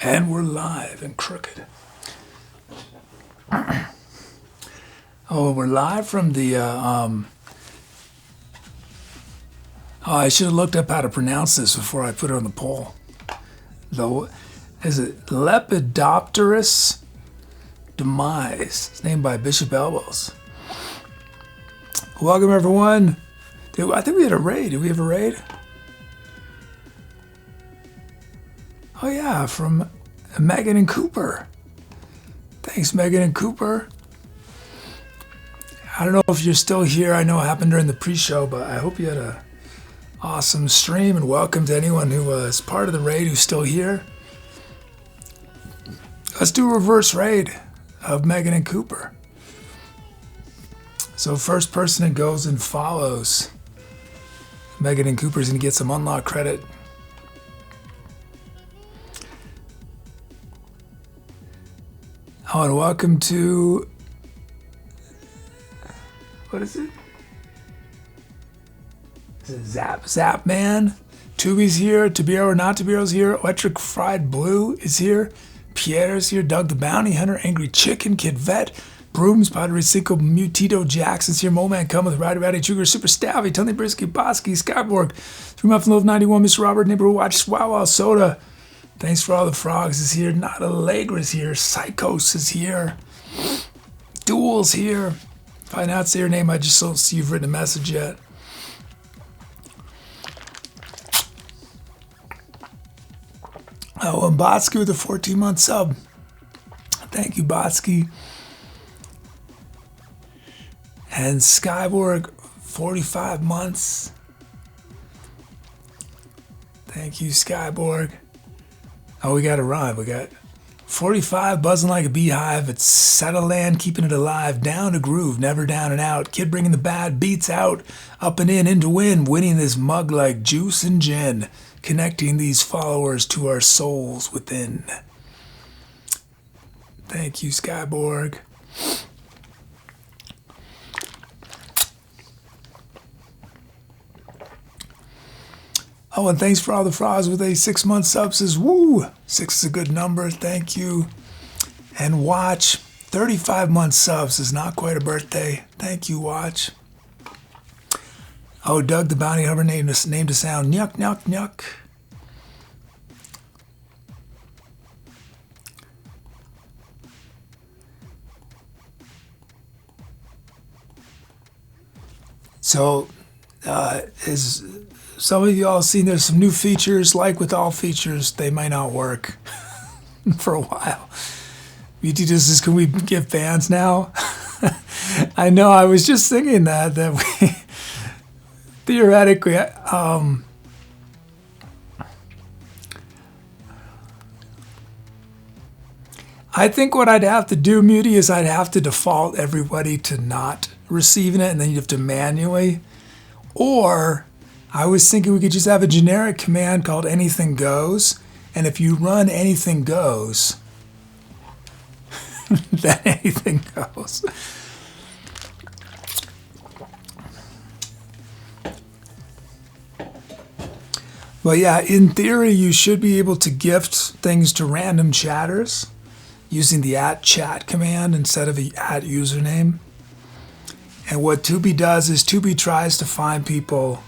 And we're live and crooked. Oh, we're live from the, oh, I should have looked up how to pronounce this before I put it on the poll. Is it Lepidopterist? Demise. It's named by Bishop Elbows. Welcome, everyone. Dude, I think we had a raid. Did we have a raid? Oh, yeah, from Megan and Cooper. Thanks, Megan and Cooper. I don't know if you're still here. I know it happened during the pre-show, but I hope you had a awesome stream, and welcome to anyone who was part of the raid who's still here. Let's do a reverse raid of Megan and Cooper. So first person that goes and follows Megan and Cooper is going to get some unlock credit. Oh, and welcome to, what is it? Is it Zap Man? Tubi's here, Tabiro or not Tabiro's here, Electric Fried Blue is here, Pierre's here, Doug the Bounty Hunter, Angry Chicken, Kid Vet, Brooms, Padre Cinco, Mutito Jackson's here, Moman Come with Rowdy Rowdy Sugar, Super Stabby, Tony Brisky, Bosky, Skyborg, Through Muffin Love 91, Mr. Robert, Neighborhood Watch, Wow Wow Soda, Thanks for All the Frogs is here, Not Allegra's here, Psychos is here, Duel's here. If I not say your name, I just don't see you've written a message yet. Oh, and Botsky with a 14-month sub. Thank you, Botsky. And Skyborg, 45 months. Thank you, Skyborg. Oh, we got a rhyme. We got 45, buzzing like a beehive. It's SETLIST, keeping it alive. Down to groove, never down and out. Kid bringing the bad beats out. Up and in, into win. Winning this mug like juice and gin. Connecting these followers to our souls within. Thank you, Skyborg. Oh, and thanks for all the frogs with a 6-month sub. Says, woo! 6 is a good number. Thank you. And Watch, 35-month subs is not quite a birthday. Thank you, Watch. Oh, Doug the Bounty Hunter named a sound. Nyuk, nyuk, nyuk. So, as some of you all seen, there's some new features. Like with all features, they might not work for a while. BT just says, can we give fans now? I know, I was just thinking that we theoretically, I think what I'd have to do, Muty, is I'd have to default everybody to not receiving it, and then you'd have to manually. Or I was thinking we could just have a generic command called anything goes, and if you run anything goes, then anything goes. But yeah, in theory, you should be able to gift things to random chatters using the @chat command instead of the @username. And what Tubi does is Tubi tries to find people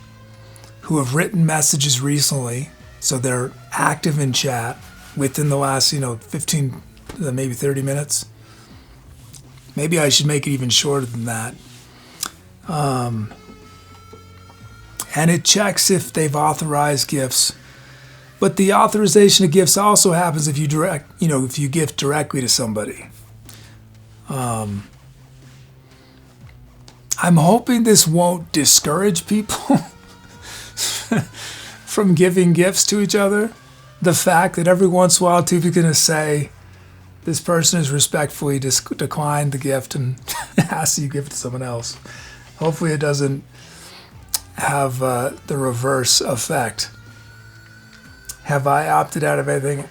who have written messages recently, so they're active in chat within the last, 15, maybe 30 minutes. Maybe I should make it even shorter than that. And it checks if they've authorized gifts. But the authorization of gifts also happens if you if you gift directly to somebody. I'm hoping this won't discourage people from giving gifts to each other. The fact that every once in a while Tubi's going to say, this person has respectfully declined the gift and asks you to give it to someone else. Hopefully it doesn't have the reverse effect. Have I opted out of anything?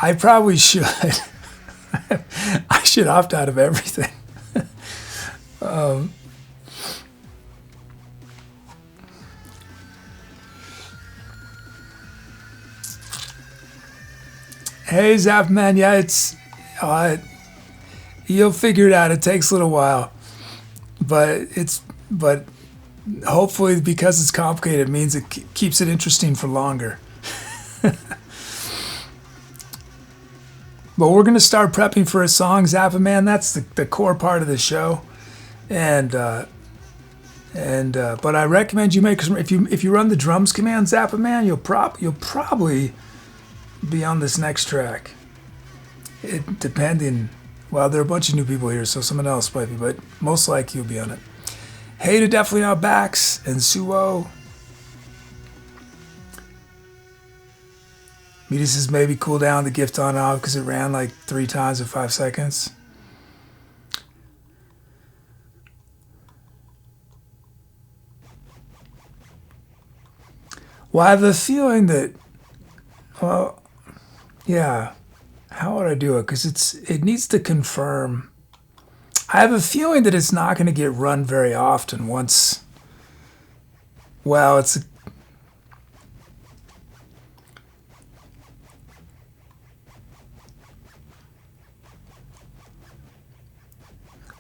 I probably should. I should opt out of everything. Hey, Zapman. Yeah, you'll figure it out. It takes a little while, but hopefully because it's complicated, it means it keeps it interesting for longer. But we're gonna start prepping for a song, Zappa Man. That's the core part of the show, and but I recommend you make, if you run the drums command, Zappa Man, you'll probably be on this next track. Well, there are a bunch of new people here, so someone else might be, but most likely you'll be on it. Hey to Definitely Not Backs and Suo. Media says maybe cool down the gift on and off because it ran like 3 times in 5 seconds. Well, I have the feeling that, well, yeah, how would I do it? Because it needs to confirm. I have a feeling that it's not going to get run very often once, well,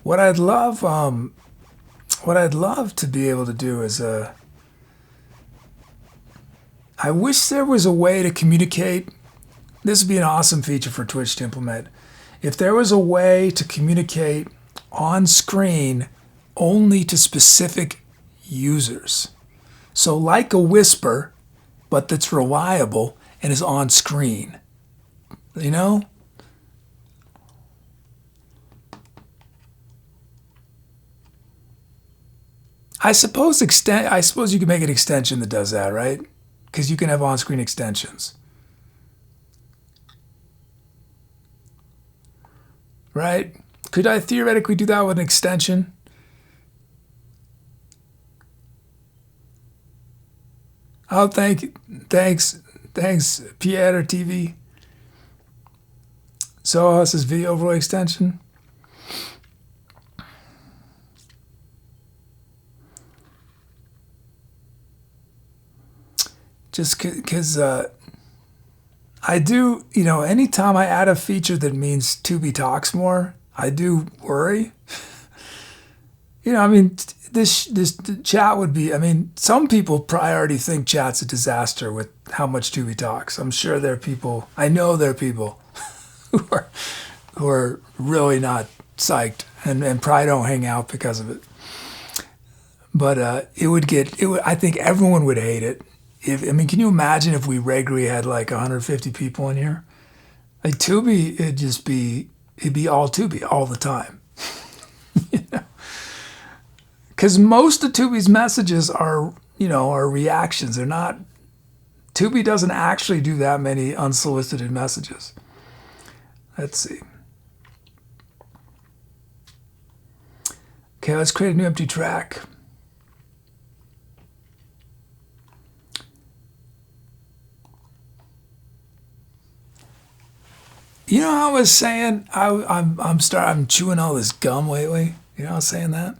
what I'd love to be able to do is I wish there was a way to communicate. This would be an awesome feature for Twitch to implement. If there was a way to communicate on screen only to specific users. So like a whisper, but that's reliable and is on screen. You know? I suppose you can make an extension that does that, right? Because you can have on-screen extensions. Right? Could I theoretically do that with an extension? Oh, thanks, Pierre TV. So this is video overlay extension. Just because I do, anytime I add a feature that means Tubi talks more, I do worry. This chat would be, some people probably already think chat's a disaster with how much Tubi talks. I'm sure I know there are people who are really not psyched and probably don't hang out because of it. But I think everyone would hate it. Can you imagine if we regularly had like 150 people in here? Like Tubi, it'd be all Tubi all the time. Because most of Tubi's messages are reactions. They're not, Tubi doesn't actually do that many unsolicited messages. Let's see. Okay, let's create a new empty track. You know how I was saying I'm chewing all this gum lately? You know I was saying that?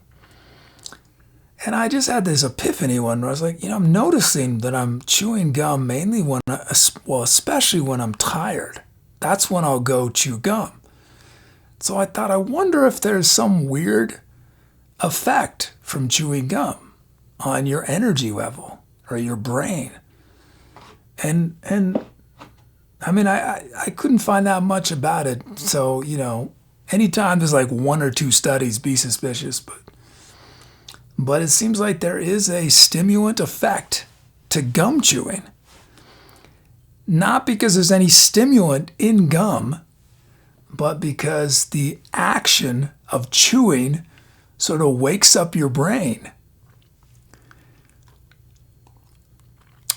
And I just had this epiphany one where I was like, I'm noticing that I'm chewing gum mainly especially when I'm tired. That's when I'll go chew gum. So I thought, I wonder if there's some weird effect from chewing gum on your energy level or your brain. And I couldn't find out much about it. So, anytime there's like 1 or 2 studies, be suspicious. But it seems like there is a stimulant effect to gum chewing. Not because there's any stimulant in gum, but because the action of chewing sort of wakes up your brain.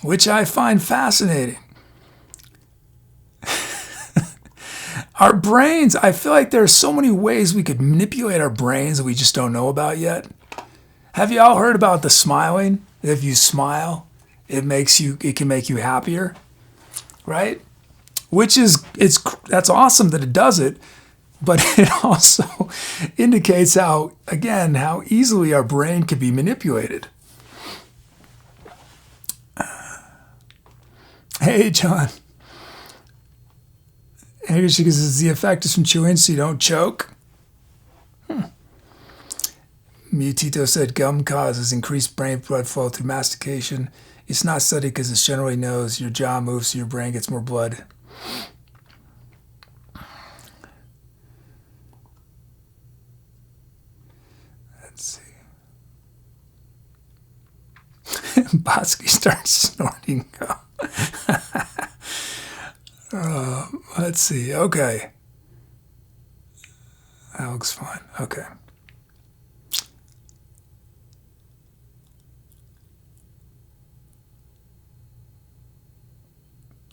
Which I find fascinating. Our brains, I feel like there are so many ways we could manipulate our brains that we just don't know about yet. Have you all heard about the smiling? If you smile, it can make you happier, right? That's awesome that it does it, but it also indicates how easily our brain can be manipulated. Hey, John. Angry Chicken says the effect is from chewing so you don't choke. Mutito said gum causes increased brain blood flow through mastication. It's not studied because it generally knows your jaw moves so your brain gets more blood. Let's see. Bosky starts snorting gum. Let's see. Okay. That looks fine. Okay.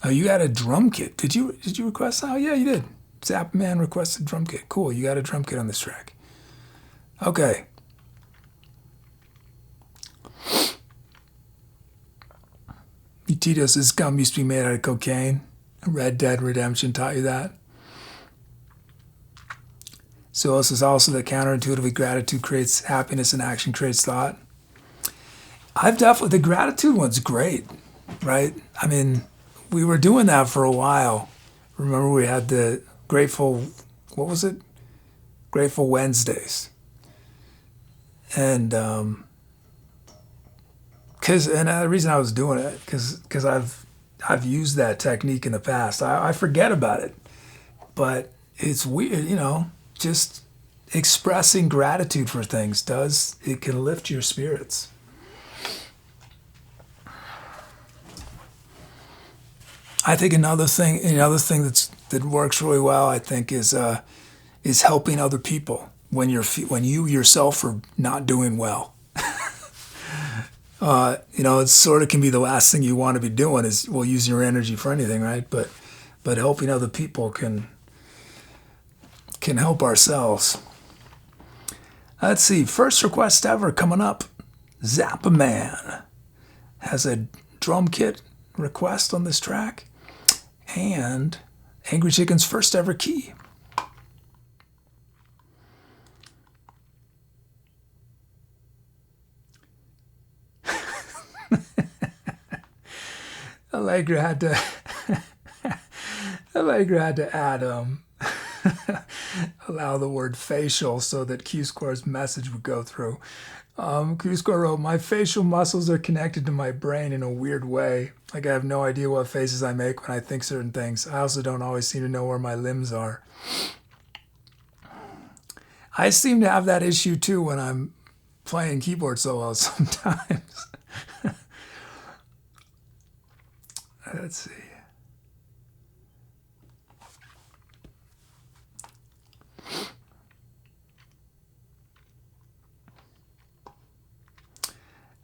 Oh, you got a drum kit. Did you request that? Oh, yeah, you did. Zapman requested drum kit. Cool. You got a drum kit on this track. Okay. Tito says gum used to be made out of cocaine. Red Dead Redemption taught you that. So this is also that counterintuitively gratitude creates happiness and action creates thought. The gratitude one's great, right? I mean, we were doing that for a while. Remember we had the Grateful Wednesdays. And the reason I was doing it, because I've used that technique in the past. I forget about it, but it's weird, just expressing gratitude for things it can lift your spirits. I think another thing that works really well, I think, is helping other people when you yourself are not doing well. It sort of can be the last thing you want to be doing is using your energy for anything, right? But helping other people can help ourselves. Let's see. First request ever coming up. Zappaman has a drum kit request on this track. And Angry Chicken's first ever key. Allegra had to add allow the word facial so that Q-Score's message would go through. Q-Score wrote, my facial muscles are connected to my brain in a weird way. Like I have no idea what faces I make when I think certain things. I also don't always seem to know where my limbs are. I seem to have that issue too when I'm playing keyboard solos sometimes. Let's see.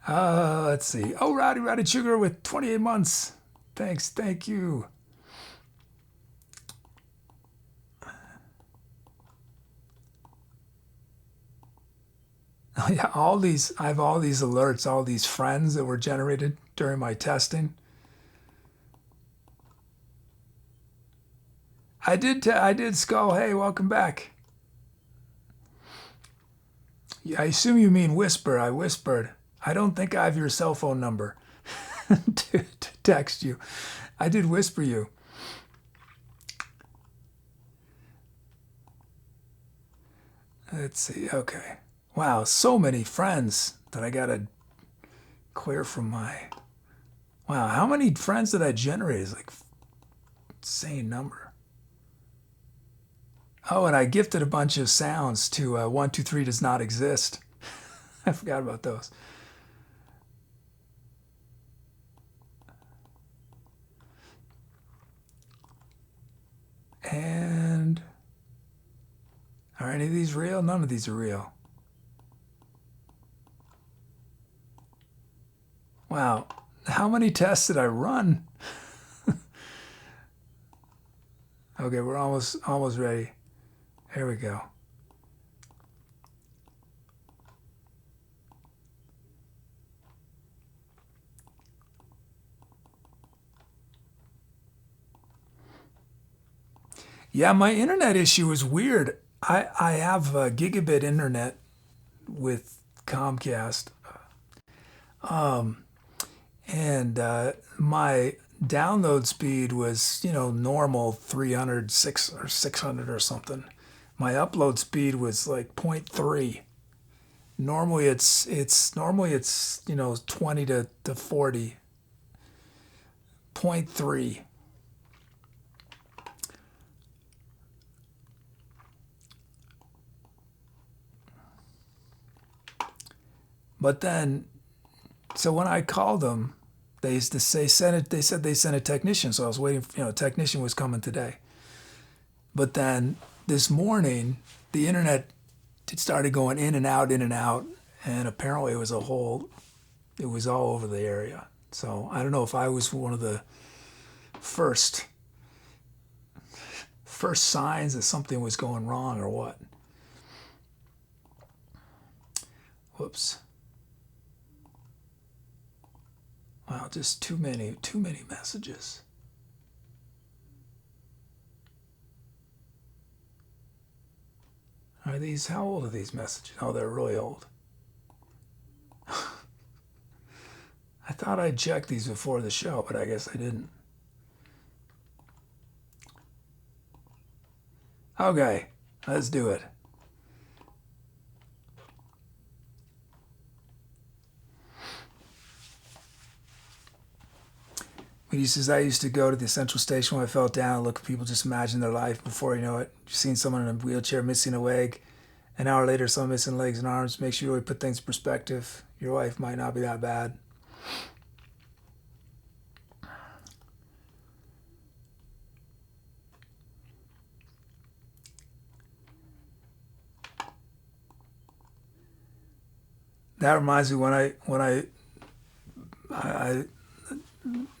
Let's see. Oh, Rowdy Sugar with 28 months. Thanks. Thank you. Oh, yeah, I have all these alerts, all these friends that were generated during my testing. I did Skull. Hey, welcome back. Yeah, I assume you mean whisper. I whispered. I don't think I have your cell phone number to text you. I did whisper you. Let's see. Okay. Wow, so many friends that I gotta clear from my. Wow, how many friends did I generate? It's like insane number. Oh, and I gifted a bunch of sounds to 123 does not exist. I forgot about those. And are any of these real? None of these are real. Wow, how many tests did I run? Okay, we're almost ready. Here we go. Yeah, my internet issue is weird. I have a gigabit internet with Comcast. And my download speed was, normal 300, 600 or something. My upload speed was like 0.3. Normally it's 20 to 40. 0.3. But then, so when I called them, they used to say they said they sent a technician. So I was waiting for, a technician was coming today. But then this morning, the internet started going in and out, and apparently it was all over the area. So I don't know if I was one of the first signs that something was going wrong or what. Whoops. Wow, just too many messages. How old are these messages? Oh, they're really old. I thought I checked these before the show, but I guess I didn't. Okay, let's do it. He says, I used to go to the central station when I fell down and look at people just imagine their life. Before you know it, you've seen someone in a wheelchair missing a leg. An hour later, someone missing legs and arms. Makes you really put things in perspective. Your life might not be that bad. That reminds me when I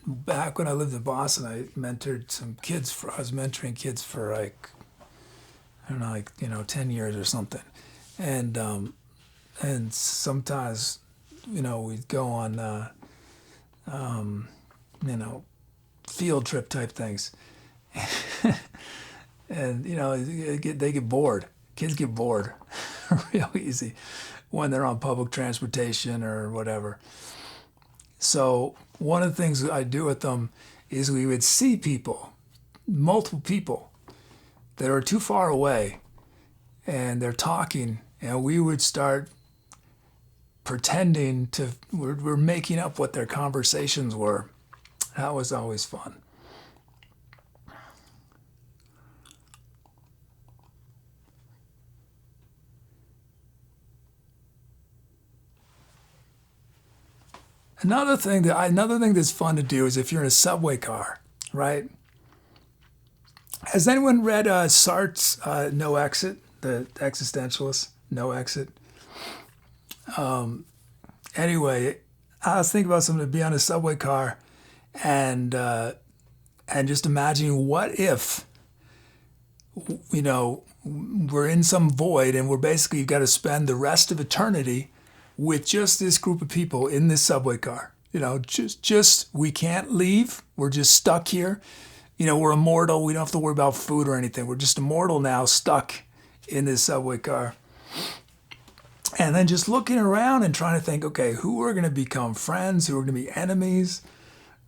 back when I lived in Boston, I mentored some kids. I was mentoring kids for I don't know, 10 years or something, and sometimes, we'd go on, field trip type things, and they get bored. Kids get bored real easy when they're on public transportation or whatever. So one of the things I do with them is we would see people, multiple people that are too far away, and they're talking, and we would start pretending we're making up what their conversations were. That was always fun. Another thing that's fun to do is if you're in a subway car, right? Has anyone read Sartre's No Exit, the existentialist, No Exit? Anyway, I was thinking about something to be on a subway car and just imagining what if, we're in some void and we're basically got to spend the rest of eternity with just this group of people in this subway car. Just we can't leave. We're just stuck here. We're immortal. We don't have to worry about food or anything. We're just immortal now, stuck in this subway car. And then just looking around and trying to think, okay, who are going to become friends? Who are going to be enemies?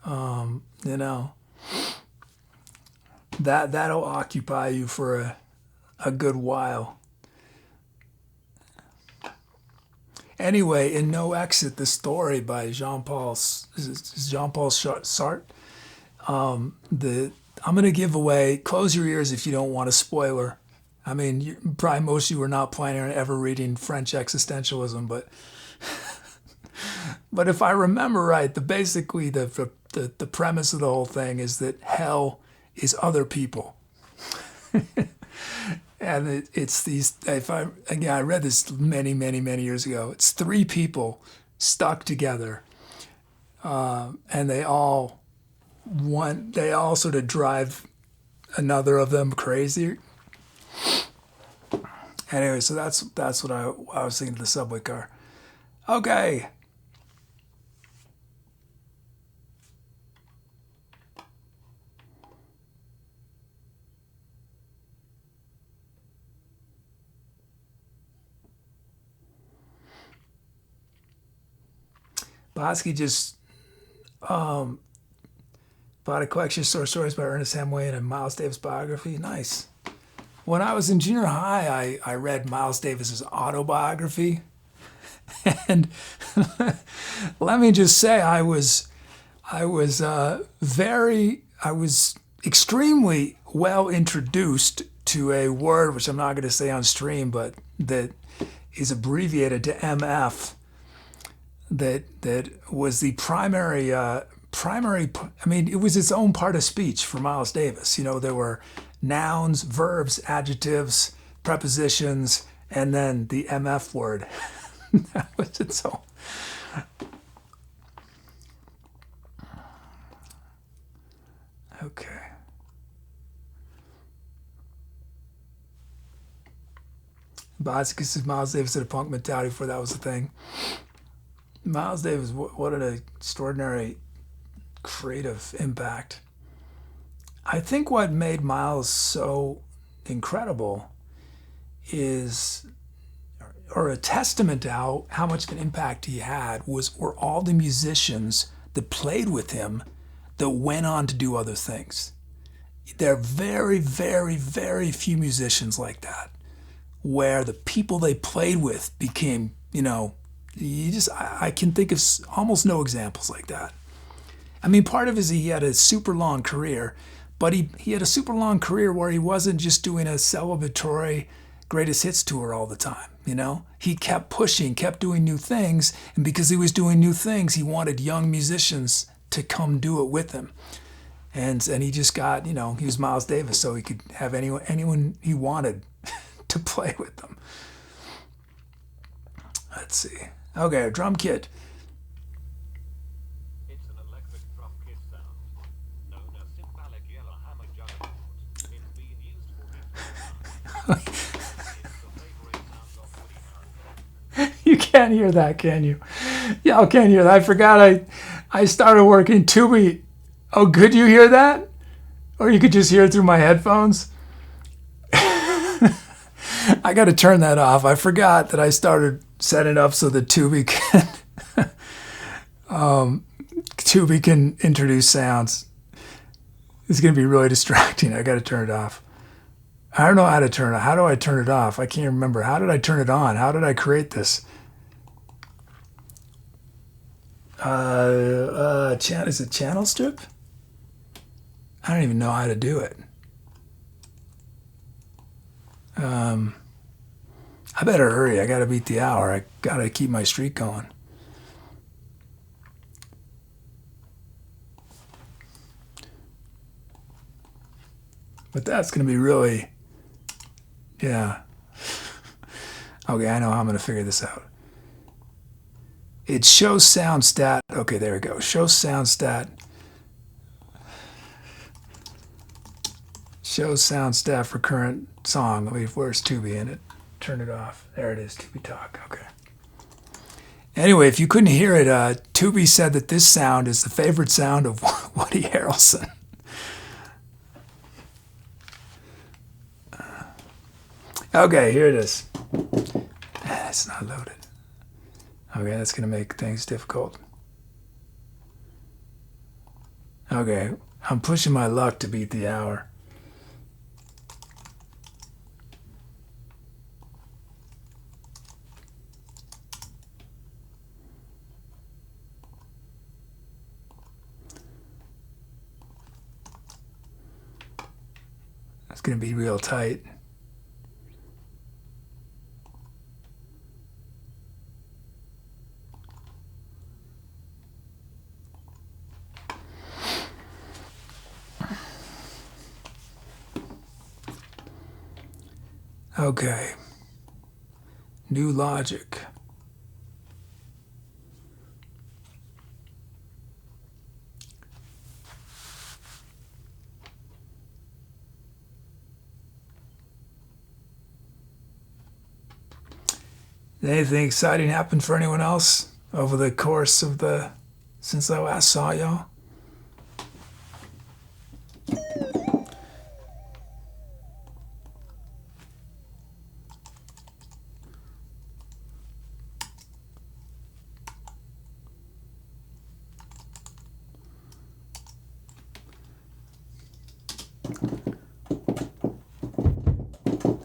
That'll occupy you for a good while. Anyway, in No Exit, the story by Jean-Paul Sartre. I'm going to give away, close your ears if you don't want a spoiler. I mean, probably most of you were not planning on ever reading French existentialism, but if I remember right, basically the premise of the whole thing is that hell is other people. And it's these, I read this many, many, many years ago. It's three people stuck together, and they all sort of drive another of them crazy. Anyway, so that's what I was thinking of the subway car. Okay. Bosky just Bought a collection of short stories by Ernest Hemingway and a Miles Davis biography. Nice. When I was in junior high, I read Miles Davis's autobiography. And let me just say, I was extremely well introduced to a word which I'm not going to say on stream, but that is abbreviated to MF. That was the primary. I mean, it was its own part of speech for Miles Davis. You know, there were nouns, verbs, adjectives, prepositions, and then the MF word. That was its own. Okay. Because Miles Davis had a punk mentality before that was a thing. Miles Davis, what an extraordinary creative impact. I think what made Miles so incredible is, or a testament to how much of an impact he had, were all the musicians that played with him that went on to do other things. There are very, very, very few musicians like that, where the people they played with became, I can think of almost no examples like that. I mean, part of it is he had a super long career, but he had a super long career where he wasn't just doing a celebratory greatest hits tour all the time, He kept pushing, kept doing new things, and because he was doing new things, he wanted young musicians to come do it with him. And he just got, he was Miles Davis, so he could have anyone he wanted to play with them. Let's see. Okay, drum kit. It's an electric drum kit sound, known as symbolic yellow hammer juggernaut. It's being used for it's the favorite sound of Woody Harrelson. You can't hear that, can you? Y'all can't hear that. I forgot I started working Tubi. Oh, could you hear that? Or you could just hear it through my headphones? I got to turn that off. I forgot that I started setting it up so that Tubi can introduce sounds. It's going to be really distracting. I got to turn it off. I don't know how to turn it. How do I turn it off? I can't remember. How did I turn it on? How did I create this? Is it channel strip? I don't even know how to do it. I better hurry. I got to beat the hour. I got to keep my streak going. But that's going to be really, yeah. Okay, I know how I'm going to figure this out. It shows sound stat. Okay, there we go. Show sound stat. Shows sound stat for current song. Where's Tubi in it? Turn it off. There it is, Tubi Talk. Okay. Anyway, if you couldn't hear it, Tubi said that this sound is the favorite sound of Woody Harrelson. Okay, here it is. It's not loaded. Okay, that's going to make things difficult. Okay, I'm pushing my luck to beat the hour. It's going to be real tight. Okay. New logic. Anything exciting happened for anyone else over the course of since I last saw y'all?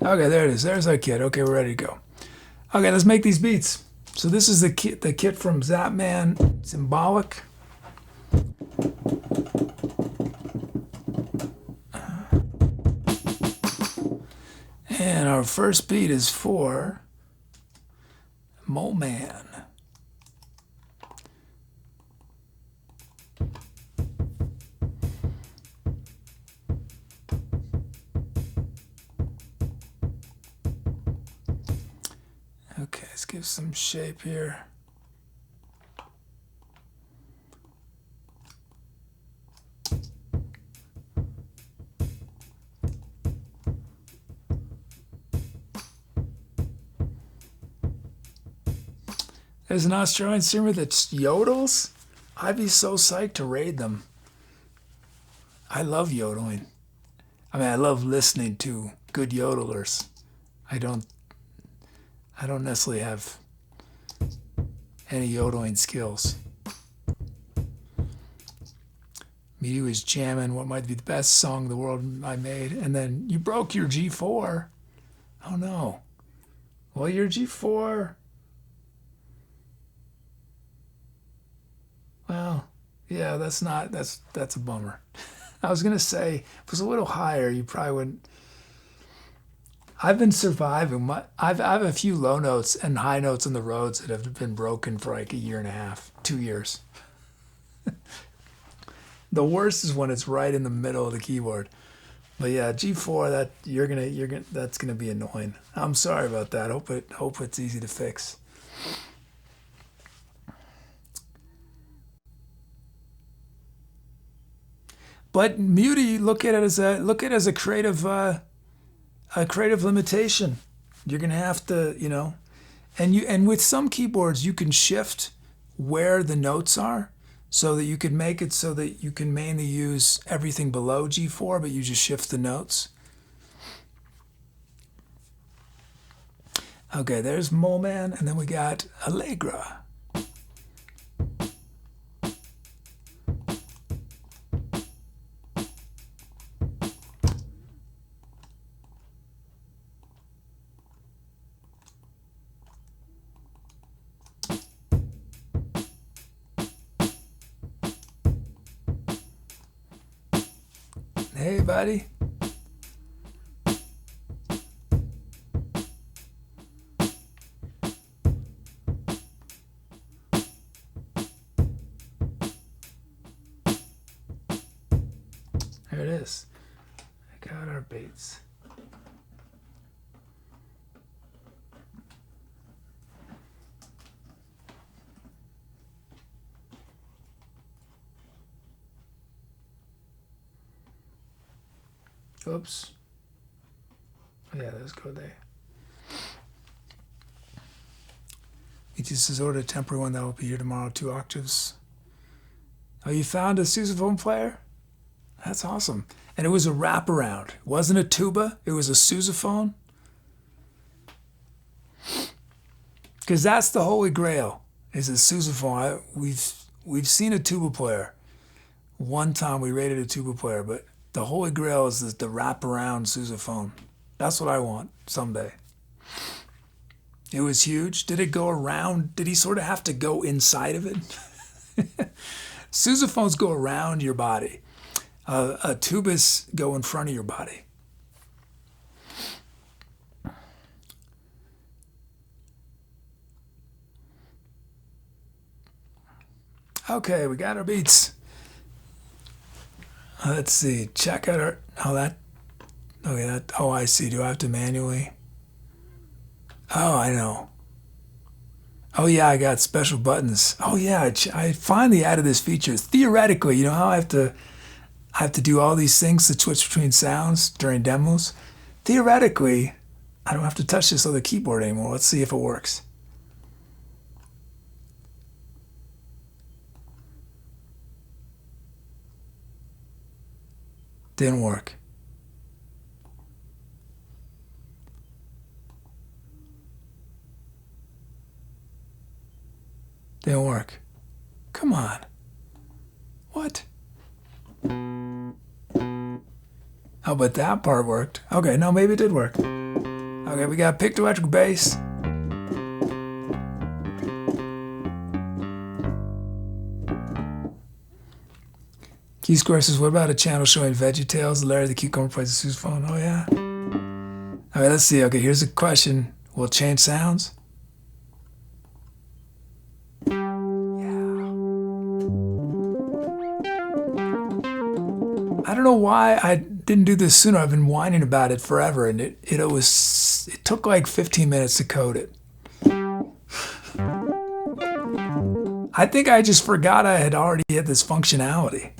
Okay, there it is. There's our kit. Okay, we're ready to go. Okay, let's make these beats. So this is the kit from Zapman Symbolic. And our first beat is for Mole Man. Okay, let's give some shape here. There's an Australian streamer that yodels. I'd be so psyched to raid them. I love yodeling. I mean, I love listening to good yodelers. I don't necessarily have any yodeling skills. Me was jamming what might be the best song in the world I made, and then you broke your G4. Oh no. Well, your G4. Well, yeah, that's a bummer. I was gonna say if it was a little higher, you probably wouldn't. I've been surviving. I have a few low notes and high notes in the Rhodes that have been broken for like a year and a half, 2 years. The worst is when it's right in the middle of the keyboard. But yeah, G4, that's gonna be annoying. I'm sorry about that. Hope it's easy to fix. But muty, look at it as a creative limitation. You're gonna have to, and with some keyboards you can shift where the notes are, so that you can make it so that you can mainly use everything below G4, but you just shift the notes. Okay, there's Mole Man, and then we got Allegra. Hey, buddy. There it is. I got our baits. Oops. Yeah, let's go there. It just is ordered a temporary one that will be here tomorrow, 2 octaves. Oh, you found a sousaphone player? That's awesome. And it was a wraparound. It wasn't a tuba, it was a sousaphone. Because that's the holy grail, is a sousaphone. We've seen a tuba player. One time we rated a tuba player, but the holy grail is the wraparound sousaphone. That's what I want someday. It was huge. Did it go around? Did he sort of have to go inside of it? Sousaphones go around your body. Tubas go in front of your body. Okay, we got our beats. Let's see. Check out our. Oh, I see. Do I have to manually? Oh, I know. Oh yeah, I got special buttons. Oh yeah, I finally added this feature. Theoretically, you know how I have to do all these things to switch between sounds during demos. Theoretically, I don't have to touch this other keyboard anymore. Let's see if it works. Didn't work. Didn't work. Come on. What? Oh, but that part worked. Okay, no, maybe it did work. Okay, we got picked electric bass. Key Square says, what about a channel showing VeggieTales? Larry the Cucumber plays the sousaphone. Oh, yeah. Okay, let's see. Okay, here's a question. Will it change sounds? I don't know why I didn't do this sooner. I've been whining about it forever, and it took like 15 minutes to code it. I think I just forgot I had already had this functionality.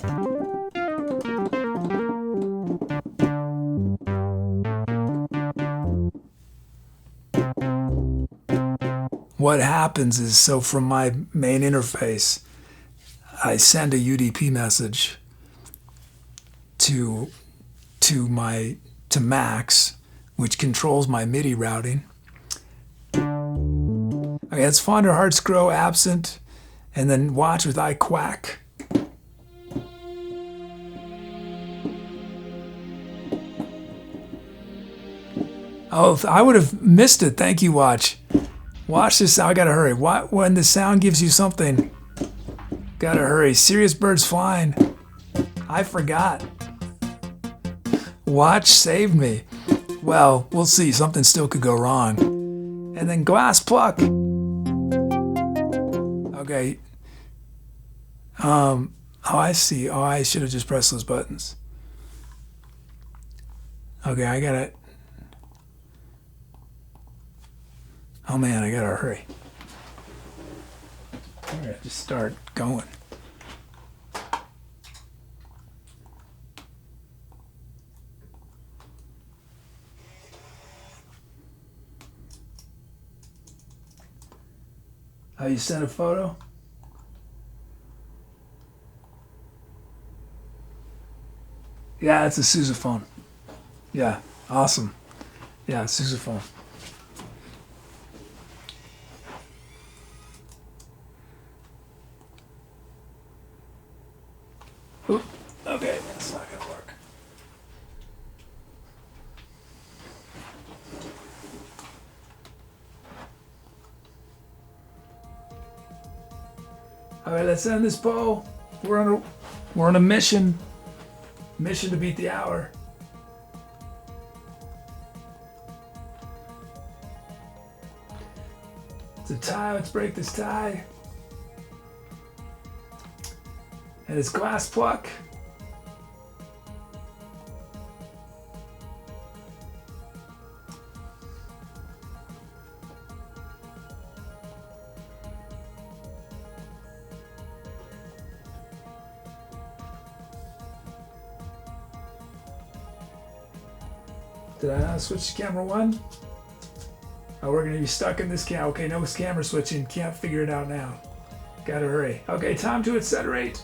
What happens is, so from my main interface, I send a UDP message to Max, which controls my MIDI routing. Okay, it's Fonder Hearts Grow absent, and then watch with I Quack. Oh, I would have missed it. Thank you, Watch. Watch this. I gotta hurry. When the sound gives you something, gotta hurry. Serious birds flying. I forgot. Watch saved me. Well, we'll see. Something still could go wrong. And then glass pluck. Okay. Oh, I see. Oh, I should have just pressed those buttons. Okay, I gotta. Oh man, I gotta hurry. All right, just start going. Oh, you sent a photo? Yeah, it's a sousaphone. Yeah, awesome. Yeah, sousaphone. Oop. Okay, that's not gonna work. All right, let's end this poll. We're on a mission to beat the hour. It's a tie. Let's break this tie. And it's glass pluck. Did I not switch to camera one? Oh, we're gonna be stuck in this camera. Okay, no camera switching. Can't figure it out now. Gotta hurry. Okay, time to accelerate.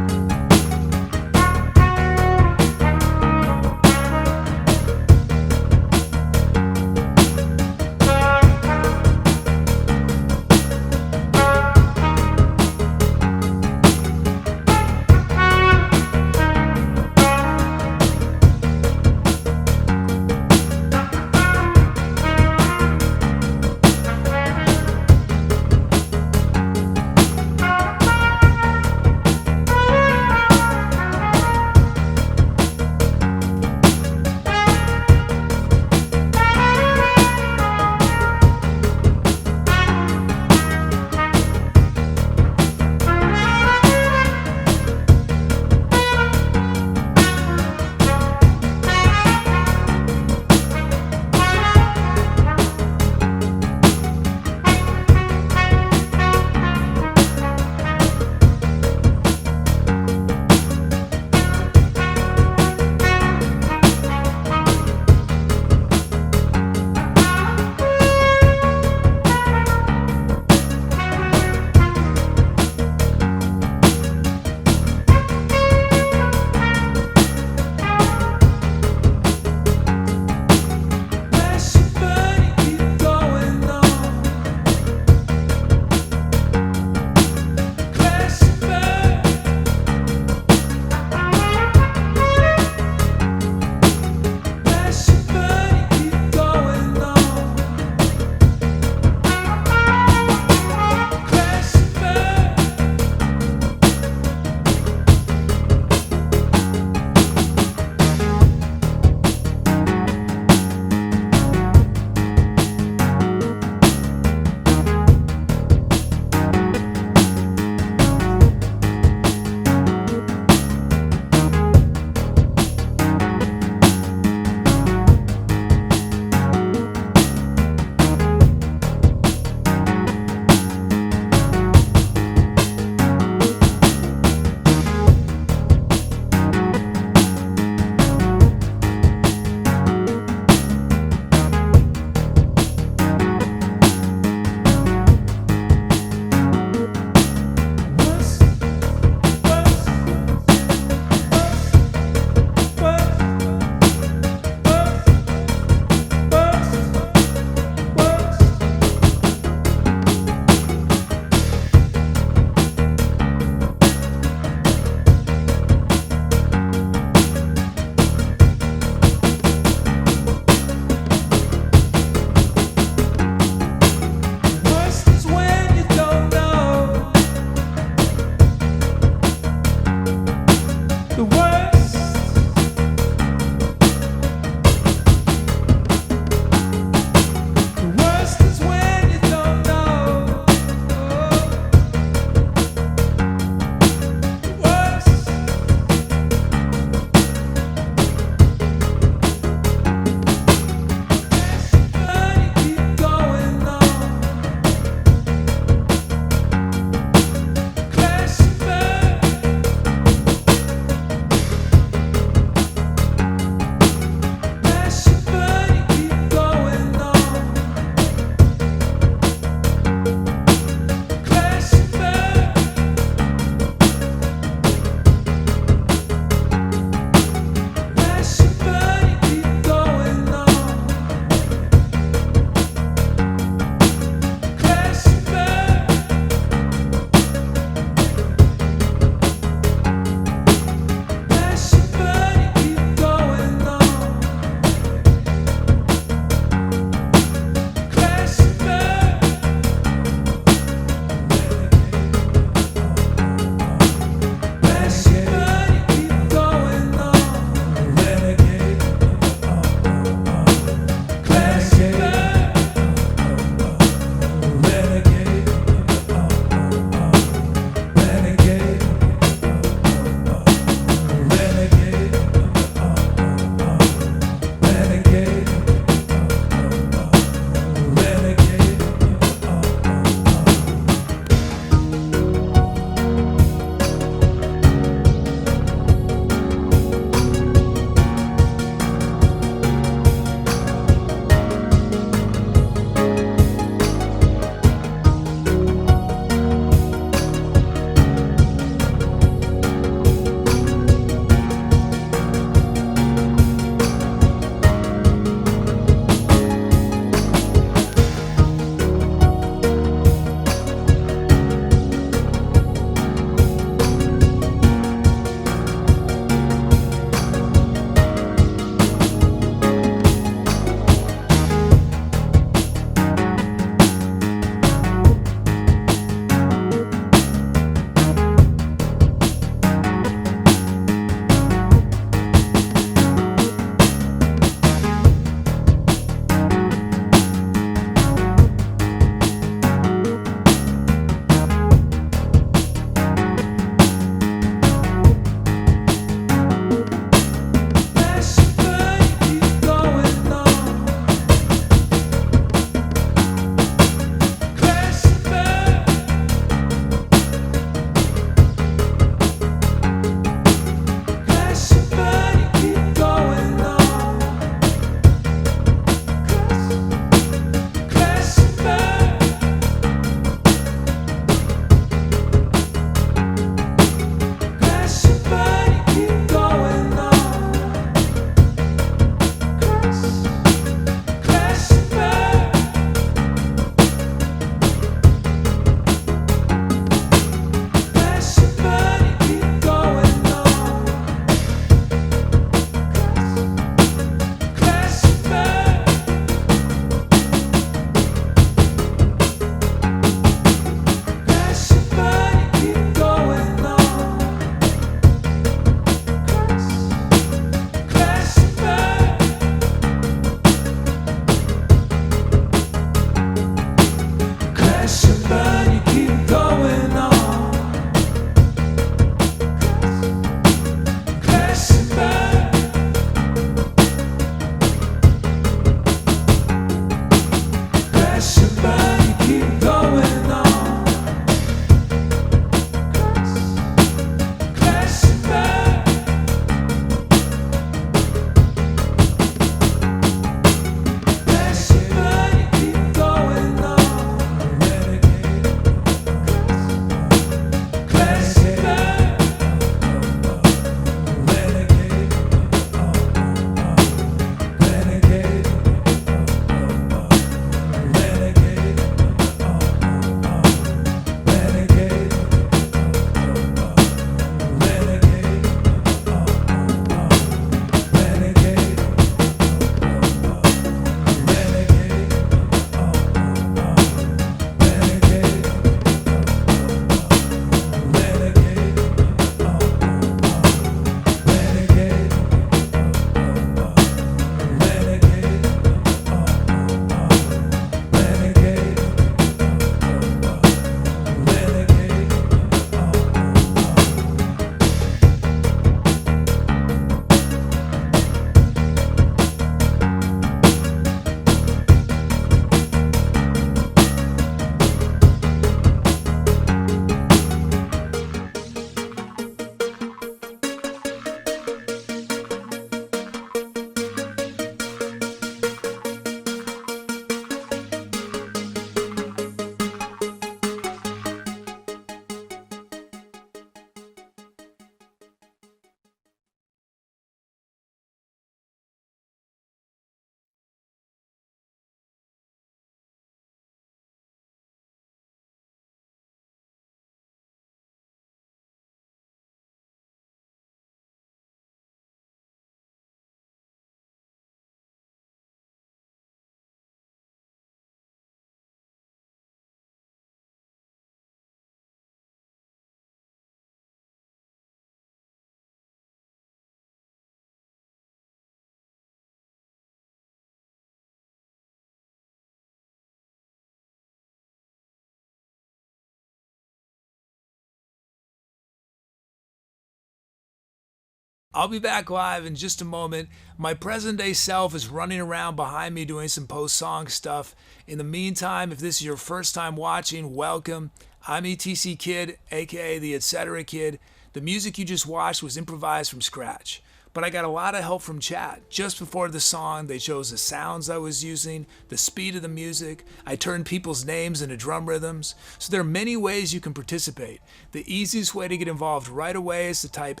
I'll be back live in just a moment. My present day self is running around behind me doing some post-song stuff. In the meantime, if this is your first time watching, welcome. I'm ETC Kid, aka the Etc. Kid. The music you just watched was improvised from scratch. But I got a lot of help from chat. Just before the song, they chose the sounds I was using, the speed of the music. I turned people's names into drum rhythms. So there are many ways you can participate. The easiest way to get involved right away is to type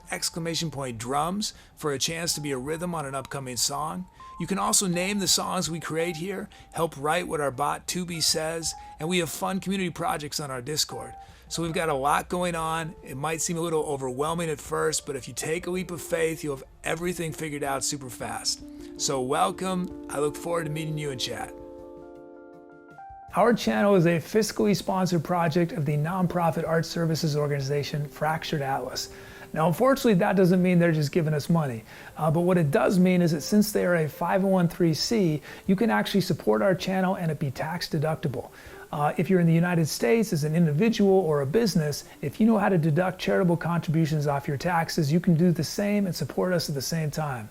!drums for a chance to be a rhythm on an upcoming song. You can also name the songs we create here, help write what our bot Tubi says, and we have fun community projects on our Discord. So we've got a lot going on. It might seem a little overwhelming at first, but if you take a leap of faith, you'll have everything figured out super fast. So welcome. I look forward to meeting you in chat. Our channel is a fiscally sponsored project of the nonprofit art services organization Fractured Atlas. Now, unfortunately, that doesn't mean they're just giving us money. But what it does mean is that since they are a 501(c), you can actually support our channel and it be tax deductible. If you're in the United States as an individual or a business, if you know how to deduct charitable contributions off your taxes, you can do the same and support us at the same time.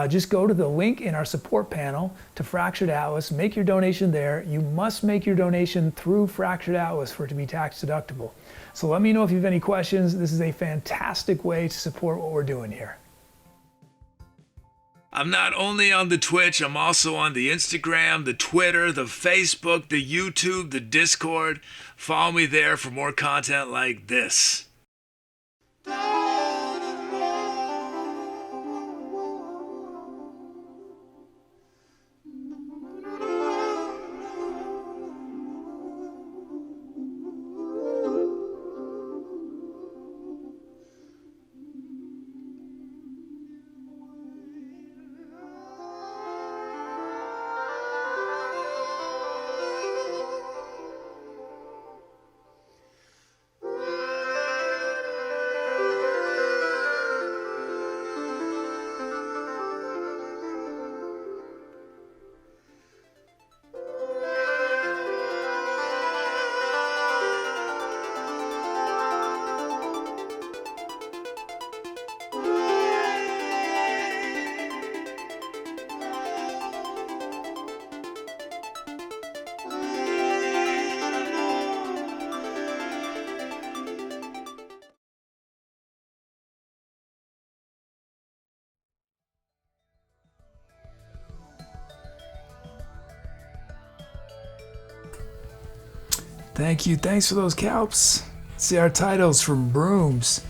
Just go to the link in our support panel to Fractured Atlas, make your donation there. You must make your donation through Fractured Atlas for it to be tax deductible. So let me know if you have any questions. This is a fantastic way to support what we're doing here. I'm not only on the Twitch, I'm also on the Instagram, the Twitter, the Facebook, the YouTube, the Discord. Follow me there for more content like this. Thank you. Thanks for those calps. See our titles from Brooms.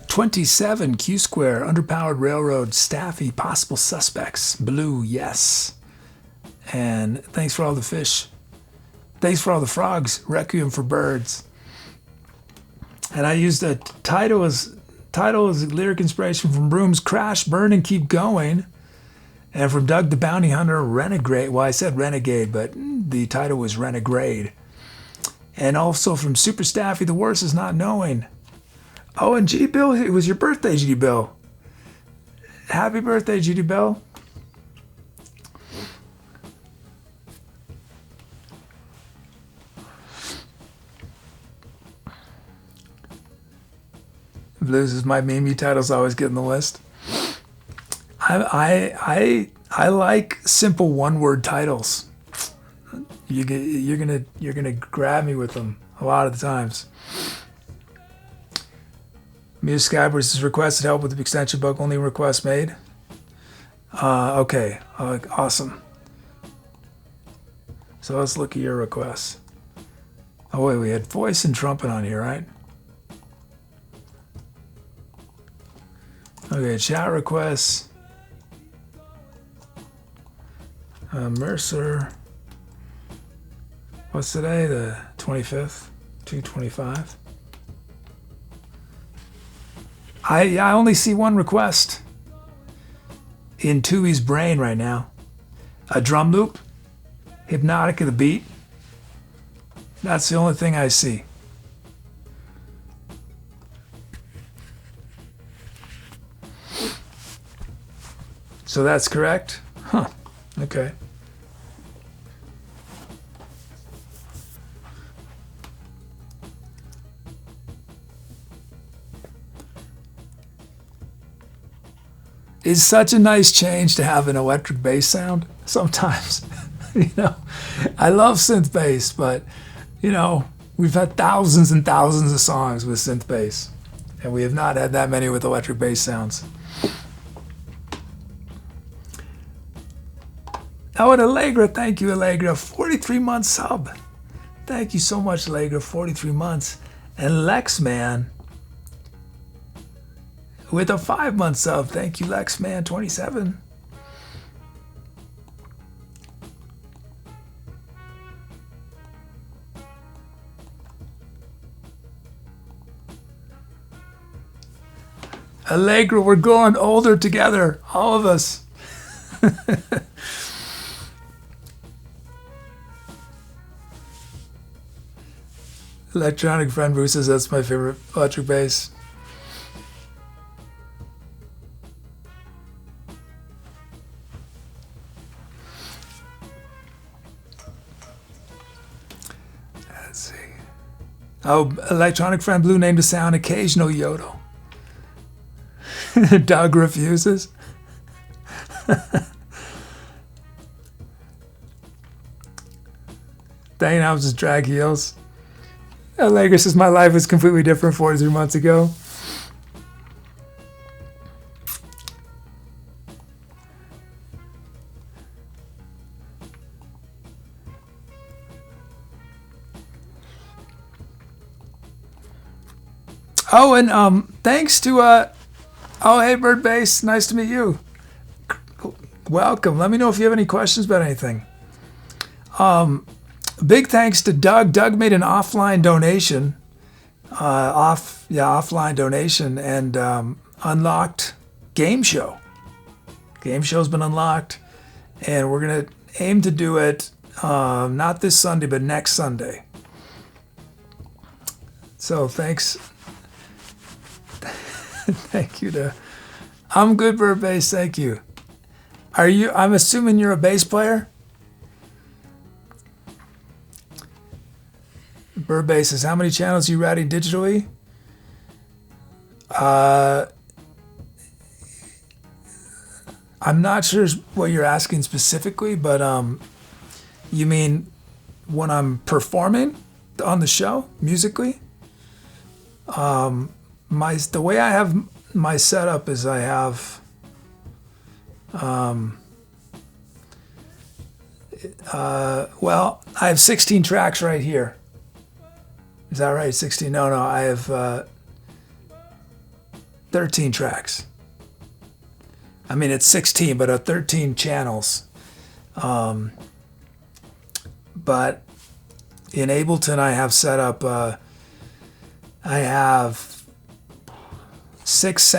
27, Q Square, Underpowered Railroad, Staffy, Possible Suspects, Blue, yes. And thanks for all the fish. Thanks for all the frogs, Requiem for Birds. And I used the title as lyric inspiration from Brooms, Crash, Burn, and Keep Going. And from Doug the Bounty Hunter, Renegade. Well, I said Renegade, but the title was Renegade. And also from Super Staffy, The Worst Is Not Knowing. Oh, and G Bill, it was your birthday, G Bill. Happy birthday, G Bill. Blues is my meme. Titles always get in the list. I like simple one-word titles. You're gonna grab me with them a lot of the times. Muse Skybers has requested help with the extension bug. Only request made. Okay, awesome. So let's look at your requests. Oh wait, we had voice and trumpet on here, right? Okay, chat requests. Mercer. What's today? The 25th? 225? I only see one request in Tui's brain right now. A drum loop, hypnotic of the beat. That's the only thing I see. So that's correct? Huh. Okay. It's such a nice change to have an electric bass sound sometimes. You know, I love synth bass, but, you know, we've had thousands and thousands of songs with synth bass, and we have not had that many with electric bass sounds. Oh, and Allegra, thank you, Allegra, 43-month sub. Thank you so much, Allegra, 43 months. And Lexman with a 5-month sub. Thank you, Lexman, 27. Allegra, we're growing older together, all of us. Electronic Friend Bruce says that's my favorite electric bass. Let's see. Oh, Electronic Friend Blue named a sound occasional yodel. Doug refuses. Thankonomics drag heels. Allegra says my life was completely different 43 months ago. Oh, and thanks to oh, hey Bird Bass, nice to meet you. Welcome. Let me know if you have any questions about anything. Big thanks to Doug. Doug made an offline donation, offline donation, and unlocked Game Show. Game Show's been unlocked, and we're gonna aim to do it not this Sunday, but next Sunday. So thanks. Thank you to. I'm good, Bird Bass. Thank you. Are you? I'm assuming you're a bass player. Bird Bass says, how many channels are you writing digitally? I'm not sure what you're asking specifically, but you mean when I'm performing on the show musically? The way I have my setup is I have well, I have 16 tracks right here. Is that right? 16? No, I have 13 tracks. I mean, it's 16, but 13 channels. But in Ableton, I have set up, I have 6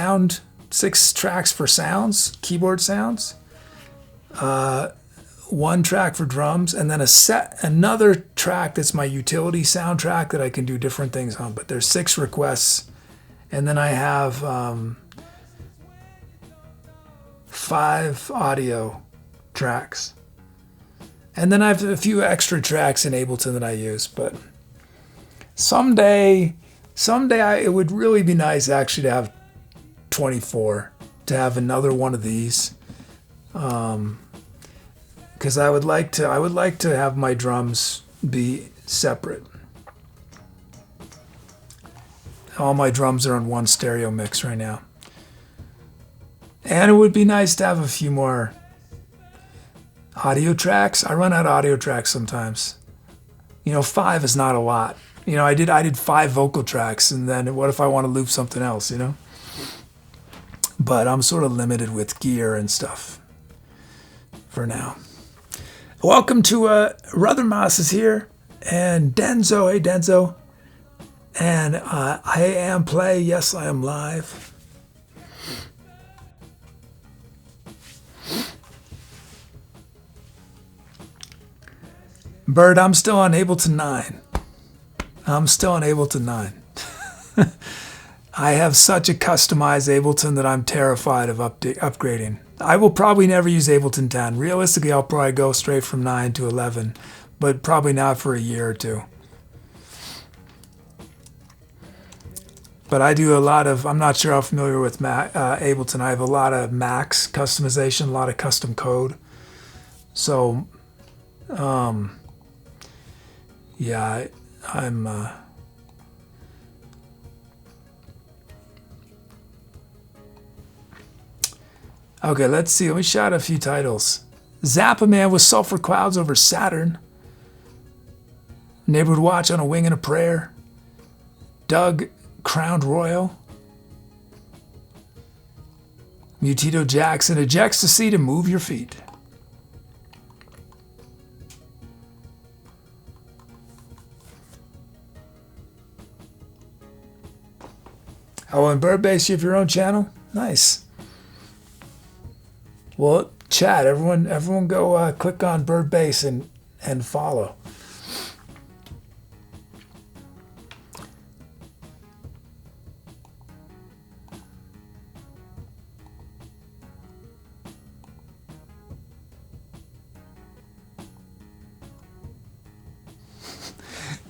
tracks for sounds, keyboard sounds. 1 track for drums, and then another track that's my utility soundtrack that I can do different things on. But there's 6 requests, and then I have 5 audio tracks, and then I have a few extra tracks in Ableton that I use. But someday, it would really be nice actually to have 24, to have another one of these. Because I would like to have my drums be separate. All my drums are on one stereo mix right now. And it would be nice to have a few more audio tracks. I run out of audio tracks sometimes. 5 is not a lot. I did 5 vocal tracks, and then what if I want to loop something else, But I'm sort of limited with gear and stuff for now. Welcome to Ruthermoss is here, and Denzo. Hey, Denzo. And I am play. Yes, I am live. Bird, I'm still on Ableton 9. I have such a customized Ableton that I'm terrified of upgrading. I will probably never use Ableton 10. Realistically, I'll probably go straight from 9 to 11, but probably not for a year or two. But I do a lot of, I'm not sure how familiar with Ableton. I have a lot of Max customization, a lot of custom code. So, yeah, I'm okay, let's see. Let me shout a few titles. Zap a man with sulfur clouds over Saturn. Neighborhood watch on a wing and a prayer. Doug crowned royal. Mutito Jackson ejects the seat to move your feet. Oh, and Bird Bass, you have your own channel? Nice. Well, chat, everyone go click on Bird Bass and follow.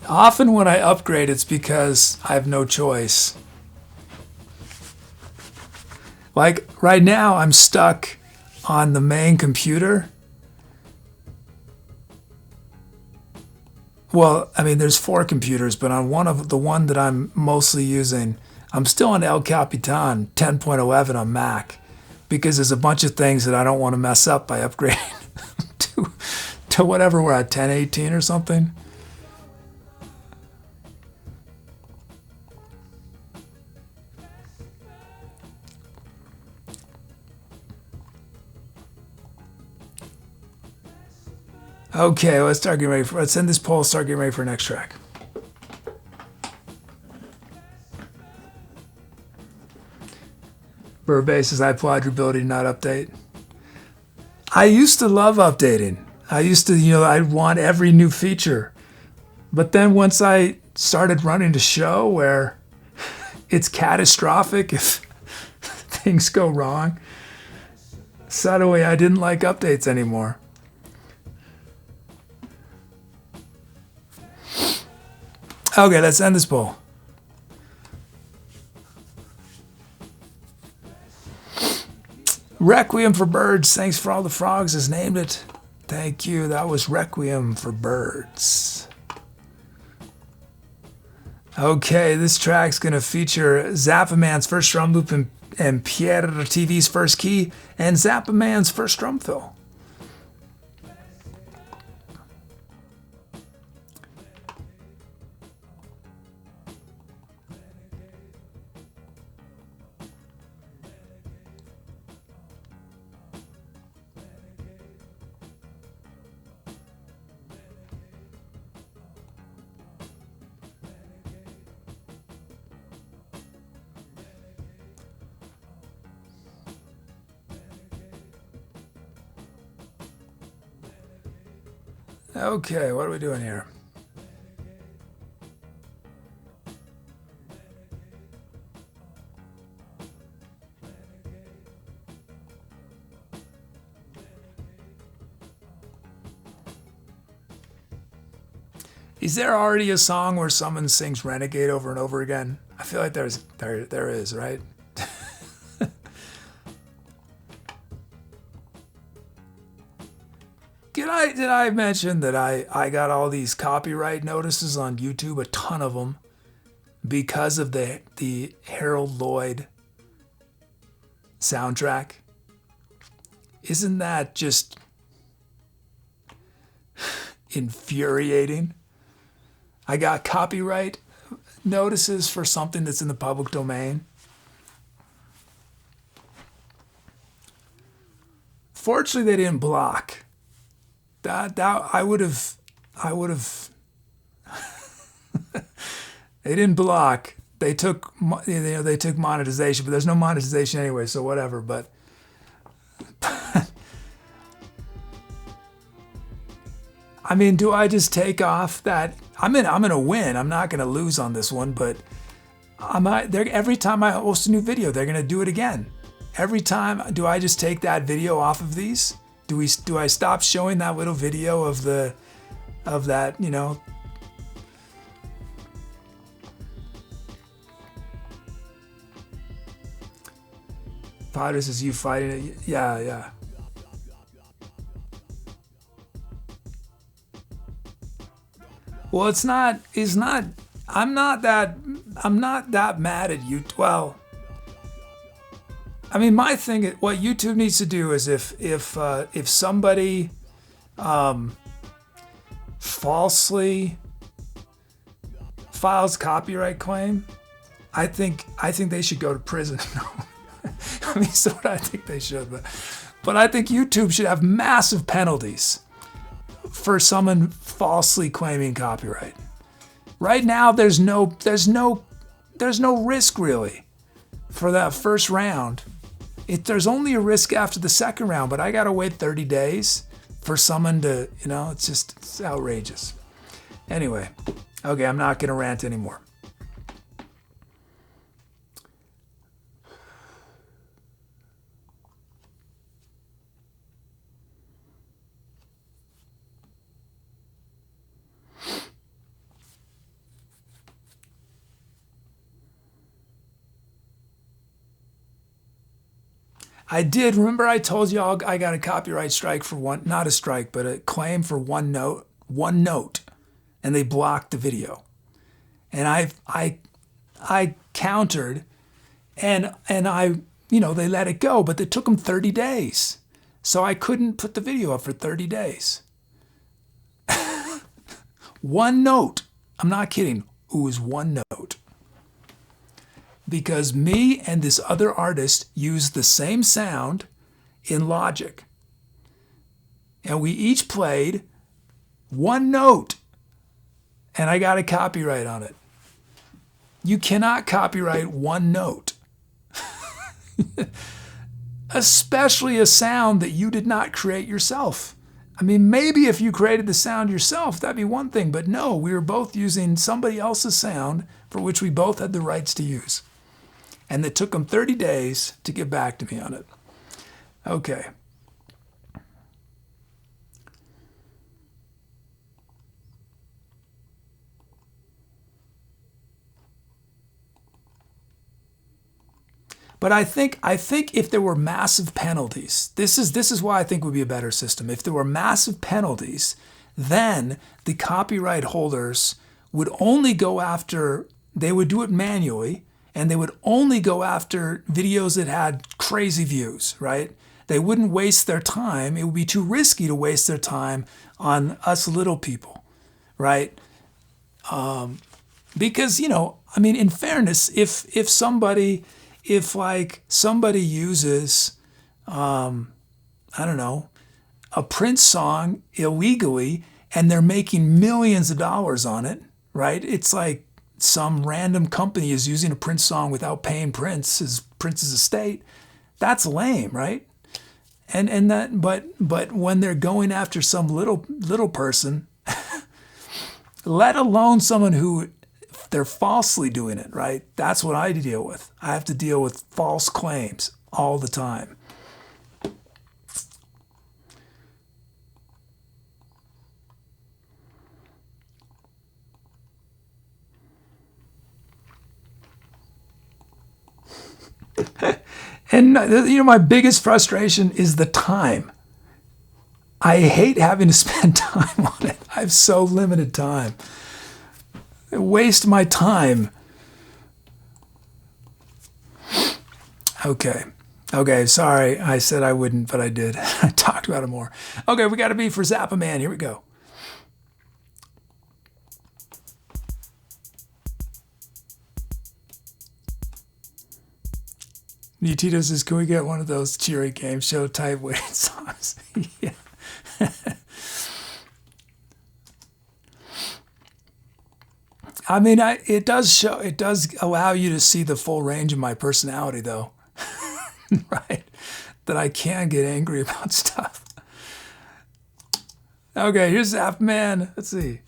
Often when I upgrade, it's because I have no choice. Like right now, I'm stuck on the main computer. Well, I mean, there's 4 computers, but on the one that I'm mostly using, I'm still on El Capitan 10.11 on Mac because there's a bunch of things that I don't want to mess up by upgrading to whatever we're at, 10.18 or something. Okay, let's start getting ready for. Let's end this poll. Start getting ready for next track. Bird Bass says I applaud your ability to not update. I used to love updating. I used to, I'd want every new feature, but then once I started running the show where it's catastrophic if things go wrong, suddenly I didn't like updates anymore. Okay, let's end this poll. Requiem for Birds. Thanks for all the frogs has named it. Thank you. That was Requiem for Birds. Okay, this track's going to feature Zappaman's first drum loop and Pierre TV's first key and Zappaman's first drum fill. Okay, what are we doing here? Is there already a song where someone sings Renegade over and over again? I feel like there is, right? Did I mention that I got all these copyright notices on YouTube, a ton of them, because of the Harold Lloyd soundtrack? Isn't that just infuriating? I got copyright notices for something that's in the public domain. Fortunately, they didn't block. That I would have. They didn't block. They took monetization, but there's no monetization anyway, so whatever. But I mean, do I just take off that? I'm gonna win. I'm not gonna lose on this one, but every time I host a new video, they're gonna do it again. Every time, do I just take that video off of these? Do I stop showing that little video of that, Potters is you fighting it. Yeah, yeah. Well, it's not, I'm not that mad at you. Well, I mean, my thing, what YouTube needs to do is if somebody falsely files copyright claim, I think they should go to prison. I mean, so what I think they should, but I think YouTube should have massive penalties for someone falsely claiming copyright. Right now, there's no risk really for that first round. There's only a risk after the second round, but I gotta wait 30 days for someone to, it's outrageous. Anyway, okay, I'm not gonna rant anymore. I did. Remember I told y'all I got a copyright strike for one, not a strike, but a claim for one note, and they blocked the video. And I countered, and I, they let it go, but it took them 30 days. So I couldn't put the video up for 30 days. One note. I'm not kidding. It was one note. Because me and this other artist used the same sound in Logic. And we each played one note. And I got a copyright on it. You cannot copyright one note. Especially a sound that you did not create yourself. I mean, maybe if you created the sound yourself, that'd be one thing. But no, we were both using somebody else's sound for which we both had the rights to use. And it took them 30 days to get back to me on it. Okay. But I think if there were massive penalties, this is why I think would be a better system. If there were massive penalties, then the copyright holders would only go after, they would do it manually, and they would only go after videos that had crazy views, right? They wouldn't waste their time. It would be too risky to waste their time on us little people, right? Because, I mean, in fairness, if somebody uses, I don't know, a Prince song illegally and they're making millions of dollars on it, right? It's like some random company is using a Prince song without paying Prince's estate. That's lame, right? And that, but when they're going after some little person, let alone someone who they're falsely doing it, right? That's what I deal with. I have to deal with false claims all the time. And my biggest frustration is the time. I hate having to spend time on it. I have so limited time. I waste my time. Okay, sorry. I said I wouldn't, but I did. I talked about it more. Okay, we got to be for Zappa Man. Here we go. Tito says, can we get one of those cheery game show type weighted songs? Yeah. I mean, it does allow you to see the full range of my personality, though, right? That I can get angry about stuff. Okay, here's Zappa Man. Let's see.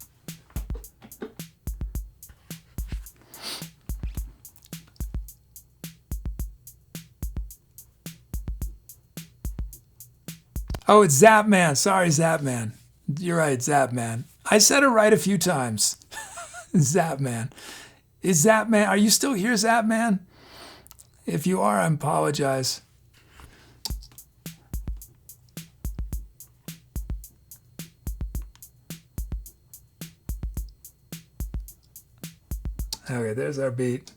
Oh, it's Zap Man. Sorry, Zap Man. You're right, Zap Man. I said it right a few times. Zap Man. Is Zap Man, are you still here, Zap Man? If you are, I apologize. Okay, there's our beat.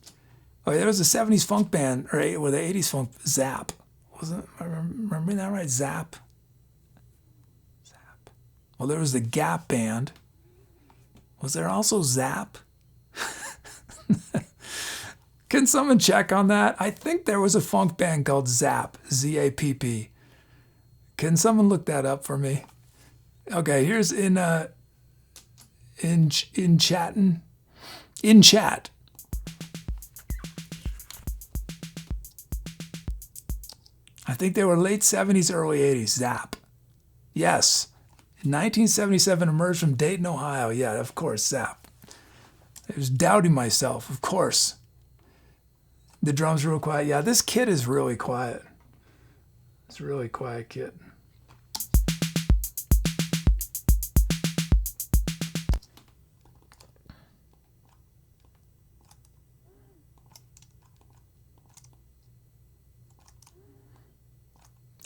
Oh, there was a 70s funk band, or the 80s funk, Zap. Wasn't, I remember that right? Zap. Well, there was the Gap band. Was there also Zap? Can someone check on that? I think there was a funk band called Zap, Z-A-P-P. Can someone look that up for me? Okay, here's in chat. I think they were late 70s, early 80s. Zap. Yes. In 1977, emerged from Dayton, Ohio. Yeah, of course, Zap. I was doubting myself, of course. The drums were real quiet. Yeah, this kid is really quiet. It's a really quiet kid.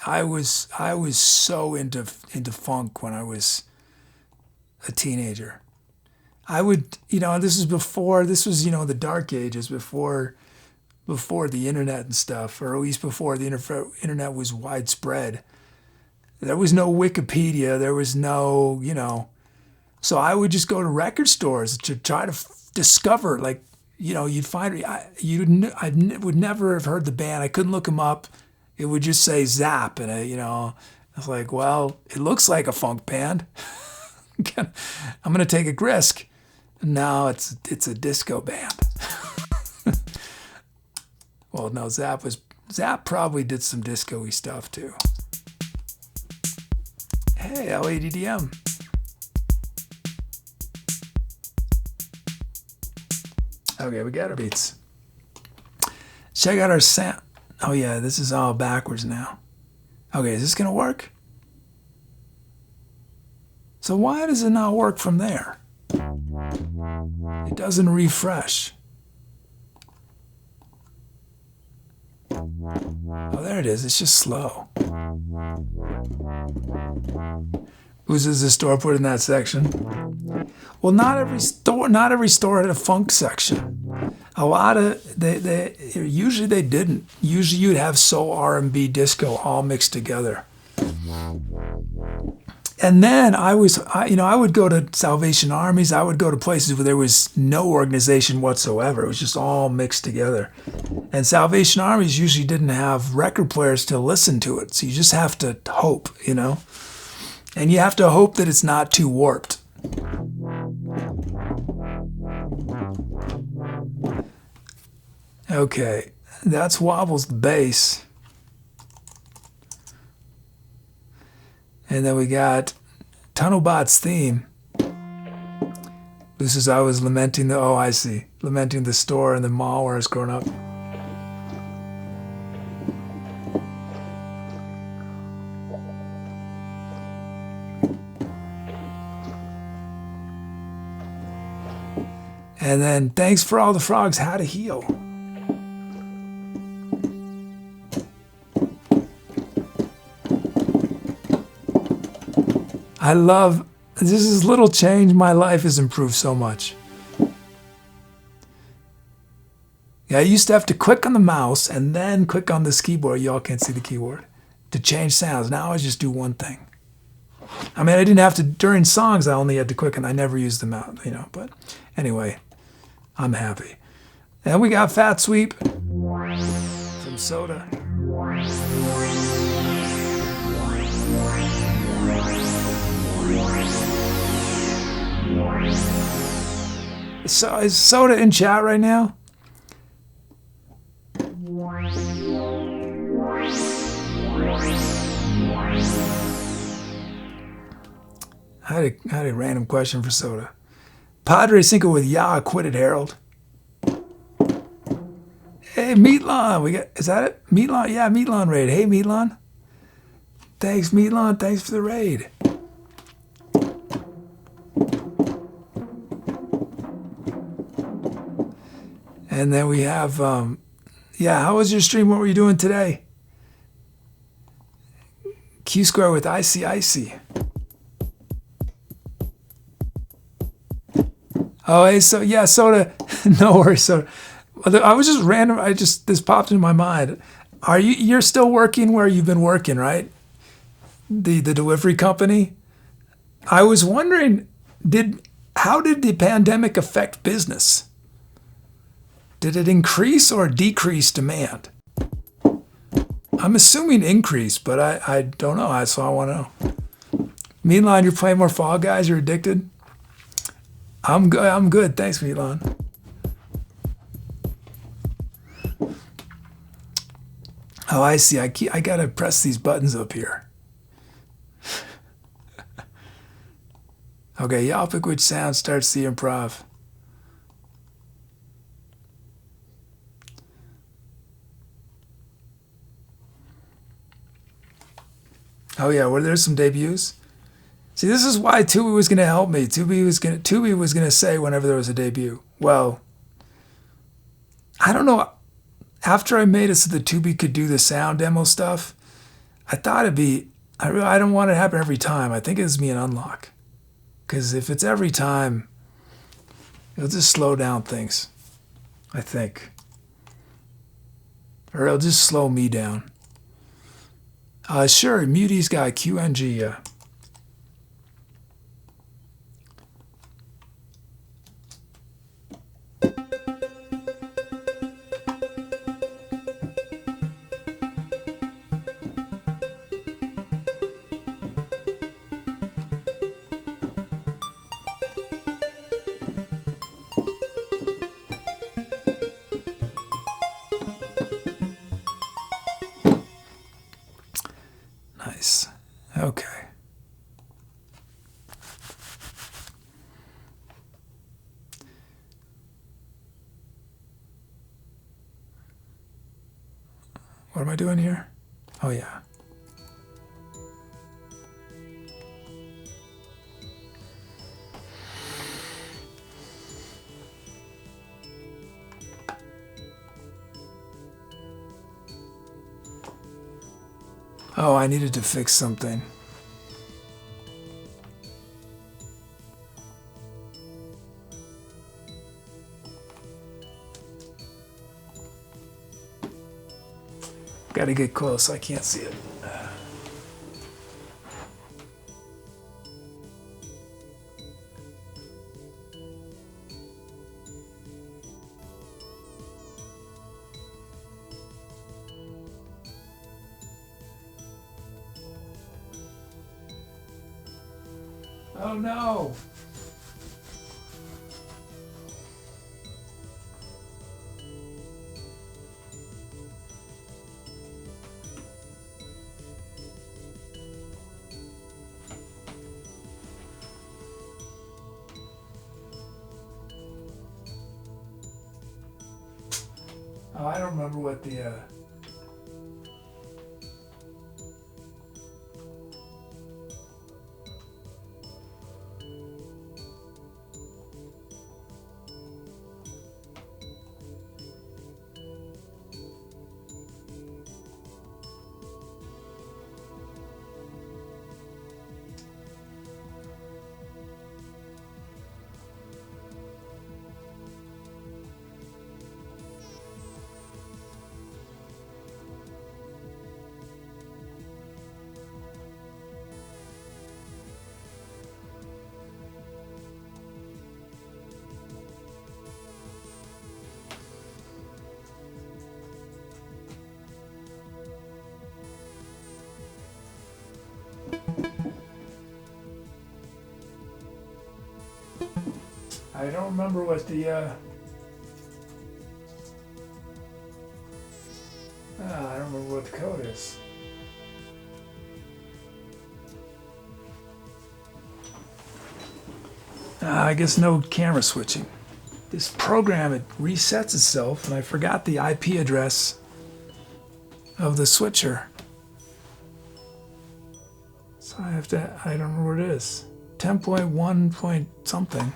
I was so into funk when I was a teenager. I would, this was, the dark ages, before the internet and stuff, or at least before the internet was widespread. There was no Wikipedia, there was no, so I would just go to record stores to try to discover, like, you'd find, I would never have heard the band, I couldn't look them up. It would just say Zap, and I was like, well, it looks like a funk band. I'm gonna take a risk. No, it's a disco band. Well, no, Zap probably did some disco-y stuff too. Hey, LADDM. Okay, we got our beats. Check out our sound. Oh yeah, this is all backwards now. Okay, is this gonna work? So why does it not work from there? It doesn't refresh. Oh, there it is. It's just slow. Who's does the store put in that section? Well, not every store had a funk section. A lot of usually they didn't. Usually you'd have soul, R&B, disco all mixed together. And then I would go to Salvation Armies. I would go to places where there was no organization whatsoever. It was just all mixed together. And Salvation Armies usually didn't have record players to listen to it. So you just have to hope, And you have to hope that it's not too warped. Okay, that's Wobbles the bass. And then we got Tunnelbot's theme. This is I was lamenting lamenting the store and the mall where I was growing up. And then Thanks for All the Frogs, How to Heal. I love, this is little change. My life has improved so much. Yeah, I used to have to click on the mouse and then click on this keyboard. Y'all can't see the keyboard to change sounds. Now I just do one thing. I mean, I didn't have to, during songs, I only had to click and I never used the mouse, but anyway, I'm happy. And we got Fat Sweep from Soda. So is Soda in chat right now? I had a random question for Soda. Padre Cinco with Ya, quit it, Harold. Hey, Meatlon, is that it? Meatlon, yeah, Meatlon raid. Hey, Meatlon. Thanks, Meatlon. Thanks for the raid. And then we have, how was your stream? What were you doing today? Q Square with Icy. Oh, hey, so yeah, soda. No worries, soda. I was just random. This popped into my mind. You're still working where you've been working, right? The delivery company. I was wondering, how did the pandemic affect business? Did it increase or decrease demand? I'm assuming increase, but I don't know. So I want to know. Milan, you're playing more Fall Guys. You're addicted. I'm good. I'm good. Thanks, Milan. Oh, I see. I gotta press these buttons up here. Okay, y'all pick which sound starts the improv. Oh yeah, well, there's some debuts. See, this is why Tubi was gonna help me. Tubi was gonna say whenever there was a debut. Well, I don't know. After I made it so that Tubi could do the sound demo stuff, I thought it'd be. I don't want it to happen every time. I think it's me an unlock. Because if it's every time, it'll just slow down things, I think. Or it'll just slow me down. Sure, Muty's got QNG, yeah. Nice. Okay. What am I doing here? Oh, yeah. Oh, I needed to fix something. Gotta get close, I can't see it. Oh no! Oh, I don't remember what the I don't remember what the I don't remember what the code is. I guess no camera switching. This program, it resets itself, and I forgot the IP address of the switcher. So I don't know where it is. 10.1 point something.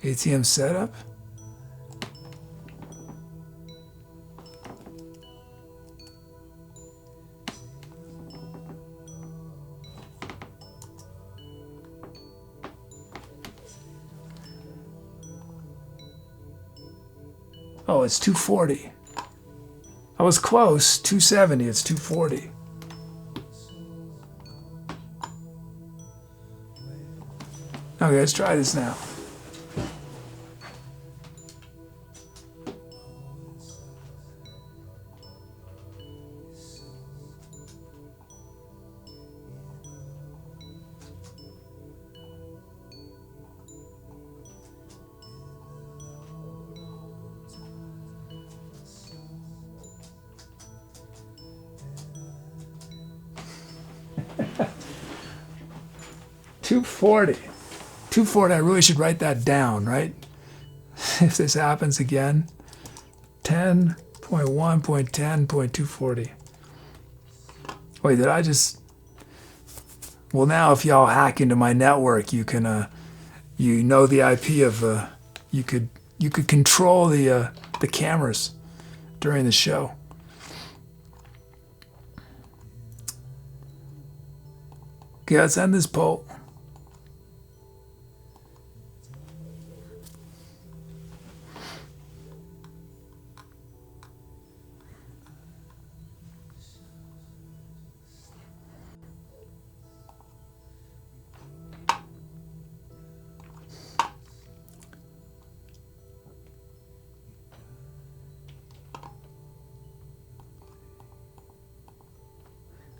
ATM setup. Oh, it's 240. I was close. 270. It's 240. Okay, let's try this now. $240. $240. I really should write that down, right? If this happens again. 10.1.10.240. Wait, did I just... Well, now if y'all hack into my network, you can, you know the IP of, you could control the cameras during the show. Okay, let's end this poll.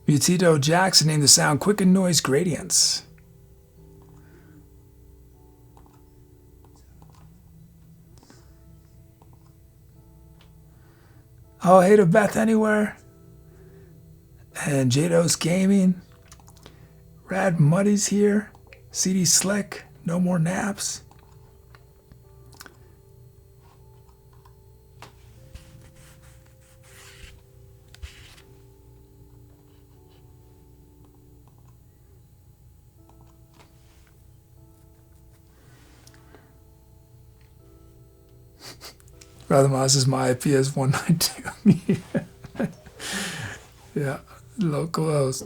Mutito Jackson named the sound Quicken Noise Gradients. Oh, hey to Beth Anywhere. And Jado's Gaming. Rad Muddy's here. CD Slick. No More Naps. Rather Moss is my IP is 192. Yeah, local host.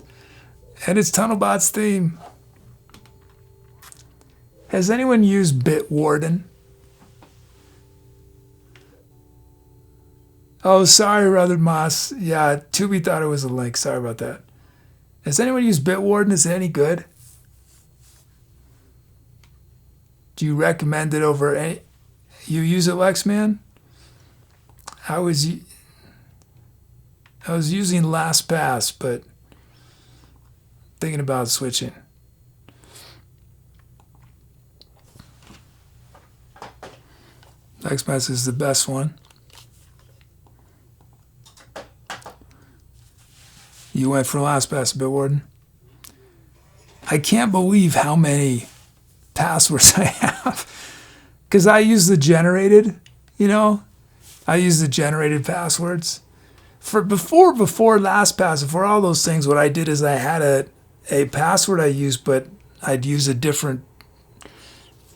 And it's Tunnelbot's theme. Has anyone used Bitwarden? Oh, sorry, Rather Moss. Yeah, Tubi thought it was a link. Sorry about that. Has anyone used Bitwarden? Is it any good? Do you recommend it over any... You use it, Lexman? I was using LastPass, but thinking about switching. LastPass is the best one. You went for LastPass, Bitwarden. I can't believe how many passwords I have, because I use the generated, you know. I use the generated passwords. Before LastPass, before all those things, what I did is I had a password I used, but I'd use a different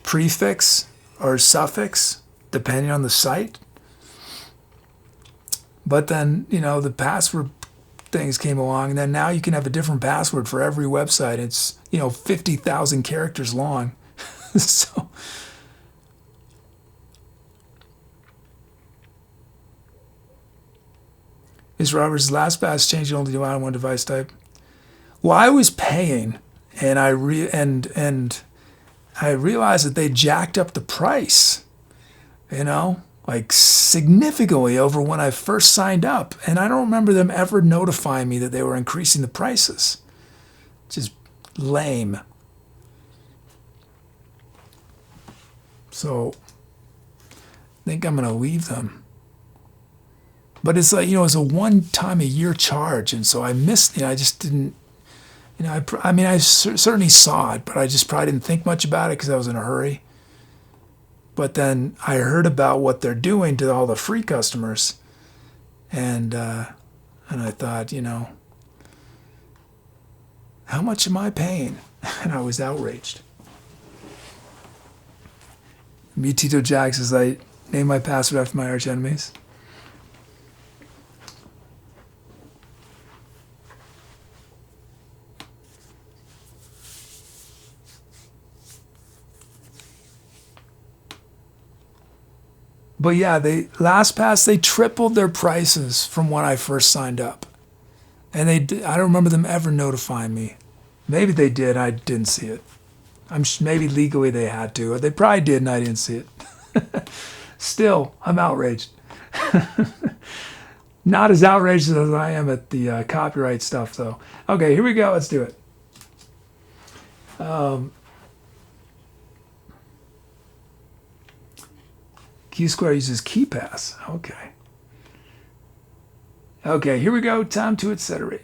prefix or suffix depending on the site. But then, you know, the password things came along, and then now you can have a different password for every website. It's, 50,000 characters long. So... Is Robert's LastPass changed only to one device type? Well, I was paying, and I realized that they jacked up the price, like significantly over when I first signed up. And I don't remember them ever notifying me that they were increasing the prices. Just lame. So I think I'm going to leave them. But it's like, it's a one-time-a-year charge. And so I missed, I just didn't, I certainly saw it, but I just probably didn't think much about it because I was in a hurry. But then I heard about what they're doing to all the free customers. And I thought, how much am I paying? And I was outraged. Mutito Jack says, I named my password after my arch enemies. But yeah, they LastPass, they tripled their prices from when I first signed up. And I don't remember them ever notifying me. Maybe they did, I didn't see it. Maybe legally they had to, or they probably did and I didn't see it. Still, I'm outraged. Not as outraged as I am at the copyright stuff, though. Okay, here we go. Let's do it. Q Square uses KeyPass. Okay. Okay, here we go. Time to etc.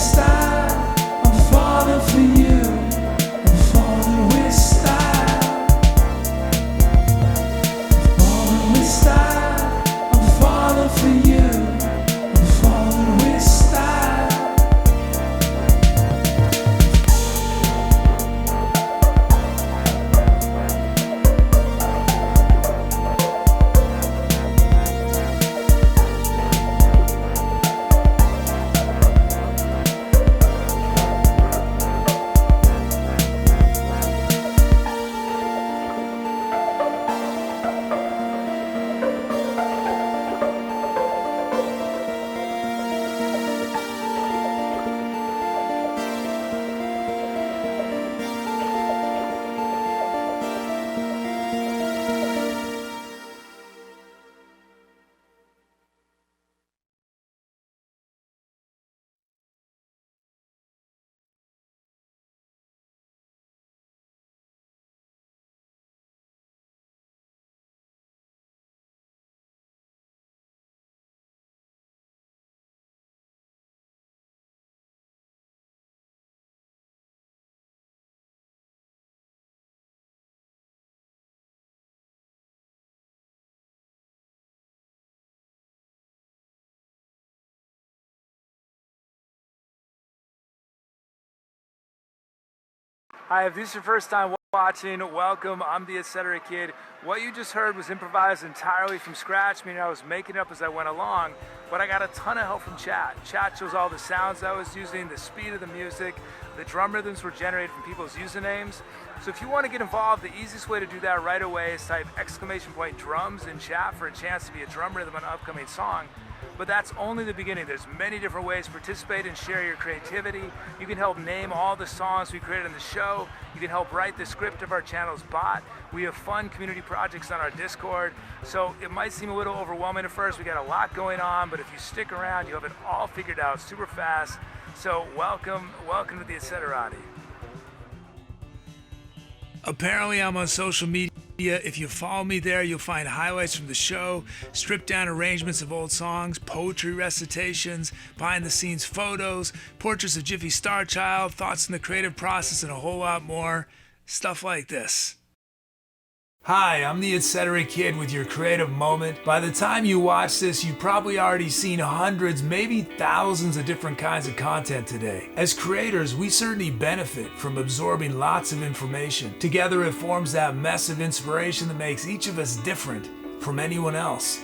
style. I'm falling for you. I'm falling with style. Falling with style. I'm falling for you. I'm falling with style. Hi, if this is your first time watching, welcome. I'm the Etc. Kid. What you just heard was improvised entirely from scratch, meaning I was making it up as I went along, but I got a ton of help from chat. Chat shows all the sounds I was using, the speed of the music, the drum rhythms were generated from people's usernames. So if you want to get involved, the easiest way to do that right away is type !drums in chat for a chance to be a drum rhythm on an upcoming song. But that's only the beginning. There's many different ways to participate and share your creativity. You can help name all the songs we created on the show. You can help write the script of our channel's bot. We have fun community projects on our Discord. So it might seem a little overwhelming at first. We got a lot going on, but if you stick around, you'll have it all figured out super fast. So welcome to the Etceterati. Apparently I'm on social media. If you follow me there, you'll find highlights from the show, stripped down arrangements of old songs, poetry recitations, behind the scenes photos, portraits of Jiffy Star Child, thoughts on the creative process, and a whole lot more. Stuff like this. Hi, I'm the Etc. Kid with your creative moment. By the time you watch this, you've probably already seen hundreds, maybe thousands of different kinds of content today. As creators, we certainly benefit from absorbing lots of information. Together it forms that mess of inspiration that makes each of us different from anyone else.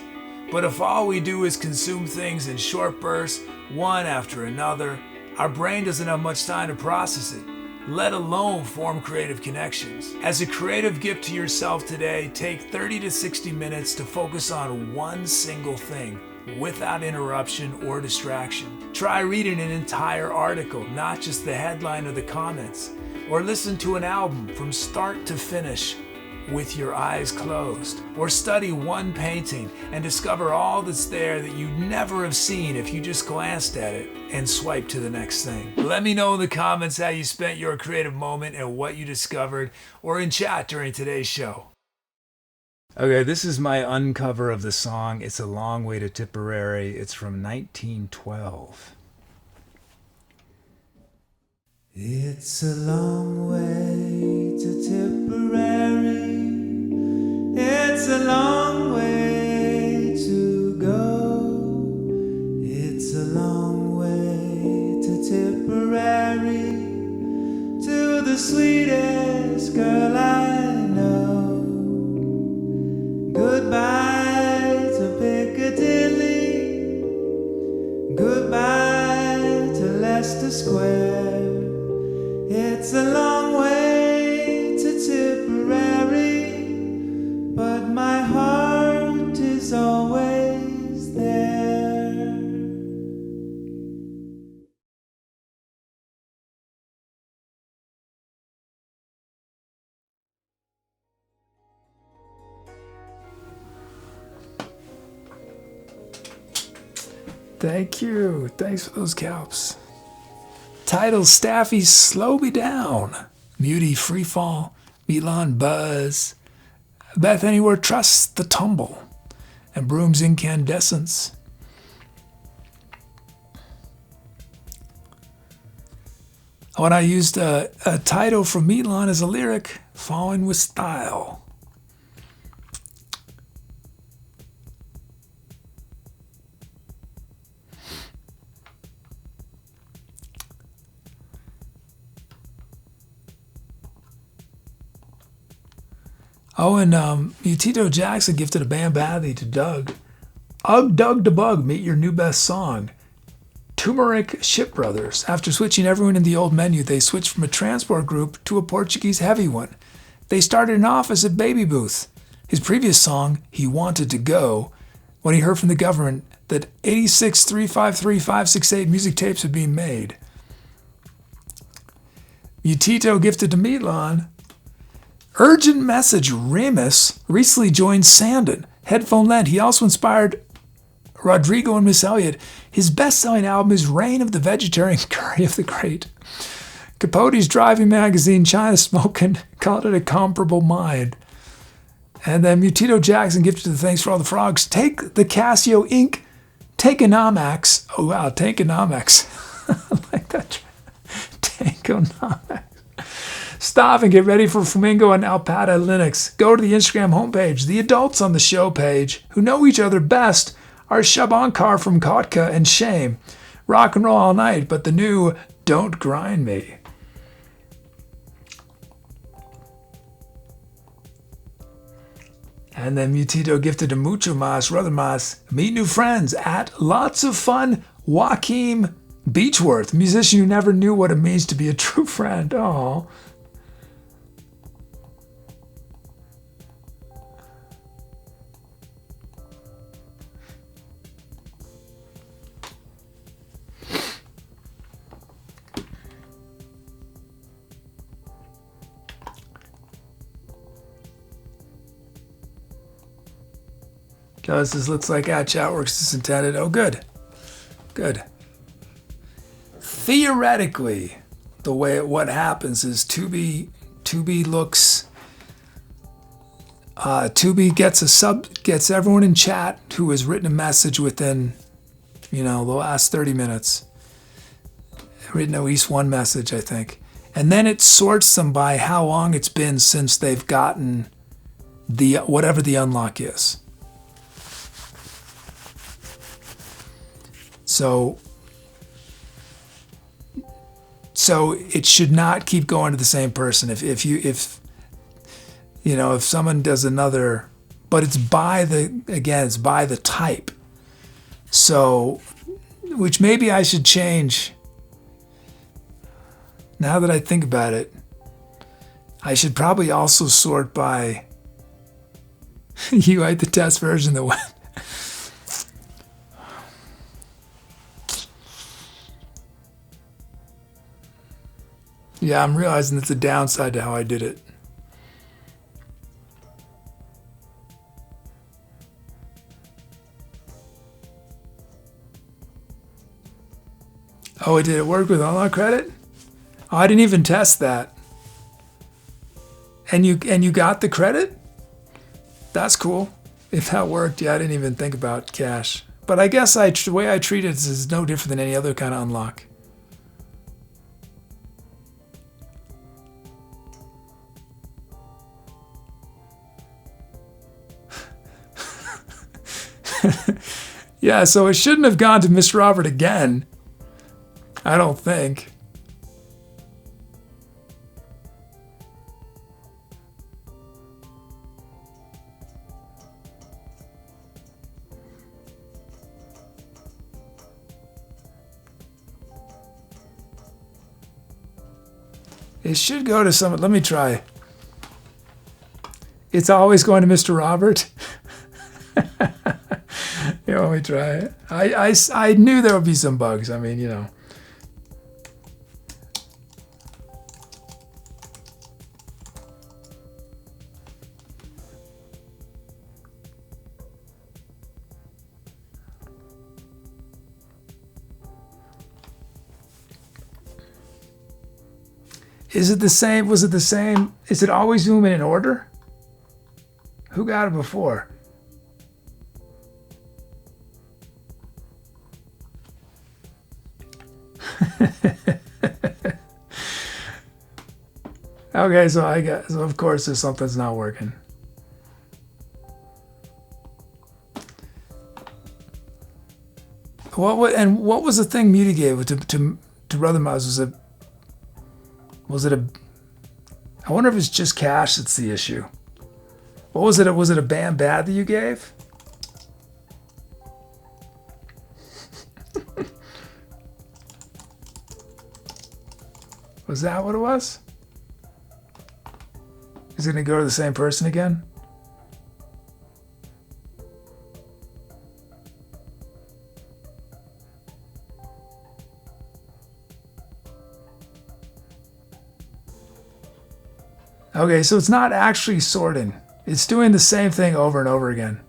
But if all we do is consume things in short bursts, one after another, our brain doesn't have much time to process it, let alone form creative connections. As a creative gift to yourself today, take 30 to 60 minutes to focus on one single thing without interruption or distraction. Try reading an entire article, not just the headline or the comments, or listen to an album from start to finish with your eyes closed, or study one painting and discover all that's there that you'd never have seen if you just glanced at it and swiped to the next thing. Let me know in the comments how you spent your creative moment and what you discovered, or in chat during today's show. Okay, this is my uncover of the song It's a Long Way to Tipperary. It's from 1912. It's a long way to Tipperary. It's a long way to go. It's a long way to Tipperary, to the sweetest girl I know. Goodbye to Piccadilly. Goodbye to Leicester Square. It's a long way to Tipperary, but my heart is always there. Thank you. Thanks for those calps. Title Staffy Slow Me Down. Muty Freefall. Milan Buzz. Beth Anywhere Trust the Tumble. And Broom's Incandescence. When I used a title from Meatlawn as a lyric, Falling with Style. Oh, and Mutito Jackson gifted a Bam Bathy to Doug. dugDbug, meet your new best song. Turmeric Ship Brothers. After switching everyone in the old menu, they switched from a transport group to a Portuguese heavy one. They started off as a baby booth. His previous song, He Wanted to Go, when he heard from the government that 86353568 music tapes had been made. Mutito gifted to Meatlawn. Urgent Message Remus recently joined Sandon. Headphone Lent. He also inspired Rodrigo and Miss Elliott. His best-selling album is Reign of the Vegetarian Curry of the Great. Capote's driving magazine, China Smokin', called it a comparable mind. And then Mutito Jackson gifted to Thanks for All the Frogs. Take the Casio Inc. Thankonomics. Oh, wow, Thankonomics. I like that. Thankonomics. Stop and get ready for Flamingo and Alpata Linux. Go to the Instagram homepage. The adults on the show page, who know each other best, are Shabankar from Kotka and Shame. Rock and roll all night, but the new Don't Grind Me. And then Mutito gifted to Mucho Mas, Brother Mas. Meet new friends at Lots of Fun, Joaquim Beechworth, musician who never knew what it means to be a true friend. Oh. Guys, this looks like chat works as intended. Oh, good. Good. Theoretically, what happens is Tubi looks. Tubi gets everyone in chat who has written a message within, the last 30 minutes. Written at least one message, I think, and then it sorts them by how long it's been since they've gotten whatever the unlock is. So it should not keep going to the same person. If someone does another, but it's by the type. So, which maybe I should change. Now that I think about it, I should probably also sort by. You write the test version that went. Yeah, I'm realizing it's a downside to how I did it. Oh, did it work with unlock credit? Oh, I didn't even test that. And you got the credit? That's cool. If that worked, yeah, I didn't even think about cash. But I guess the way I treat it is no different than any other kind of unlock. Yeah, so it shouldn't have gone to Mr. Robert again. I don't think. It should go to someone. Let me try. It's always going to Mr. Robert. Yeah, let me try it. I knew there would be some bugs. I mean, Is it the same? Was it the same? Is it always moving in order? Who got it before? Okay, so of course there's something's not working. What was the thing Muty gave to Brother Mouse? Was it a? I wonder if it's just cash that's the issue. What was it? Was it a bam bad that you gave? Was that what it was? Is it gonna go to the same person again? Okay, so it's not actually sorting. It's doing the same thing over and over again.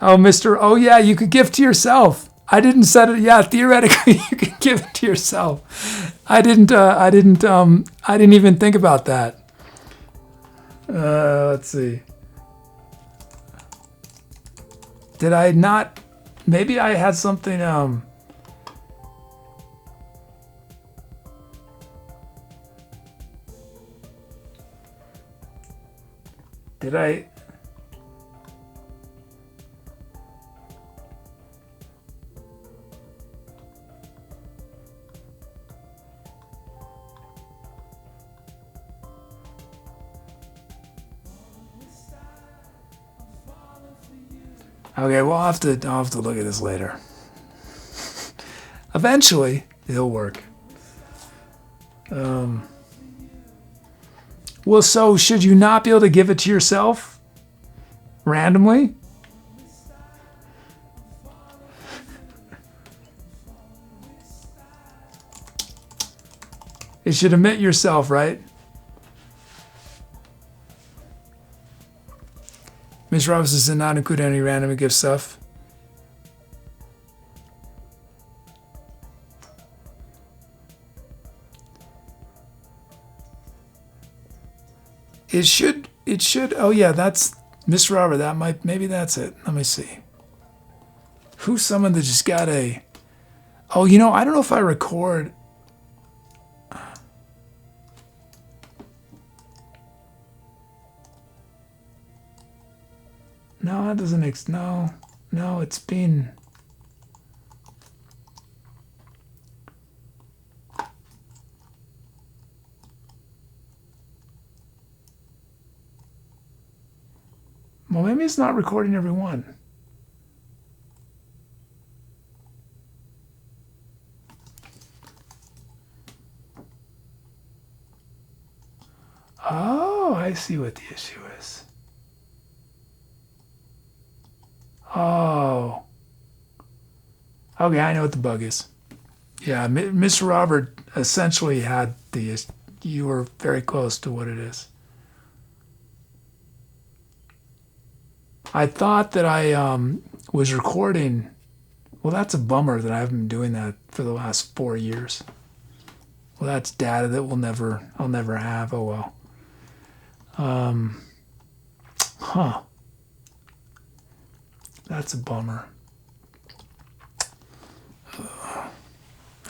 Oh, Mr. Oh, yeah, you could give to yourself. I didn't set it. Yeah, theoretically, you could give it to yourself. I didn't even think about that. Let's see. Did I not? Maybe I had something. Did I? Okay, well, I'll have to look at this later. Eventually, it'll work. Well, so should you not be able to give it to yourself randomly? It should emit yourself, right? Ms. Robinson does not include any random gift stuff. It should, oh yeah, that's, Miss Robert, maybe that's it. Let me see. Who's someone that just got a, oh, I don't know if I record. No, that doesn't, no, it's been. Well, maybe it's not recording every one. Oh, I see what the issue is. Oh. Okay, I know what the bug is. Yeah, Mr. Robert essentially had you were very close to what it is. I thought that I was recording. Well, that's a bummer that I haven't been doing that for the last 4 years. Well, that's data that I'll never have. Oh well. Huh. That's a bummer.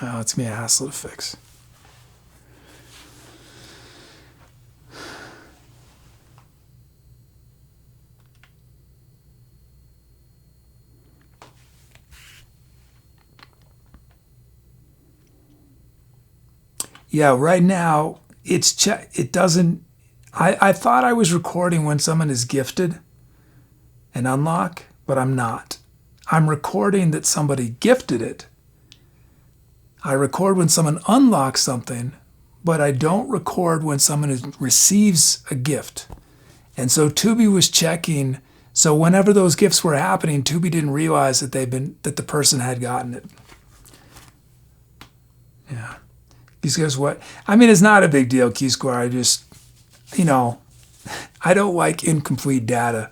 Oh, it's gonna be a hassle to fix. Yeah, right now it doesn't. I thought I was recording when someone is gifted an unlock, but I'm not. I'm recording that somebody gifted it. I record when someone unlocks something, but I don't record when someone receives a gift. And so Tubi was checking. So whenever those gifts were happening, Tubi didn't realize that that the person had gotten it. Yeah. Because what? I mean, it's not a big deal, Key Square. I just, I don't like incomplete data.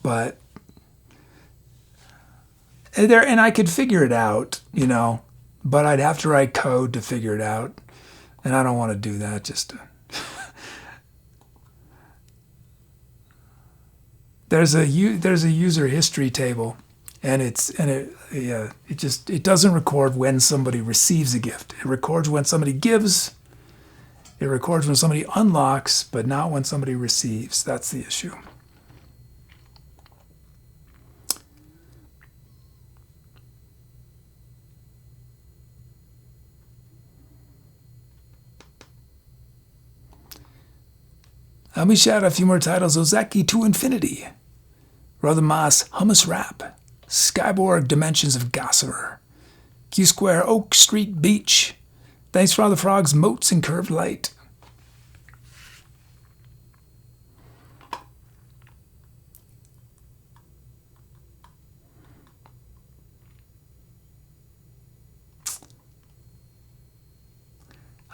But and I could figure it out, but I'd have to write code to figure it out. And I don't want to do that just to. There's a user history table And it doesn't record when somebody receives a gift. It records when somebody gives. It records when somebody unlocks, but not when somebody receives. That's the issue. Let me shout out a few more titles. Ozeki to Infinity. Rothermas Hummus Rap. Skyborg Dimensions of Gossamer. Q Square Oak Street Beach. Thanks for all the frogs, moats, and curved light.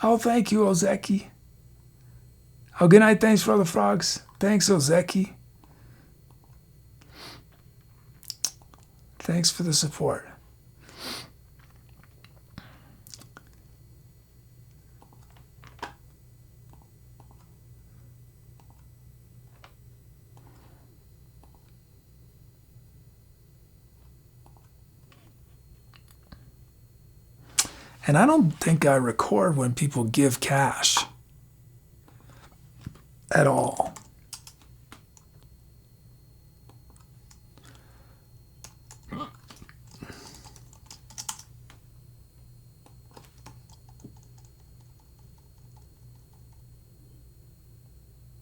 Oh, thank you, Ozeki. Oh, good night. Thanks for all the frogs. Thanks, Ozeki. Thanks for the support. And I don't think I record when people give cash at all.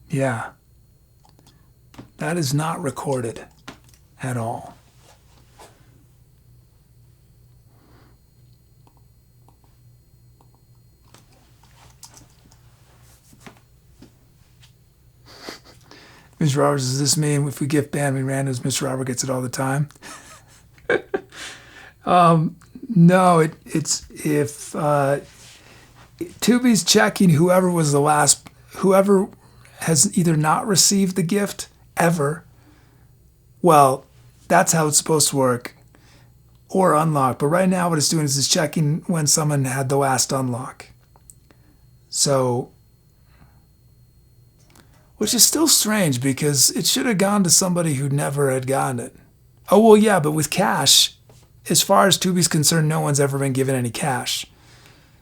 Yeah. That is not recorded at all. Mr. Roberts, does this mean if we gift Bambi randoms, Mr. Robert gets it all the time? No, it's if Tubi's checking whoever has either not received the gift ever. Well, that's how it's supposed to work, or unlock. But right now, what it's doing is it's checking when someone had the last unlock. So. Which is still strange because it should have gone to somebody who never had gotten it. Oh, well, yeah, but with cash, as far as Tubi's concerned, no one's ever been given any cash.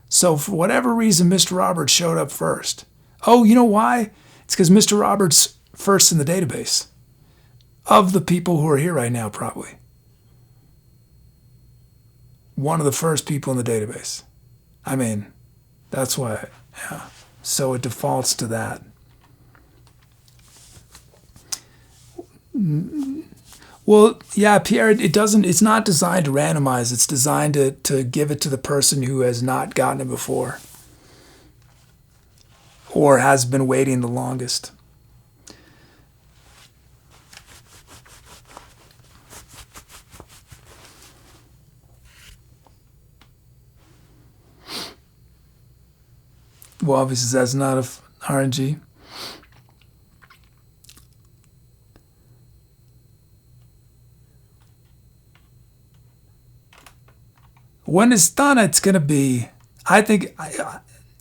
So for whatever reason, Mr. Roberts showed up first. Oh, you know why? It's because Mr. Roberts first in the database. Of the people who are here right now, probably. One of the first people in the database. I mean, that's why, yeah. So it defaults to that. Well, yeah, Pierre, it's not designed to randomize. It's designed to give it to the person who has not gotten it before or has been waiting the longest. Well, obviously that's not a RNG. When it's done, it's going to be, I think,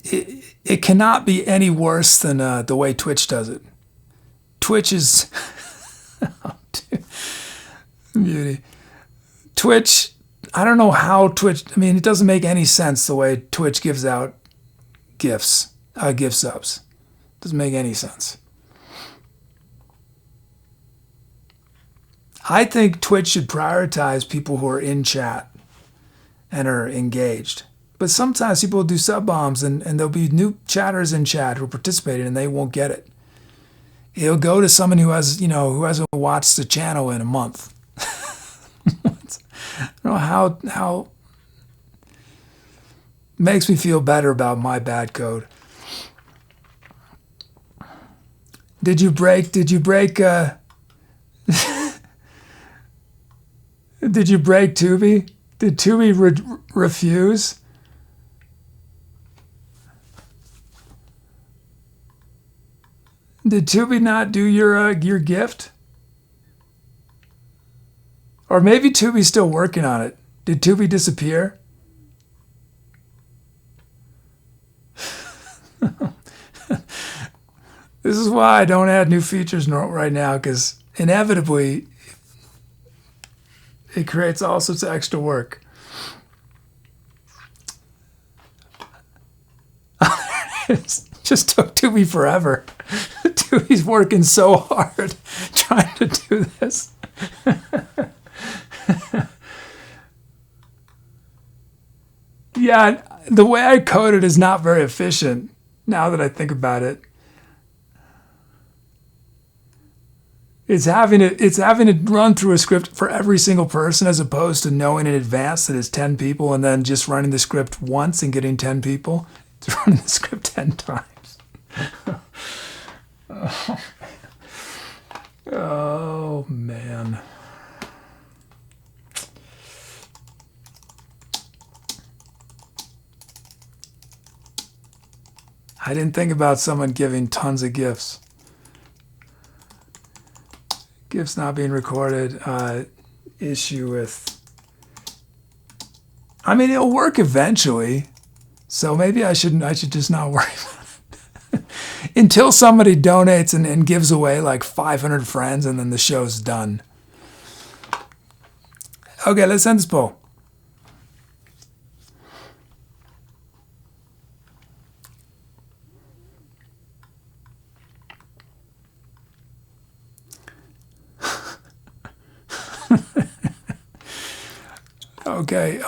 it cannot be any worse than the way Twitch does it. Twitch is, oh, beauty. Twitch, I don't know how Twitch, I mean, it doesn't make any sense the way Twitch gives out gift subs. Doesn't make any sense. I think Twitch should prioritize people who are in chat and are engaged. But sometimes people will do sub bombs and there'll be new chatters in chat who are participating and they won't get it. It'll go to someone who hasn't watched the channel in a month. I don't know how makes me feel better about my bad code. Did you break Did you break Tubi? Did Tubi refuse? Did Tubi not do your gift? Or maybe Tubi's still working on it. Did Tubi disappear? This is why I don't add new features right now, because inevitably It creates all sorts of extra work. It just took Tubi forever. Tubi's working so hard trying to do this. Yeah, the way I code it is not very efficient now that I think about it. It's having to run through a script for every single person as opposed to knowing in advance that it's 10 people and then just running the script once and getting 10 people. It's running the script 10 times. Oh, man. I didn't think about someone giving tons of gifts. Gifts not being recorded. Issue with... I mean, it'll work eventually. So maybe I should just not worry about it. Until somebody donates and gives away like 500 friends and then the show's done. Okay, let's end this poll. Okay,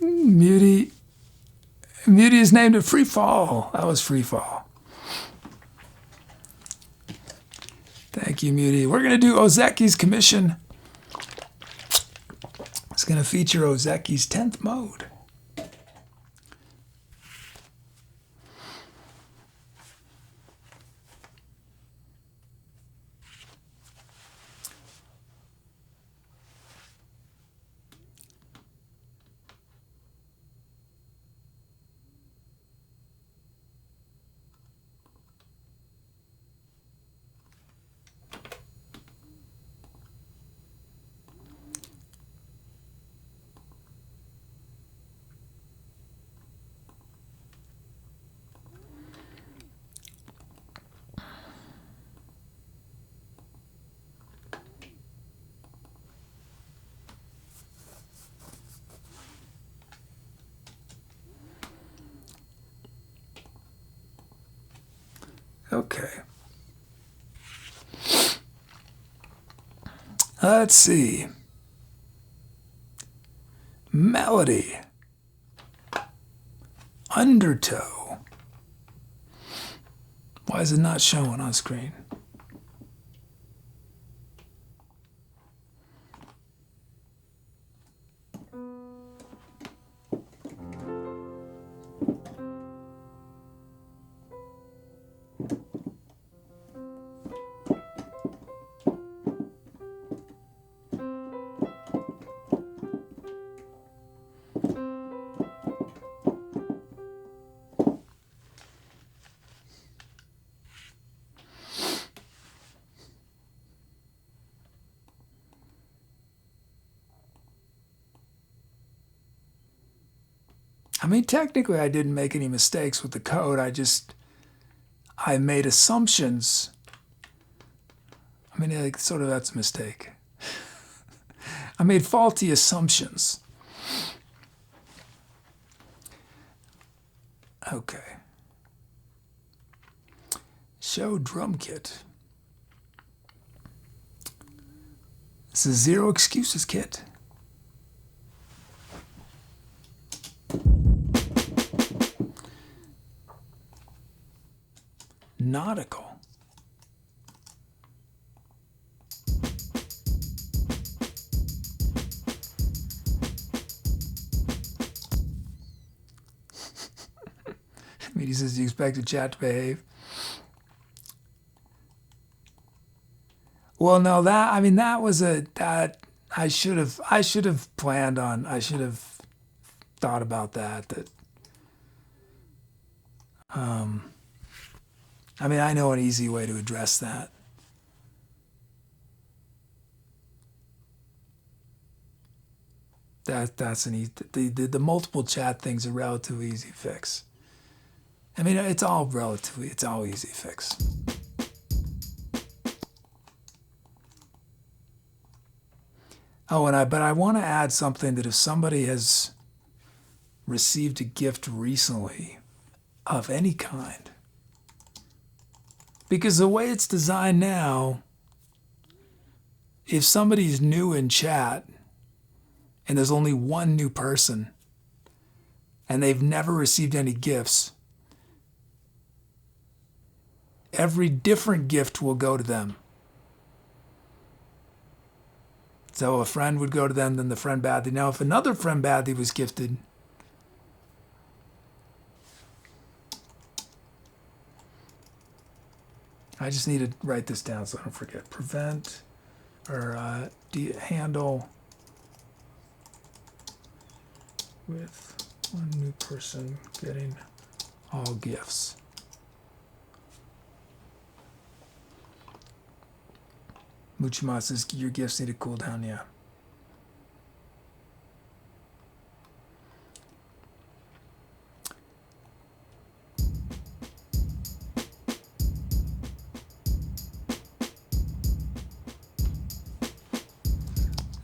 Muty is named it Freefall. That was Freefall. Thank you, Muty. We're going to do Ozeki's commission. It's going to feature Ozeki's 10th mode. Okay. Let's see. Melody. Undertow. Why is it not showing on screen? I mean, technically, I didn't make any mistakes with the code. I made assumptions. I mean, like, sort of that's a mistake. I made faulty assumptions. Okay. Show drum kit. This is Zero Excuses kit. Nautical. I mean, he says, "Do you expect the chat to behave?" Well, no, that was that I should have planned on. I should have thought about that. I mean, I know an easy way to address that. That's an easy. The multiple chat thing's a relatively easy fix. I mean, it's all easy fix. Oh, but I want to add something that if somebody has received a gift recently of any kind, because the way it's designed now, if somebody's new in chat and there's only one new person and they've never received any gifts, every different gift will go to them. So a friend would go to them, then the friend badly. Now, if another friend badly was gifted, I just need to write this down so I don't forget. Prevent or handle with one new person getting all gifts. Muchima says your gifts need to cool down, yeah.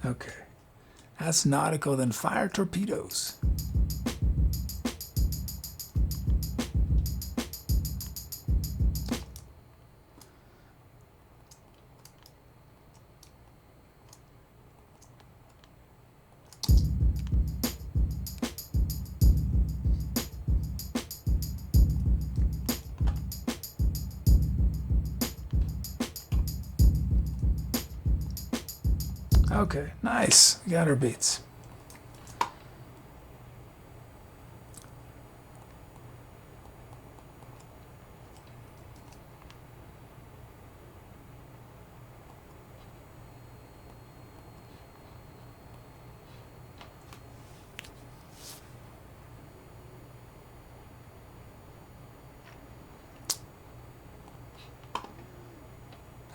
Okay. That's nautical, then fire torpedoes. Okay, nice. We got our beats.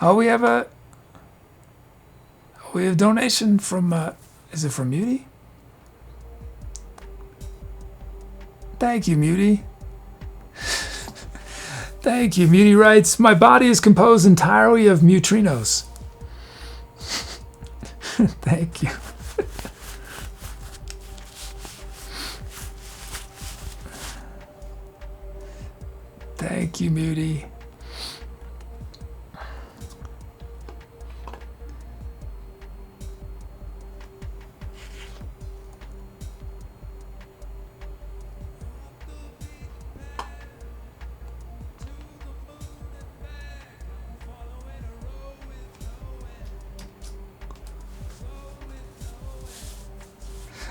Oh, we have a donation from, is it from Muty? Thank you, Muty. Thank you. Muty writes, my body is composed entirely of neutrinos. Thank you. Thank you, Muty.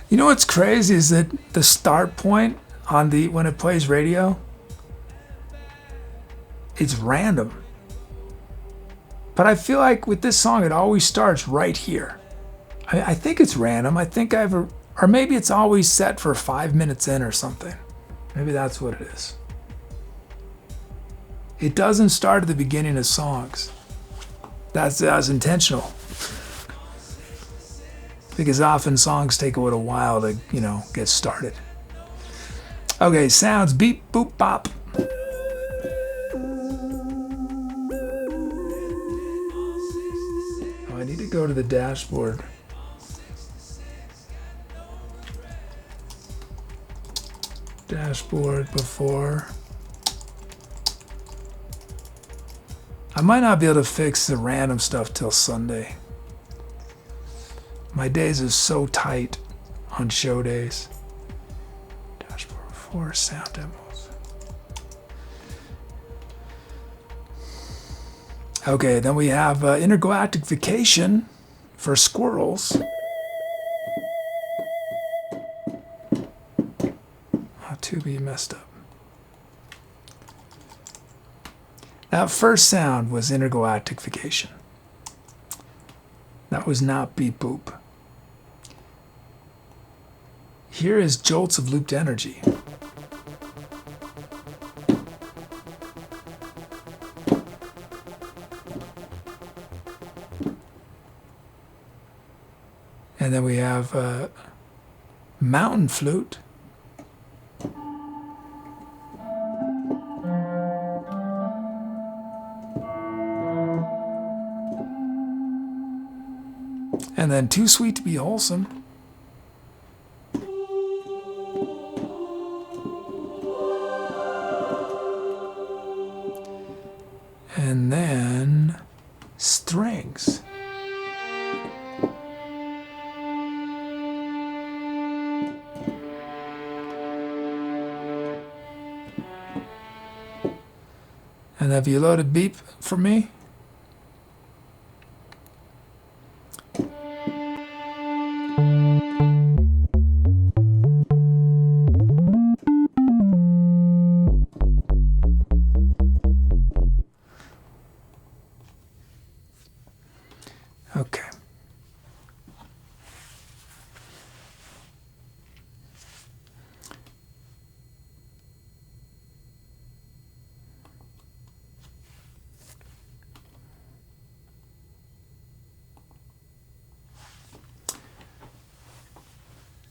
You know what's crazy is that the start point on when it plays radio, it's random. But I feel like with this song, it always starts right here. I think it's random. I think or maybe it's always set for 5 minutes in or something. Maybe that's what it is. It doesn't start at the beginning of songs. That's intentional. Because often songs take a little while to, get started. Okay, sounds beep, boop, bop. Oh, I need to go to the dashboard. Dashboard before. I might not be able to fix the random stuff till Sunday. My days are so tight on show days. Dashboard before sound demos. Okay, then we have Intergalactic Vacation for squirrels. Oh, Tubi messed up. That first sound was Intergalactic Vacation. That was not beep boop. Here is jolts of looped energy. And then we have mountain flute. And then Too Sweet to Be Wholesome. And then strings. And have you loaded beep for me? Okay.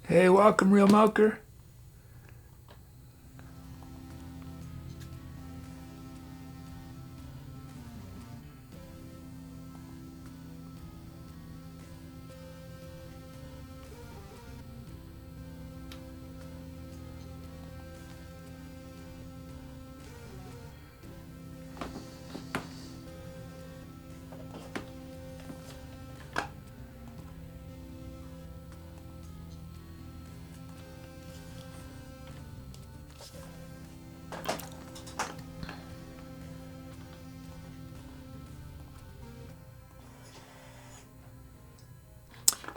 Hey, welcome, Real Milker.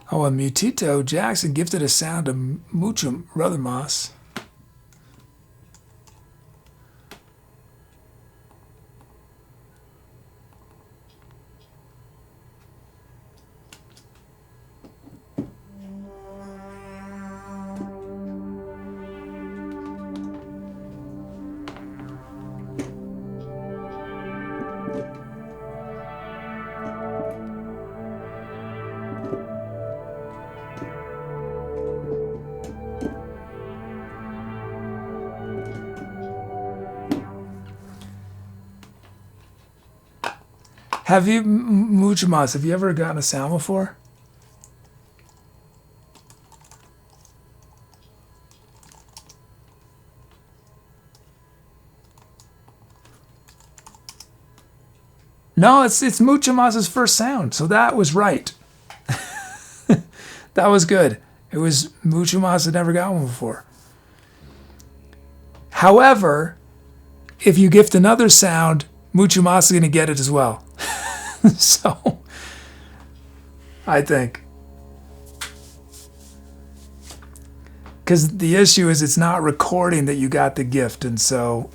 Oh, and Mutito Jackson gifted a sound of Mucho Brother Moss. Have you, Muchamas, have you ever gotten a sound before? No, it's Muchamas's first sound, so that was right. That was good. It was Muchamas had never got one before. However, if you gift another sound, Muchamas is going to get it as well. So, I think. Because the issue is it's not recording that you got the gift, and so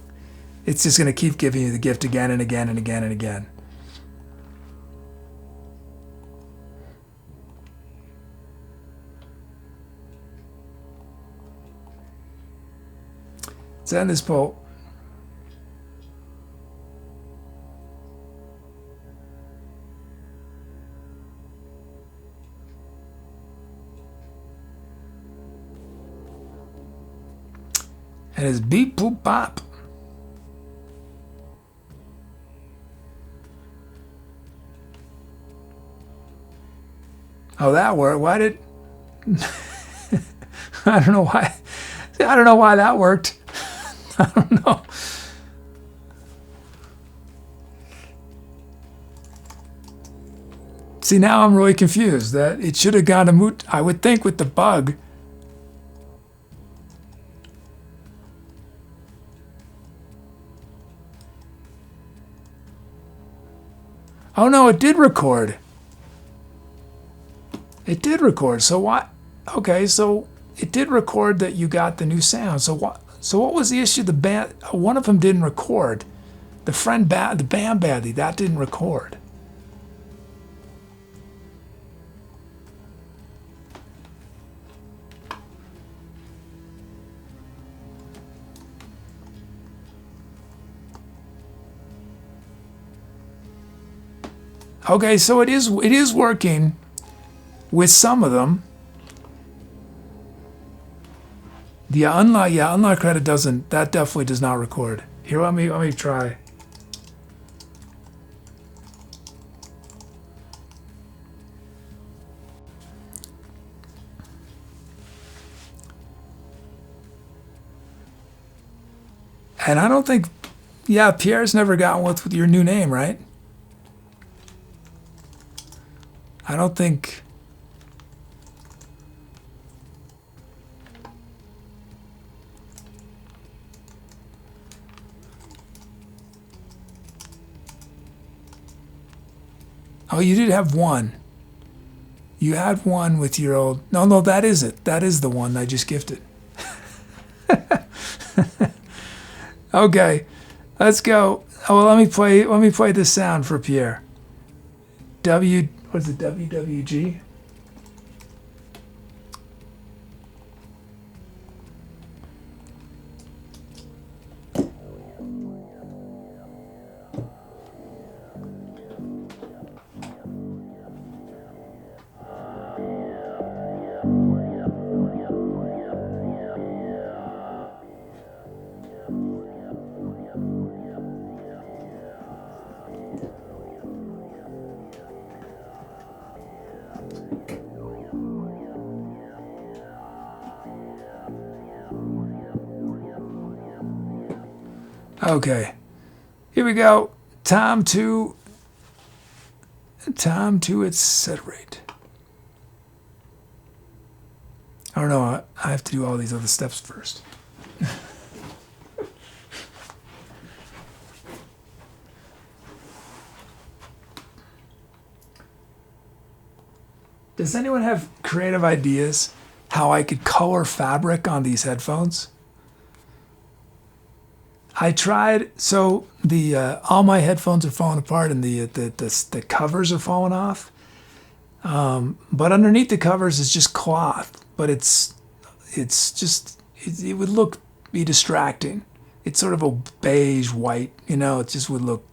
it's just going to keep giving you the gift again and again and again and again. Let's end this poll. And it's beep boop bop. Oh, that worked. Why did I don't know why. I don't know why that worked. I don't know. See, now I'm really confused. That it should have gone to moot. I would think with the bug. Oh no, it did record. It did record. So what? Okay, so it did record that you got the new sound. So what? So what was the issue? The band, one of them didn't record. The band badly, that didn't record. Okay, so it is working with some of them. The unlock credit doesn't. That definitely does not record. Here, let me try. And I don't think, yeah, Pierre's never gotten with your new name, right? I don't think. Oh, you did have one. You had one with your old. No, no, that is it. That is the one I just gifted. Okay, let's go. Oh, well, let me play. Let me play this sound for Pierre. What's it? WWG. Okay, here we go. Time to accelerate. I don't know. I have to do all these other steps first. Does anyone have creative ideas how I could color fabric on these headphones? I tried. So the all my headphones are falling apart, and the covers are falling off. But underneath the covers is just cloth. But it's just it would be distracting. It's sort of a beige white, It just would look.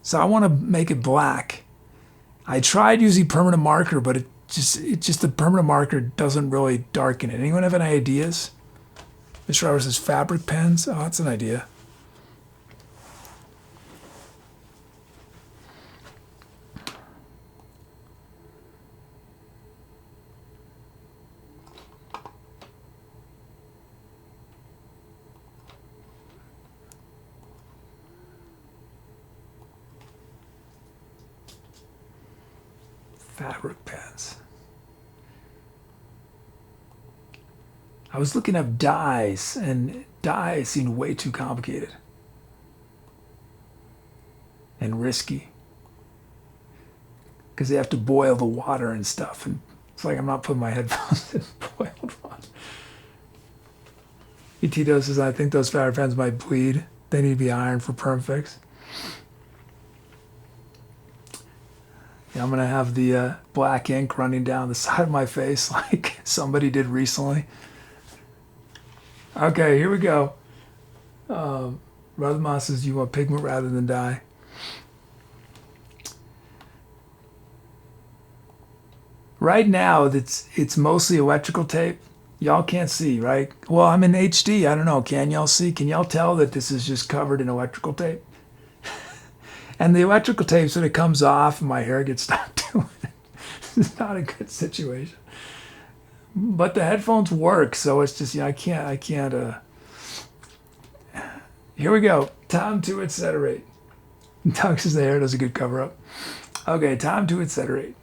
So I want to make it black. I tried using permanent marker, but it just the permanent marker doesn't really darken it. Anyone have any ideas? Mr. Roberts says fabric pens. Oh, that's an idea. Fabric pens. I was looking up dyes, and dyes seemed way too complicated and risky because they have to boil the water and stuff. And it's like I'm not putting my headphones in boiled water. ET says, I think those fabric pens might bleed. They need to be ironed for perm fix. Yeah, I'm going to have the black ink running down the side of my face like somebody did recently. Okay, here we go. Brother Moss says you want pigment rather than dye. Right now, it's mostly electrical tape. Y'all can't see, right? Well, I'm in HD. I don't know. Can y'all see? Can y'all tell that this is just covered in electrical tape? And the electrical tape sort of comes off, and my hair gets stuck to it. It's not a good situation. But the headphones work, so it's just I can't. Here we go. Time to accelerate. Doug says the hair does a good cover up. Okay, time to accelerate.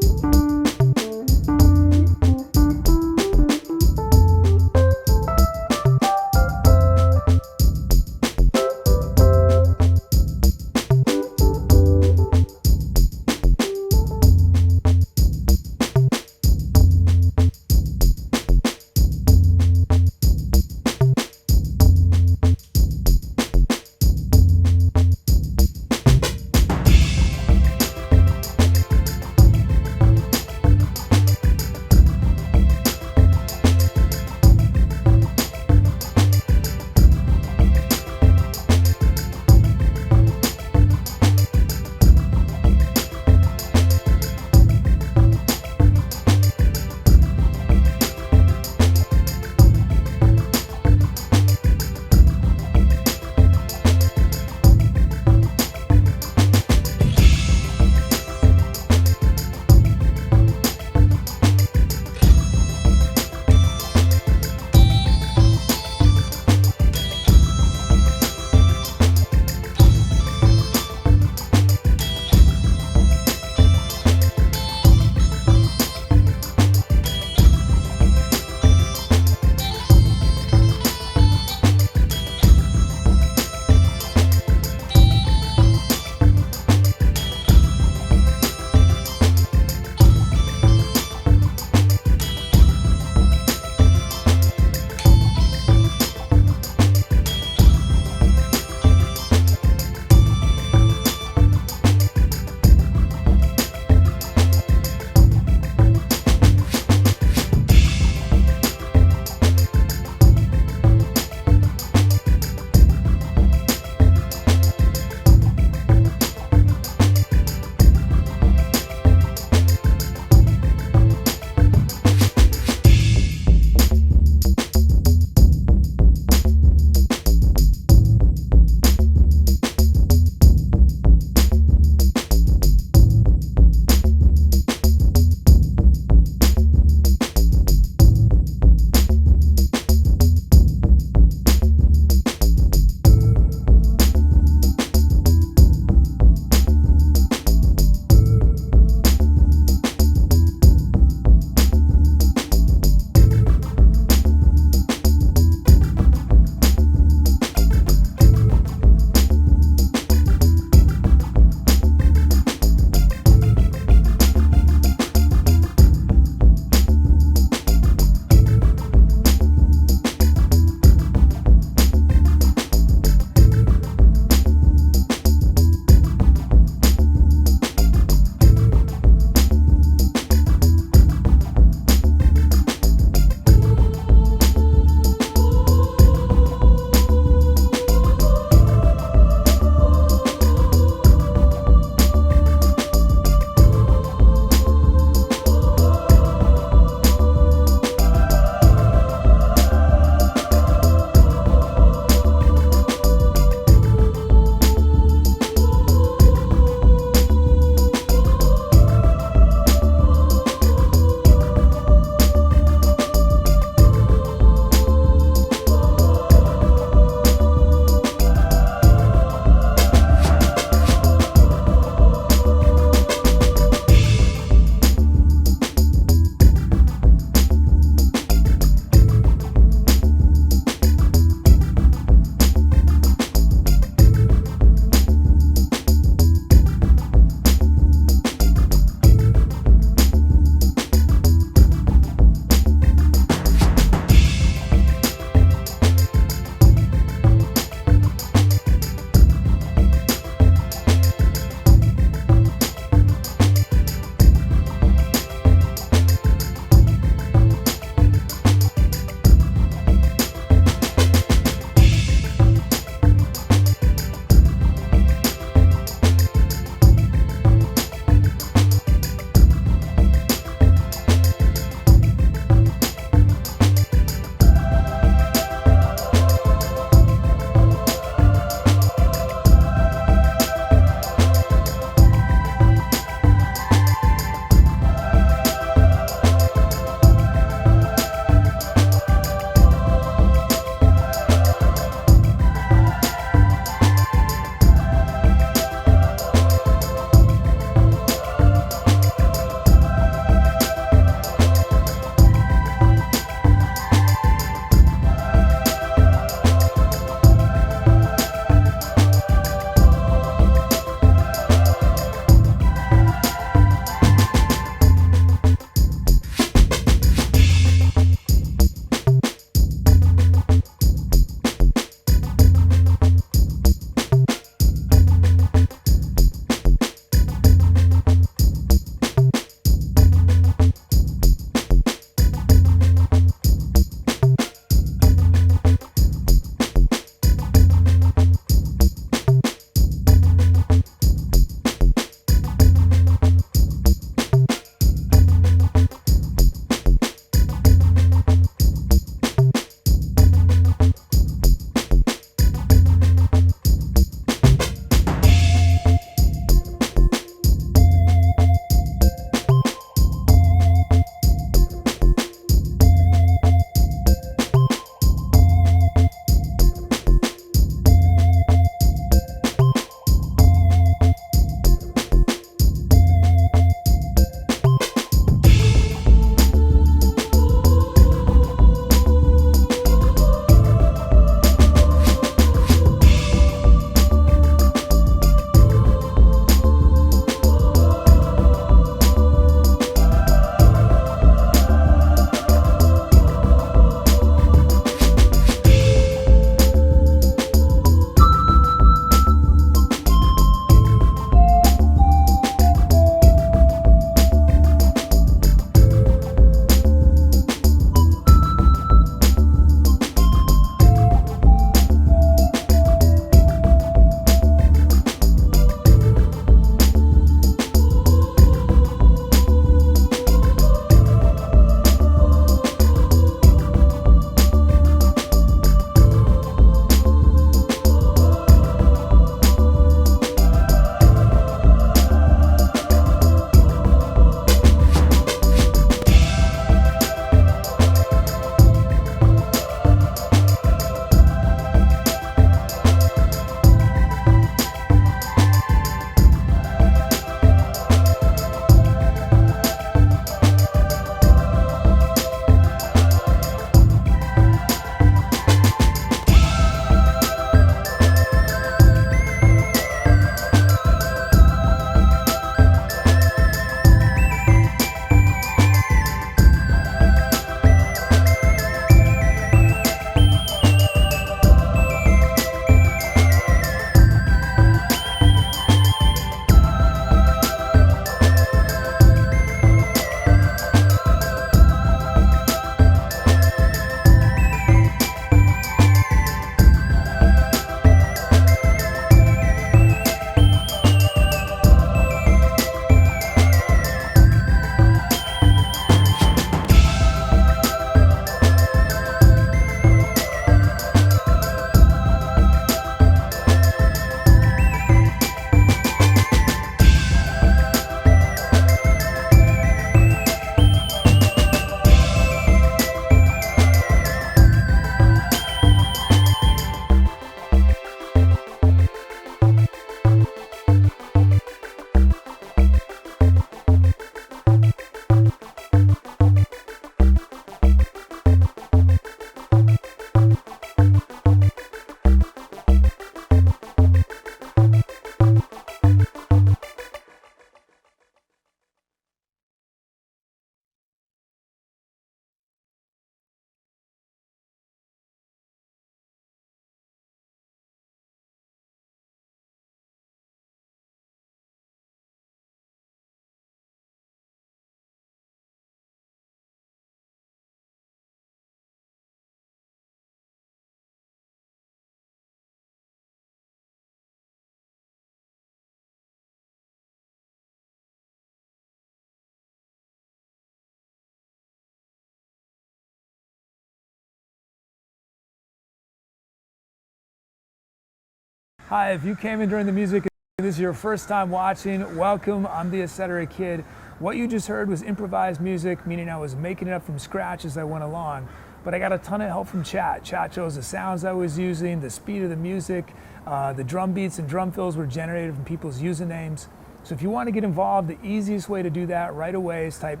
Hi, if you came in during the music and this is your first time watching, welcome. I'm the Etc. Kid. What you just heard was improvised music, meaning I was making it up from scratch as I went along. But I got a ton of help from chat. Chat chose the sounds I was using, the speed of the music, the drum beats and drum fills were generated from people's usernames. So if you want to get involved, the easiest way to do that right away is type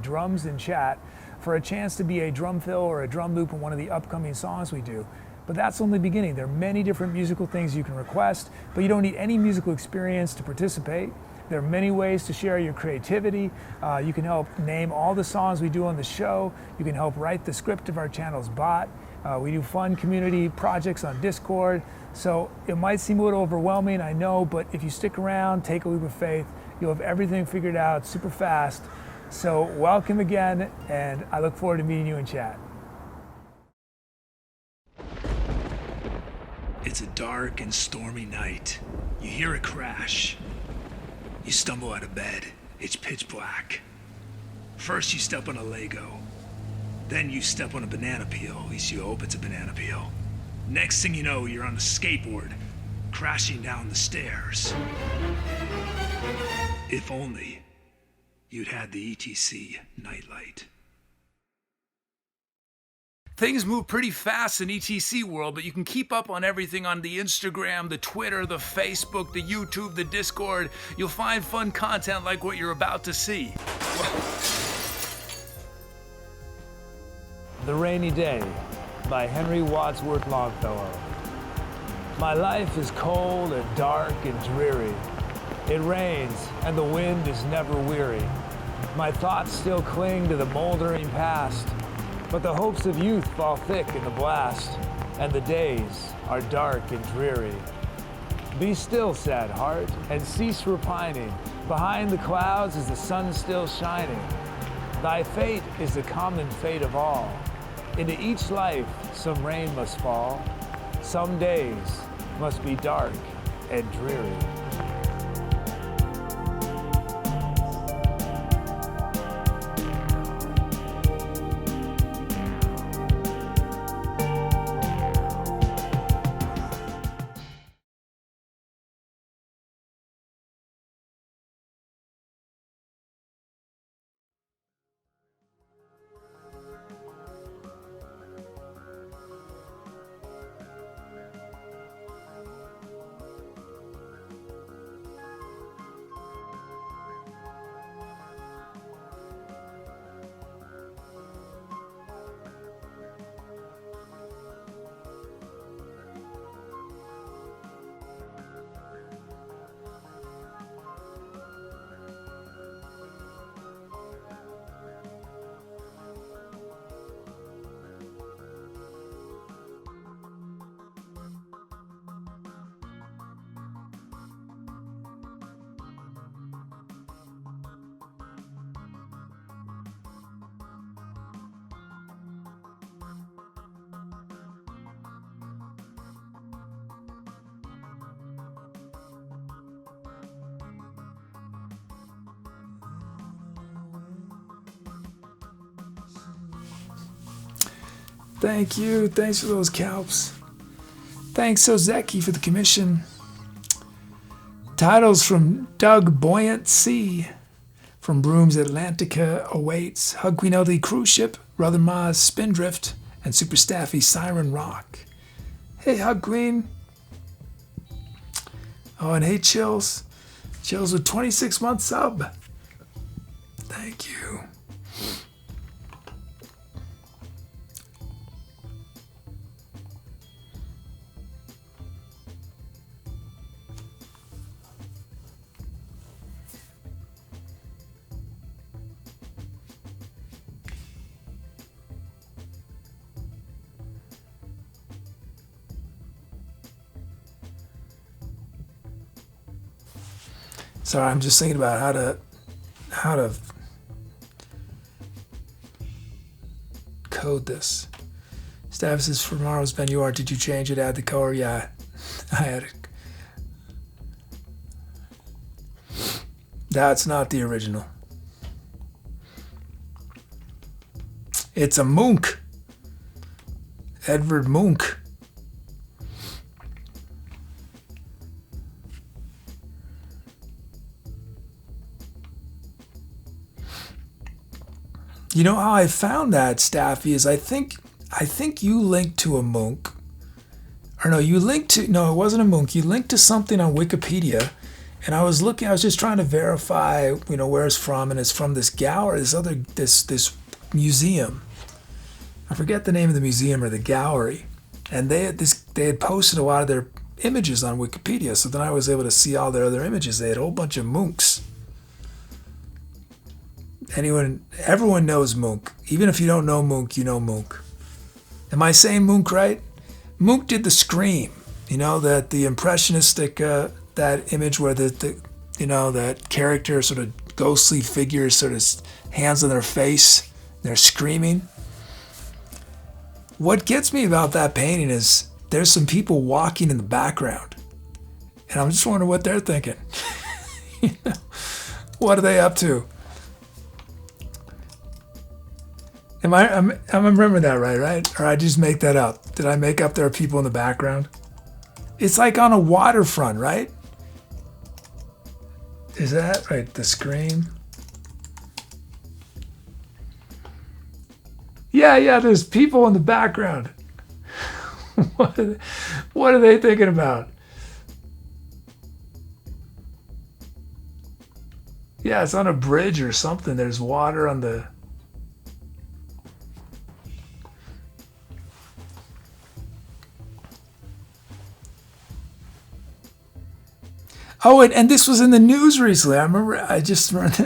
!drums in chat for a chance to be a drum fill or a drum loop in one of the upcoming songs we do. But that's only the beginning. There are many different musical things you can request, but you don't need any musical experience to participate. There are many ways to share your creativity. You can help name all the songs we do on the show. You can help write the script of our channel's bot. We do fun community projects on Discord. So it might seem a little overwhelming, I know, but if you stick around, take a leap of faith, you'll have everything figured out super fast. So welcome again, and I look forward to meeting you in chat. It's a dark and stormy night. You hear a crash. You stumble out of bed. It's pitch black. First you step on a Lego. Then you step on a banana peel. At least you hope it's a banana peel. Next thing you know, you're on a skateboard, crashing down the stairs. If only you'd had the ETC nightlight. Things move pretty fast in ETC world, but you can keep up on everything on the Instagram, the Twitter, the Facebook, the YouTube, the Discord. You'll find fun content like what you're about to see. The Rainy Day by Henry Wadsworth Longfellow. My life is cold and dark and dreary. It rains and the wind is never weary. My thoughts still cling to the moldering past, but the hopes of youth fall thick in the blast, and the days are dark and dreary. Be still, sad heart, and cease repining. Behind the clouds is the sun still shining. Thy fate is the common fate of all. Into each life some rain must fall. Some days must be dark and dreary. Thank you. Thanks for those calps. Thanks, Ozeki, for the commission. Titles from Doug Buoyant Sea. From Broom's Atlantica awaits Hug Queen LD Cruise Ship, Brother Ma's Spindrift, and Super Staffy Siren Rock. Hey, Hug Queen. Oh, and hey, Chills. Chills with 26-month sub. Thank you. Sorry, I'm just thinking about how to code this. Status is for tomorrow's venue art. Did you change it? Add the color? Yeah, I had it. That's not the original. It's a Munch. Edvard Munch. You know how I found that, Staffy, is I think you linked to a Moonk. Or no, no, it wasn't a Moonk. You linked to something on Wikipedia. And I was just trying to verify, where it's from, and it's from this gallery, this museum. I forget the name of the museum or the gallery. And they had posted a lot of their images on Wikipedia, so then I was able to see all their other images. They had a whole bunch of Moonks. Everyone knows Moonk. Even if you don't know Moonk, you know Moonk. Am I saying Moonk right? Moonk did the Scream. That the impressionistic that image where that character sort of ghostly figures, sort of hands on their face, they're screaming. What gets me about that painting is there's some people walking in the background, and I'm just wondering what they're thinking. What are they up to? I'm remembering that right? Or I just make that up? Did I make up there are people in the background? It's like on a waterfront, right? Is that right? The Scream? Yeah, there's people in the background. What are they thinking about? Yeah, it's on a bridge or something. There's water on the... Oh, and this was in the news recently. I just remember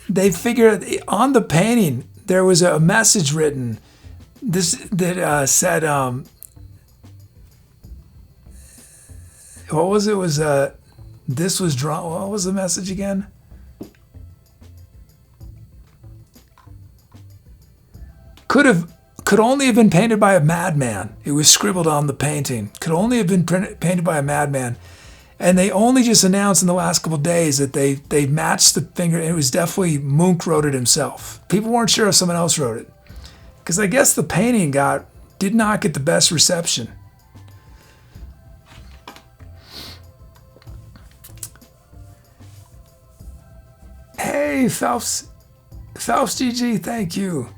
they figured on the painting there was a message written said what was it? This was drawn. What was the message again? Could only have been painted by a madman. It was scribbled on the painting. Could only have been painted by a madman. And they only just announced in the last couple of days that they matched the finger. It was definitely Munch wrote it himself. People weren't sure if someone else wrote it. Because I guess the painting did not get the best reception. Hey, Phelps GG, thank you.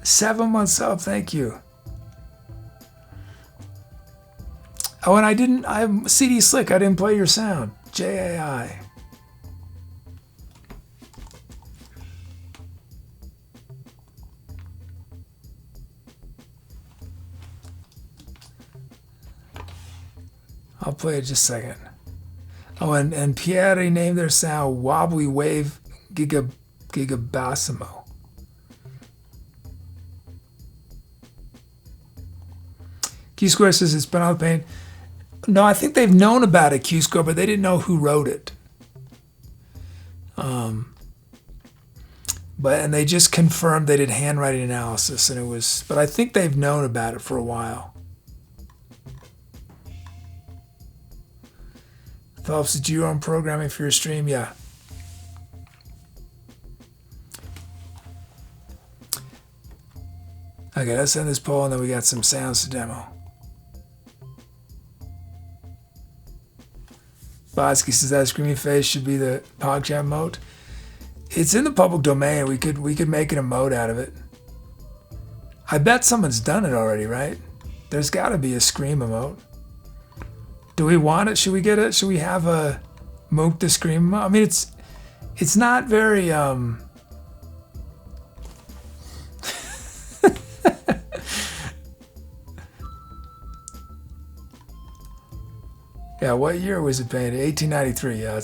7 months up, thank you. Oh, and I'm CD Slick, I didn't play your sound. JAI. I'll play it just a second. Oh, and Pierre named their sound Wobbly Wave Gigabassimo. Q Square says it's been on the paint. No, I think they've known about it, Q Square, but they didn't know who wrote it. And they just confirmed they did handwriting analysis, and it was. But I think they've known about it for a while. Phelps, did you own programming for your stream? Yeah. Okay, let's end this poll, and then we got some sounds to demo. Botsky says that screaming face should be the PogChamp emote. It's in the public domain. We could make an emote out of it. I bet someone's done it already, right? There's got to be a scream emote. Do we want it? Should we get it? Should we have a Mook the Scream emote? I mean, it's not very Yeah, what year was it painted? 1893. Yeah.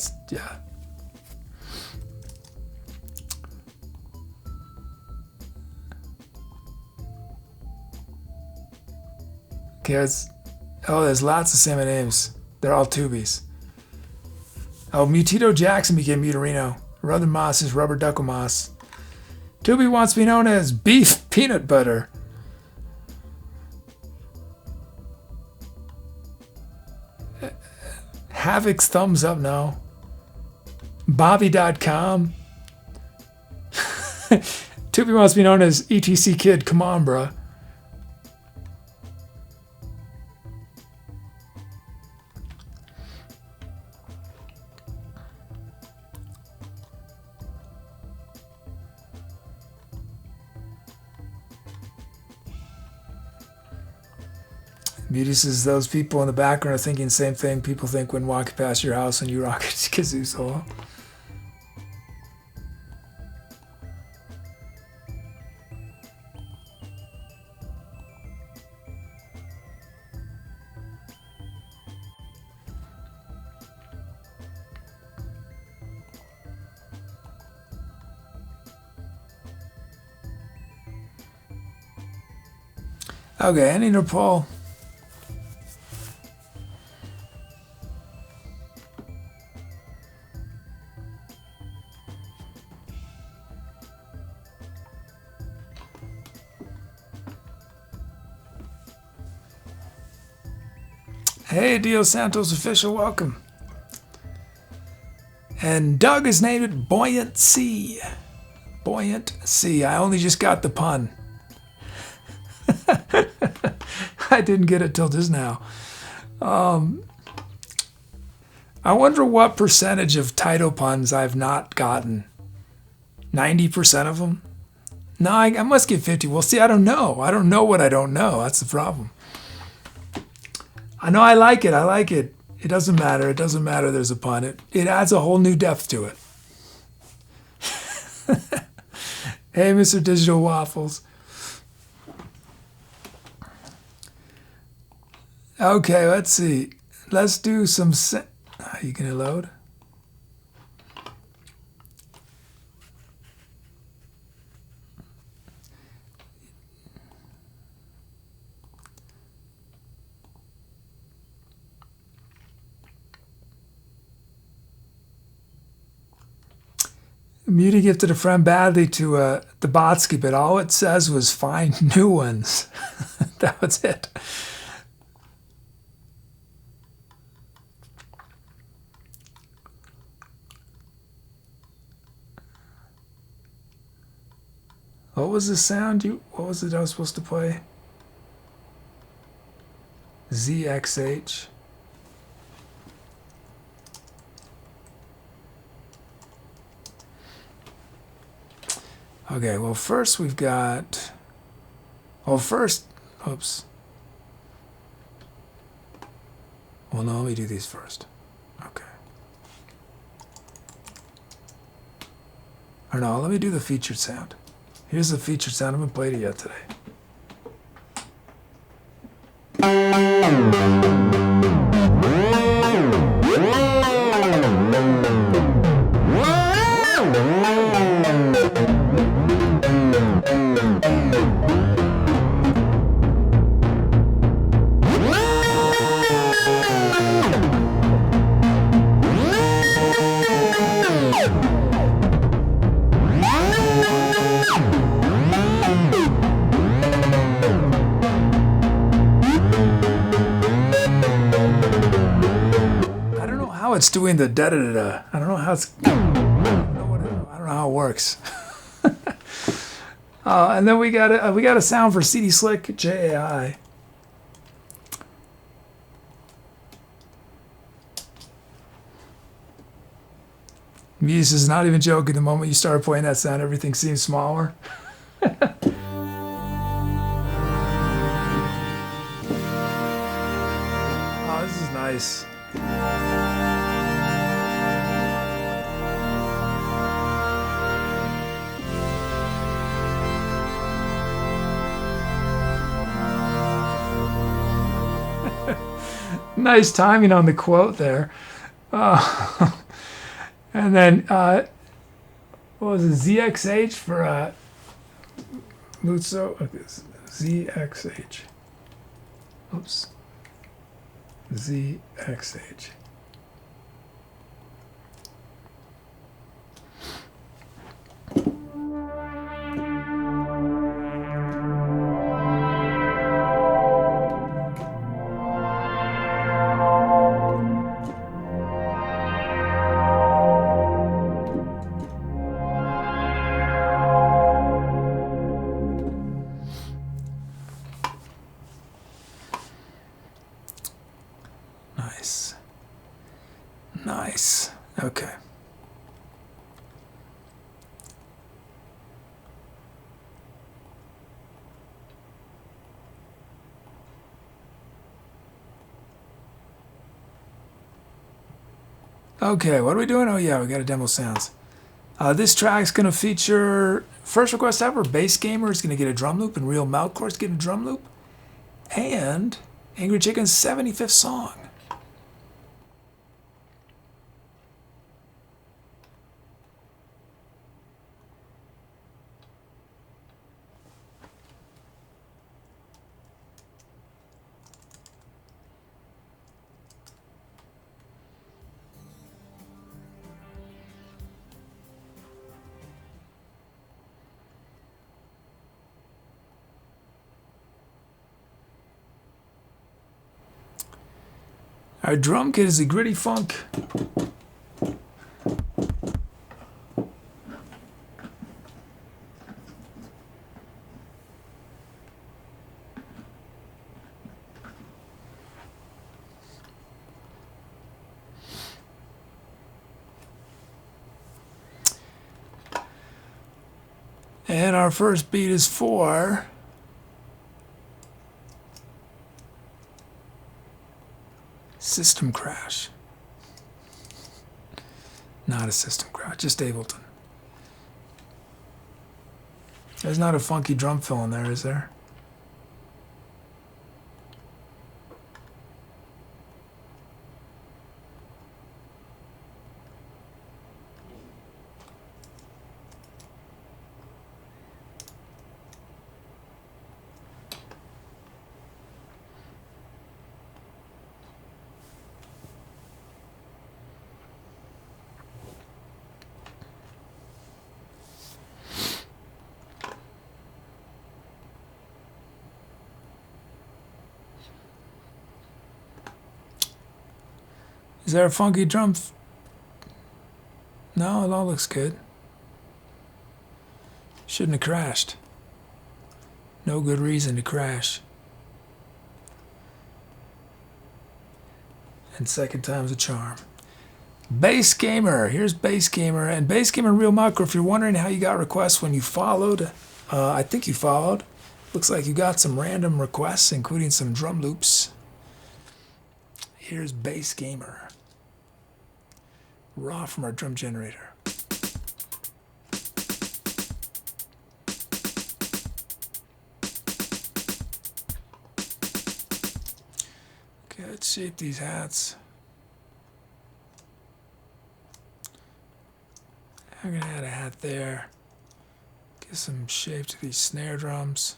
Okay, there's lots of salmon names. They're all tubies. Oh, Mutito Jackson became Mutarino. Rubber Moss is Rubber Duckle Moss. Tubi wants to be known as Beef Peanut Butter. Havoc's thumbs up now. Bobby.com. Tubi wants to be known as ETC Kid. Come on, bruh. Beauty says those people in the background are thinking the same thing people think when walking past your house when you rock a kazoo solo. Okay, any Nepal. Hey, Dio Santos official, welcome. And Doug has named it Buoyant Sea. Buoyant Sea. I only just got the pun. I didn't get it till just now. I wonder what percentage of title puns I've not gotten. 90% of them? No, I must get 50. Well, see, I don't know. I don't know what I don't know. That's the problem. I know I like it. I like it. It doesn't matter. It doesn't matter there's a pun. It adds a whole new depth to it. Hey, Mr. Digital Waffles. Okay, let's see. Let's do some... Are you going to load? Muty gifted a friend badly to the Botsky, but all it says was find new ones. That was it. What was the sound what was it I was supposed to play? ZXH. Okay, well first we've got, oops. Well no, let me do these first. Okay. Or no, let me do the featured sound. Here's the featured sound. I haven't played it yet today. It's doing the da da da da. I don't know how it's. I don't know how it works. And then we got a sound for CD Slick JAI. Muse is not even joking. The moment you started playing that sound, everything seems smaller. Oh, this is nice. Nice timing on the quote there. And then, what was it? ZXH for Lutzo? ZXH. Oops. ZXH. Nice. Nice. Okay. Okay, what are we doing? Oh yeah, we got a demo sounds. This track's gonna feature first request ever. Bass Gamer is gonna get a drum loop, and Real Meltcore is getting a drum loop, and Angry Chicken's 75th song. Our drum kit is a gritty funk. And our first beat is for System Crash. Not a system crash, just Ableton. There's not a funky drum fill in there, is there? Is there a funky drum? No, it all looks good. Shouldn't have crashed. No good reason to crash. And second time's a charm. Bass Gamer. Here's Bass Gamer. And Bass Gamer Real Micro, if you're wondering how you got requests when you followed, I think you followed. Looks like you got some random requests, including some drum loops. Here's Bass Gamer. Raw from our drum generator. Okay, let's shape these hats. I'm gonna add a hat there. Give some shape to these snare drums.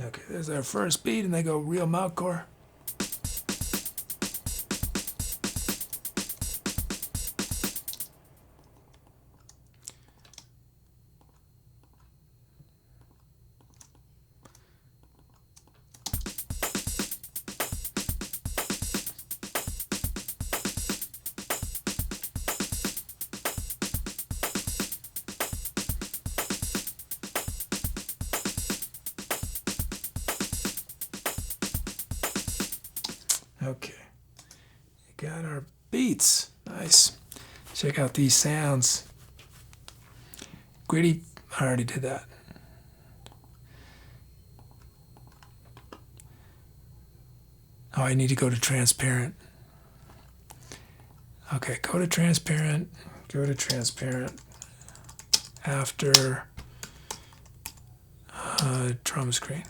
Okay, there's our first beat, and they go real mouthcore. Okay, got our beats. Nice. Check out these sounds. Gritty, I already did that. Oh, I need to go to transparent. Okay, go to transparent. Go to transparent after drum screen.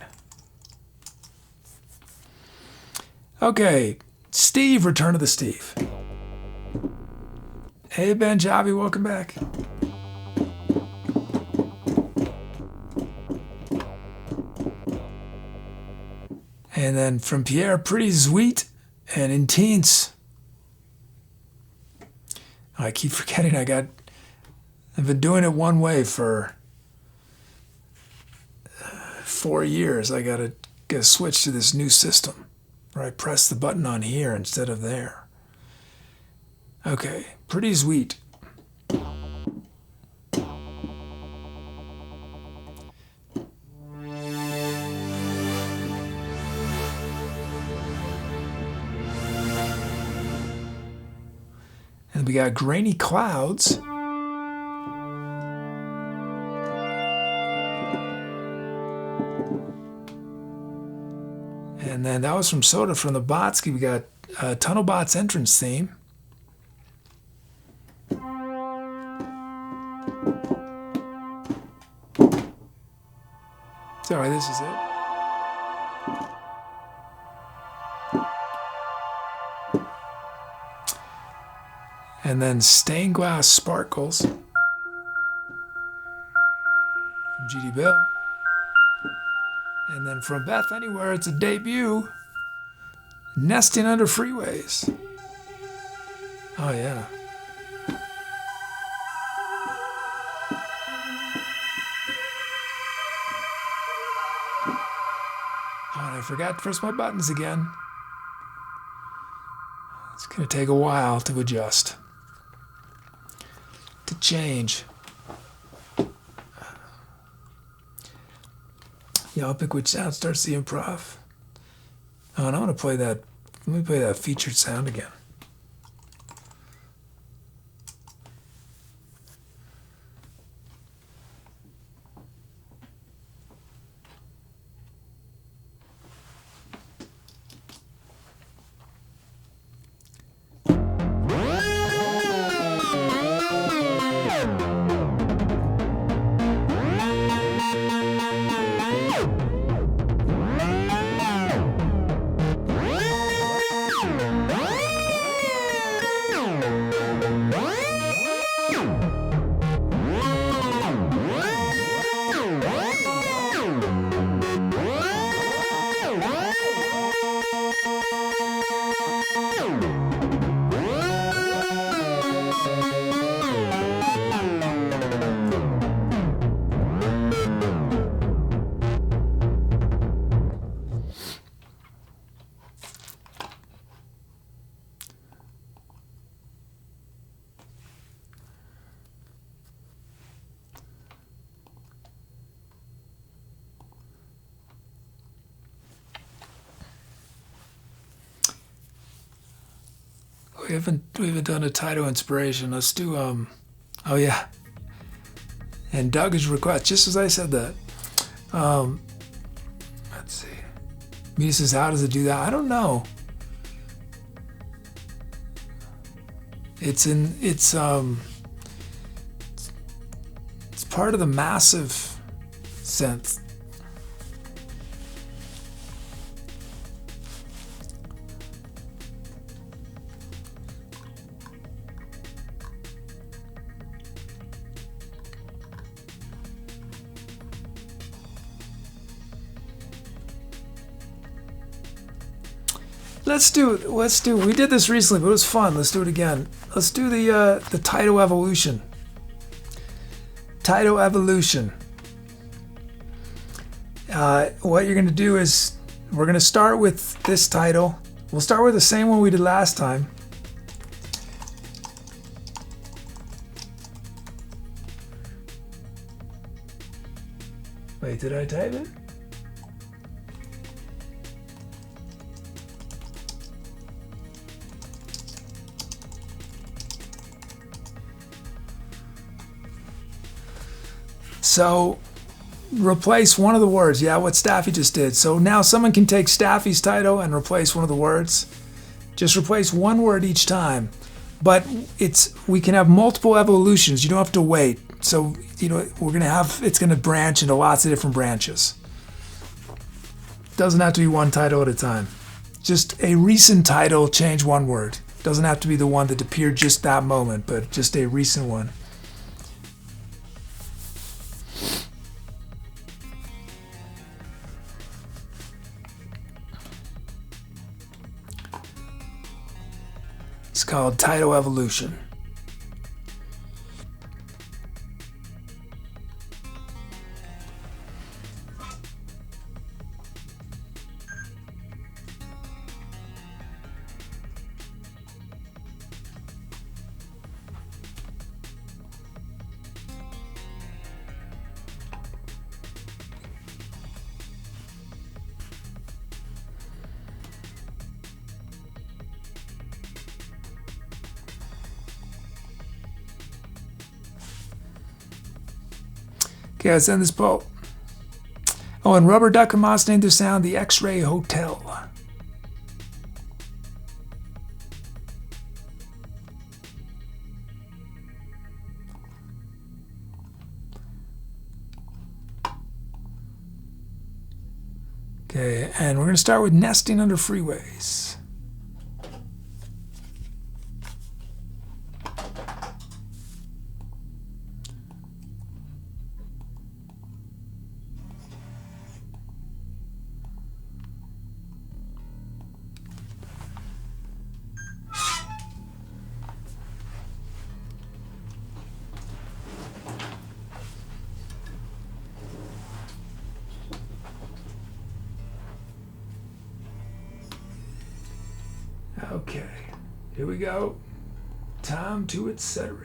Okay, Steve, Return of the Steve. Hey, Ben Javi, welcome back. And then from Pierre, Pretty Sweet and Intense. I keep forgetting I've been doing it one way for 4 years. I gotta switch to this new system where I press the button on here instead of there. Okay, Pretty Sweet. we got Grainy Clouds. And then that was from Soda from the Botsky. We got Tunnelbot's entrance theme. Sorry, this is it. And then Stained Glass Sparkles from G.D. Bill. And then from Beth Anywhere, it's a debut, Nesting Under Freeways. Oh, yeah. Oh, and I forgot to press my buttons again. It's going to take a while to adjust, to change. Yeah, I'll pick which sound starts the improv. Oh, and I want to play that. Let me play that featured sound again. We haven't done a title inspiration. Let's do oh yeah. And Doug's request, just as I said that. Let's see. Mita says, how does it do that? I don't know. It's part of the massive synth. Let's do, we did this recently, but it was fun. Let's do it again. Let's do the title evolution. Title evolution. What you're going to do is, we're going to start with this title. We'll start with the same one we did last time. Wait, did I type it? So replace one of the words. Yeah, what Staffy just did. So now someone can take Staffy's title and replace one of the words. Just replace one word each time. But we can have multiple evolutions. You don't have to wait. So, it's going to branch into lots of different branches. Doesn't have to be one title at a time. Just a recent title, change one word. Doesn't have to be the one that appeared just that moment, but just a recent one. It's called Title Evolution. Okay, let's end this poll. Oh, and Rubber Duck and Moss named their sound the X-Ray Hotel. Okay, and we're going to start with nesting under freeways. Okay, here we go. Time to etc.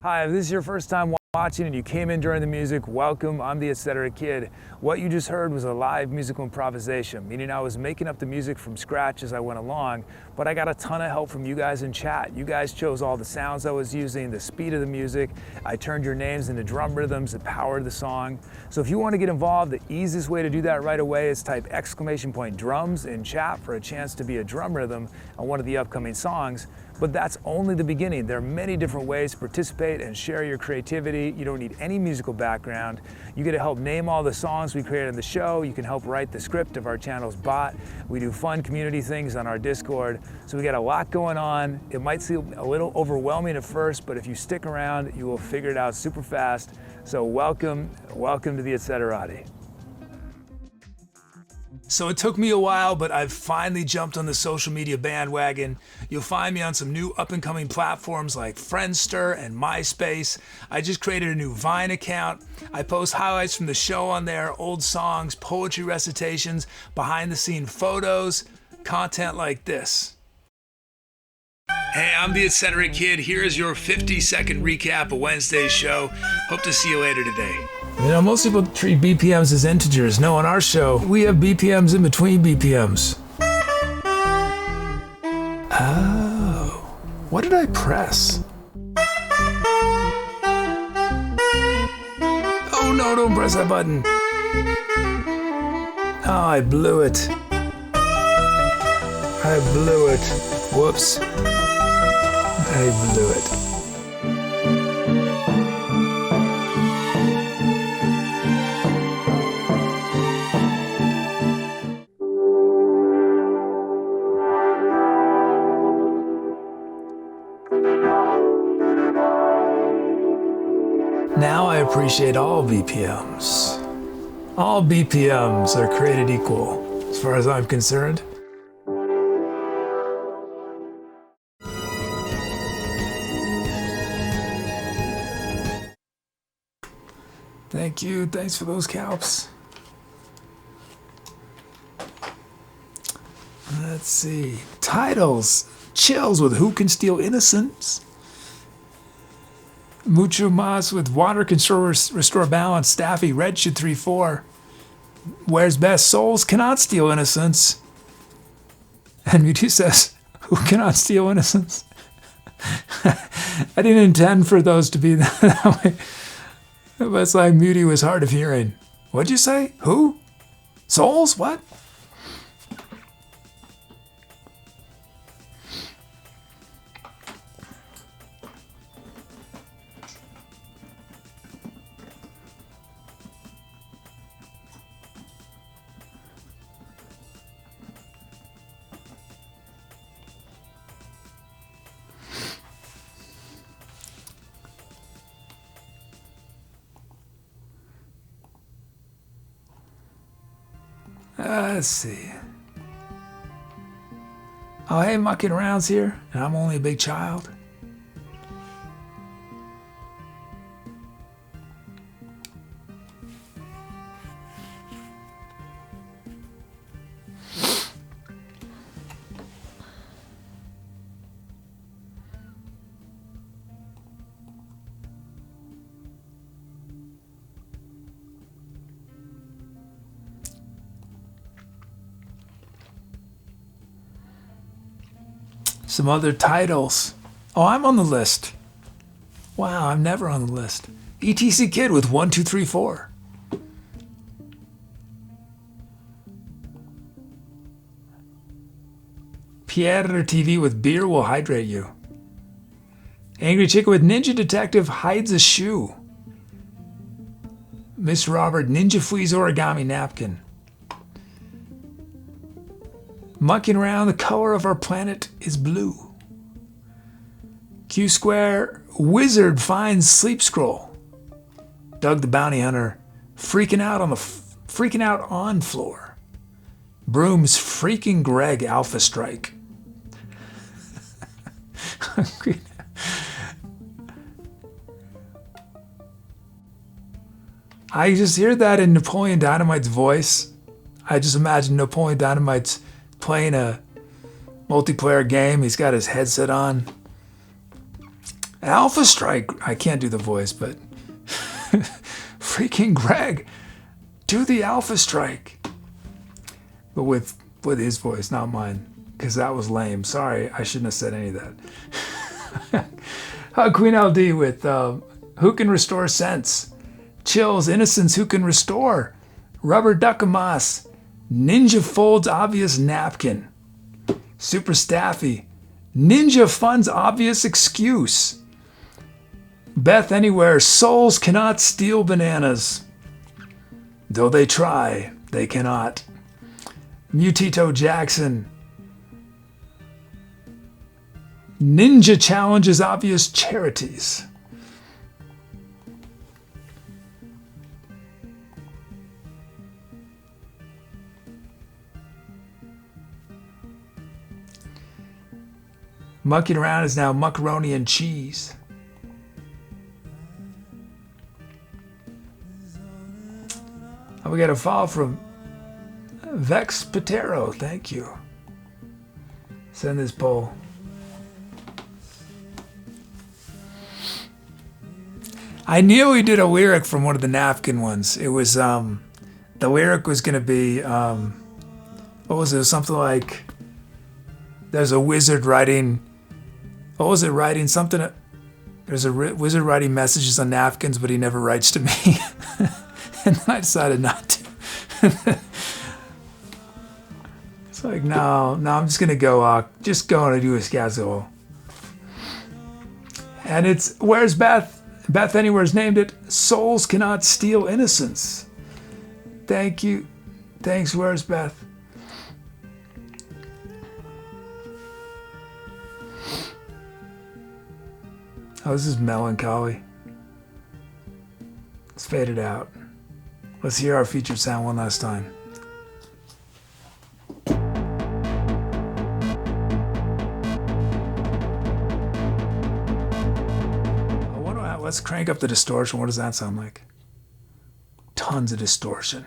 Hi, if this is your first time watching and you came in during the music, welcome. I'm the Etc. Kid. What you just heard was a live musical improvisation, meaning I was making up the music from scratch as I went along, but I got a ton of help from you guys in chat. You guys chose all the sounds I was using, the speed of the music. I turned your names into drum rhythms that powered the song. So if you want to get involved, the easiest way to do that right away is type !drums in chat for a chance to be a drum rhythm on one of the upcoming songs. But that's only the beginning. There are many different ways to participate and share your creativity. You don't need any musical background. You get to help name all the songs we created in the show. You can help write the script of our channel's bot. We do fun community things on our Discord. So we got a lot going on. It might seem a little overwhelming at first, but if you stick around, you will figure it out super fast. So welcome to the Etceterati. So it took me a while, but I've finally jumped on the social media bandwagon. You'll find me on some new up-and-coming platforms like Friendster and MySpace. I just created a new Vine account. I post highlights from the show on there, old songs, poetry recitations, behind-the-scene photos, content like this. Hey, I'm the Etc. Kid. Here is your 50-second recap of Wednesday's show. Hope to see you later today. You know, most people treat BPMs as integers. No, on our show, we have BPMs in between BPMs. Oh, what did I press? Oh no, don't press that button. Oh, I blew it. Whoops. I blew it. Now I appreciate all BPMs. All BPMs are created equal, as far as I'm concerned. Thank you, thanks for those calps. Let's see, titles. Chills with Who Can Steal Innocence? Mucho Mas with Water Can Restore Balance. Staffy, Red Should 3-4. Where's Best? Souls Cannot Steal Innocence. And Mewtwo says, Who cannot steal innocence? I didn't intend for those to be that way. But it's like Mewtwo was hard of hearing. What'd you say? Who? Souls? What? Let's see. Oh, hey, Mucking Around's here, and I'm only a big child. Some other titles. Oh, I'm on the list. Wow, I'm never on the list. ETC Kid with 1, 2, 3, 4. Pierre TV with Beer Will Hydrate You. Angry Chicken with Ninja Detective Hides a Shoe. Miss Robert, Ninja Fleas Origami Napkin. Mucking Around, the color of our planet is blue. Q Square, Wizard finds Sleep Scroll. Doug the Bounty Hunter, freaking out on floor. Brooms, freaking Greg Alpha Strike. I just hear that in Napoleon Dynamite's voice. I just imagine Napoleon Dynamite's playing a multiplayer game. He's got his headset on. Alpha Strike. I can't do the voice, but freaking Greg, do the Alpha Strike. But with his voice, not mine, because that was lame. Sorry, I shouldn't have said any of that. Queen LD with Who Can Restore Sense? Chills, Innocence, Who Can Restore? Rubber Duckamas, Ninja Folds Obvious Napkin. Super Staffy, Ninja Fun's Obvious Excuse. Beth Anywhere, Souls Cannot Steal Bananas. Though they try, they cannot. Mutito Jackson, Ninja Challenges Obvious Charities. Mucking Around is now Macaroni and Cheese. Oh, we got a follow from Vex Patero. Thank you. Send this poll. I nearly did a lyric from one of the napkin ones. It was, the lyric was going to be, what was it? Something like, there's a wizard writing, what was it, writing something? There's a wizard writing messages on napkins, but he never writes to me. And then I decided not to. It's like, no, I'm just going to go, and do a schedule. And it's, where's Beth? Beth Anywhere's named it Souls Cannot Steal Innocence. Thank you. Thanks, where's Beth? Oh, this is melancholy. Let's fade it out. Let's hear our featured sound one last time. Let's crank up the distortion. What does that sound like? Tons of distortion.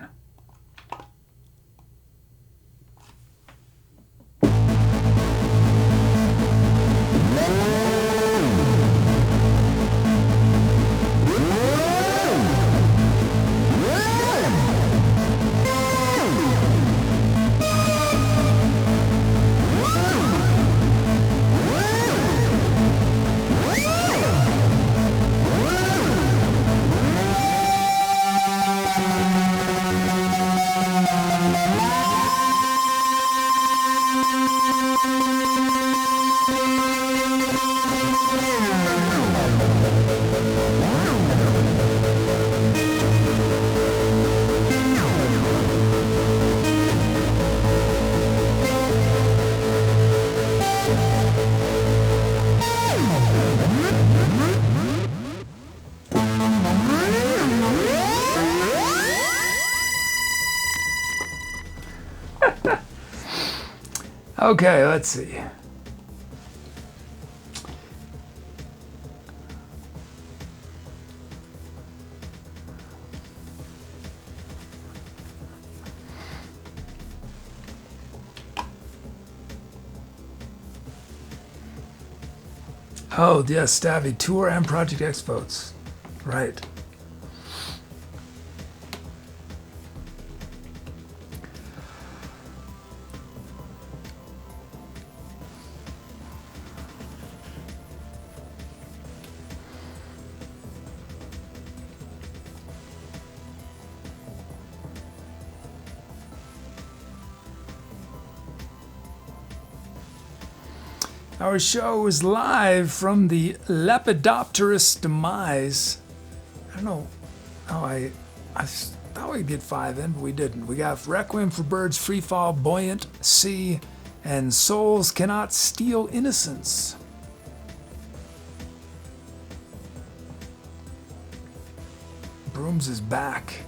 Okay, let's see. Oh, yes, Stabby, Tour and Project X votes. Right. Our show is live from the Lepidopterist Demise. I don't know how I thought we'd get 5 in, but we didn't. We got Requiem for Birds, Freefall, Buoyant Sea, and Souls Cannot Steal Innocence. Brooms is back.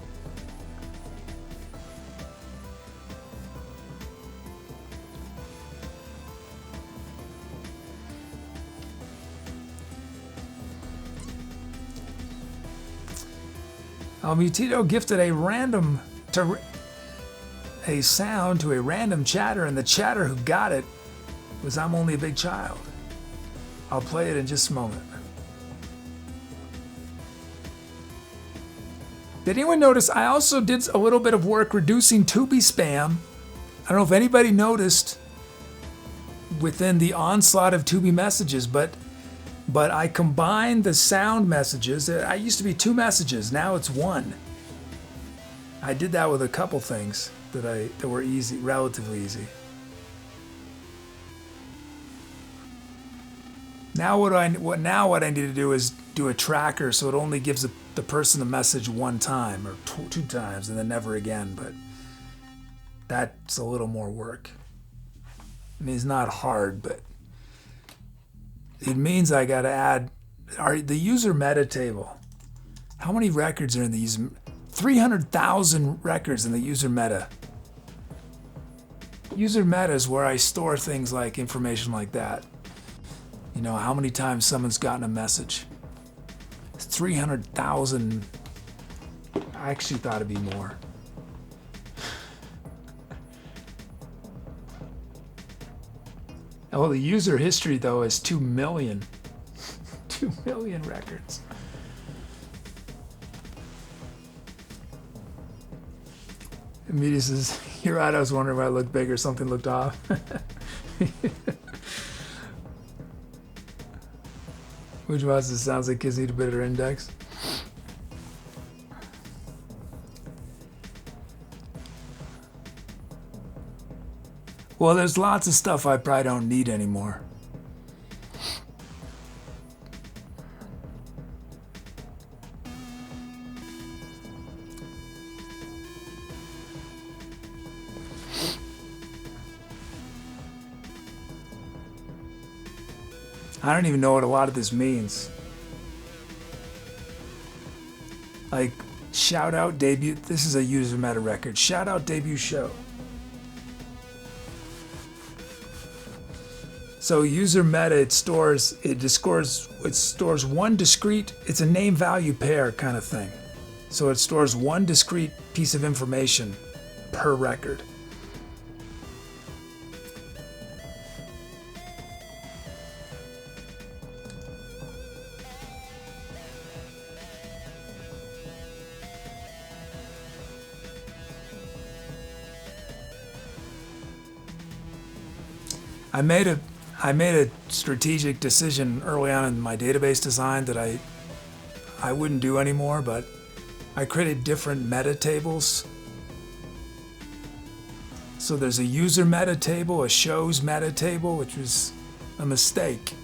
Mutito gifted a sound to a random chatter, and the chatter who got it was I'm Only a Big Child. I'll play it in just a moment. Did anyone notice I also did a little bit of work reducing Tubi spam? I don't know if anybody noticed within the onslaught of Tubi messages, but I combined the sound messages. I used to be 2 messages, now it's 1. I did that with a couple things that were easy, relatively easy. Now what I need to do is do a tracker so it only gives the person the message 1 time or 2 times and then never again, but that's a little more work. I mean, it's not hard, but it means I got to add the user meta table. How many records are in the user? 300,000 records in the user meta. User meta is where I store things like information like that. You know, how many times someone's gotten a message. It's 300,000. I actually thought it'd be more. Oh, the user history, though, is 2 million. 2 million records. Amelia says, you're right, I was wondering why it looked big or something looked off. Which was, it sounds like kids need a better index. Well, there's lots of stuff I probably don't need anymore. I don't even know what a lot of this means. Like, shout out debut. This is a user meta record. Shout out debut show. So user meta, it stores one discrete, it's a name value pair kind of thing. So it stores one discrete piece of information per record. I made a strategic decision early on in my database design that I wouldn't do anymore, but I created different meta tables. So there's a user meta table, a shows meta table, which was a mistake.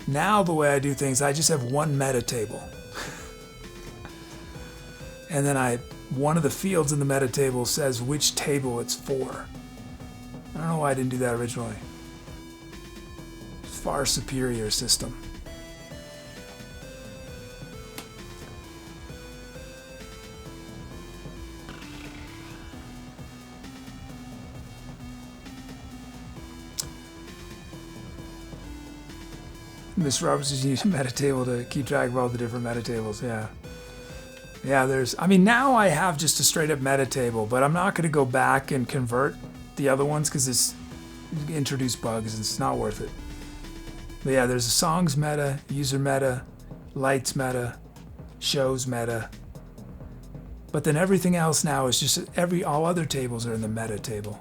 Now the way I do things, I just have one meta table. And then one of the fields in the meta table says which table it's for. I don't know why I didn't do that originally. Far superior system. Miss Roberts is using a meta table to keep track of all the different meta tables. Yeah. Yeah, now I have just a straight up meta table, but I'm not going to go back and convert the other ones because it's introduce bugs and it's not worth it. But yeah, there's a songs meta, user meta, lights meta, shows meta. But then everything else now is just all other tables are in the meta table.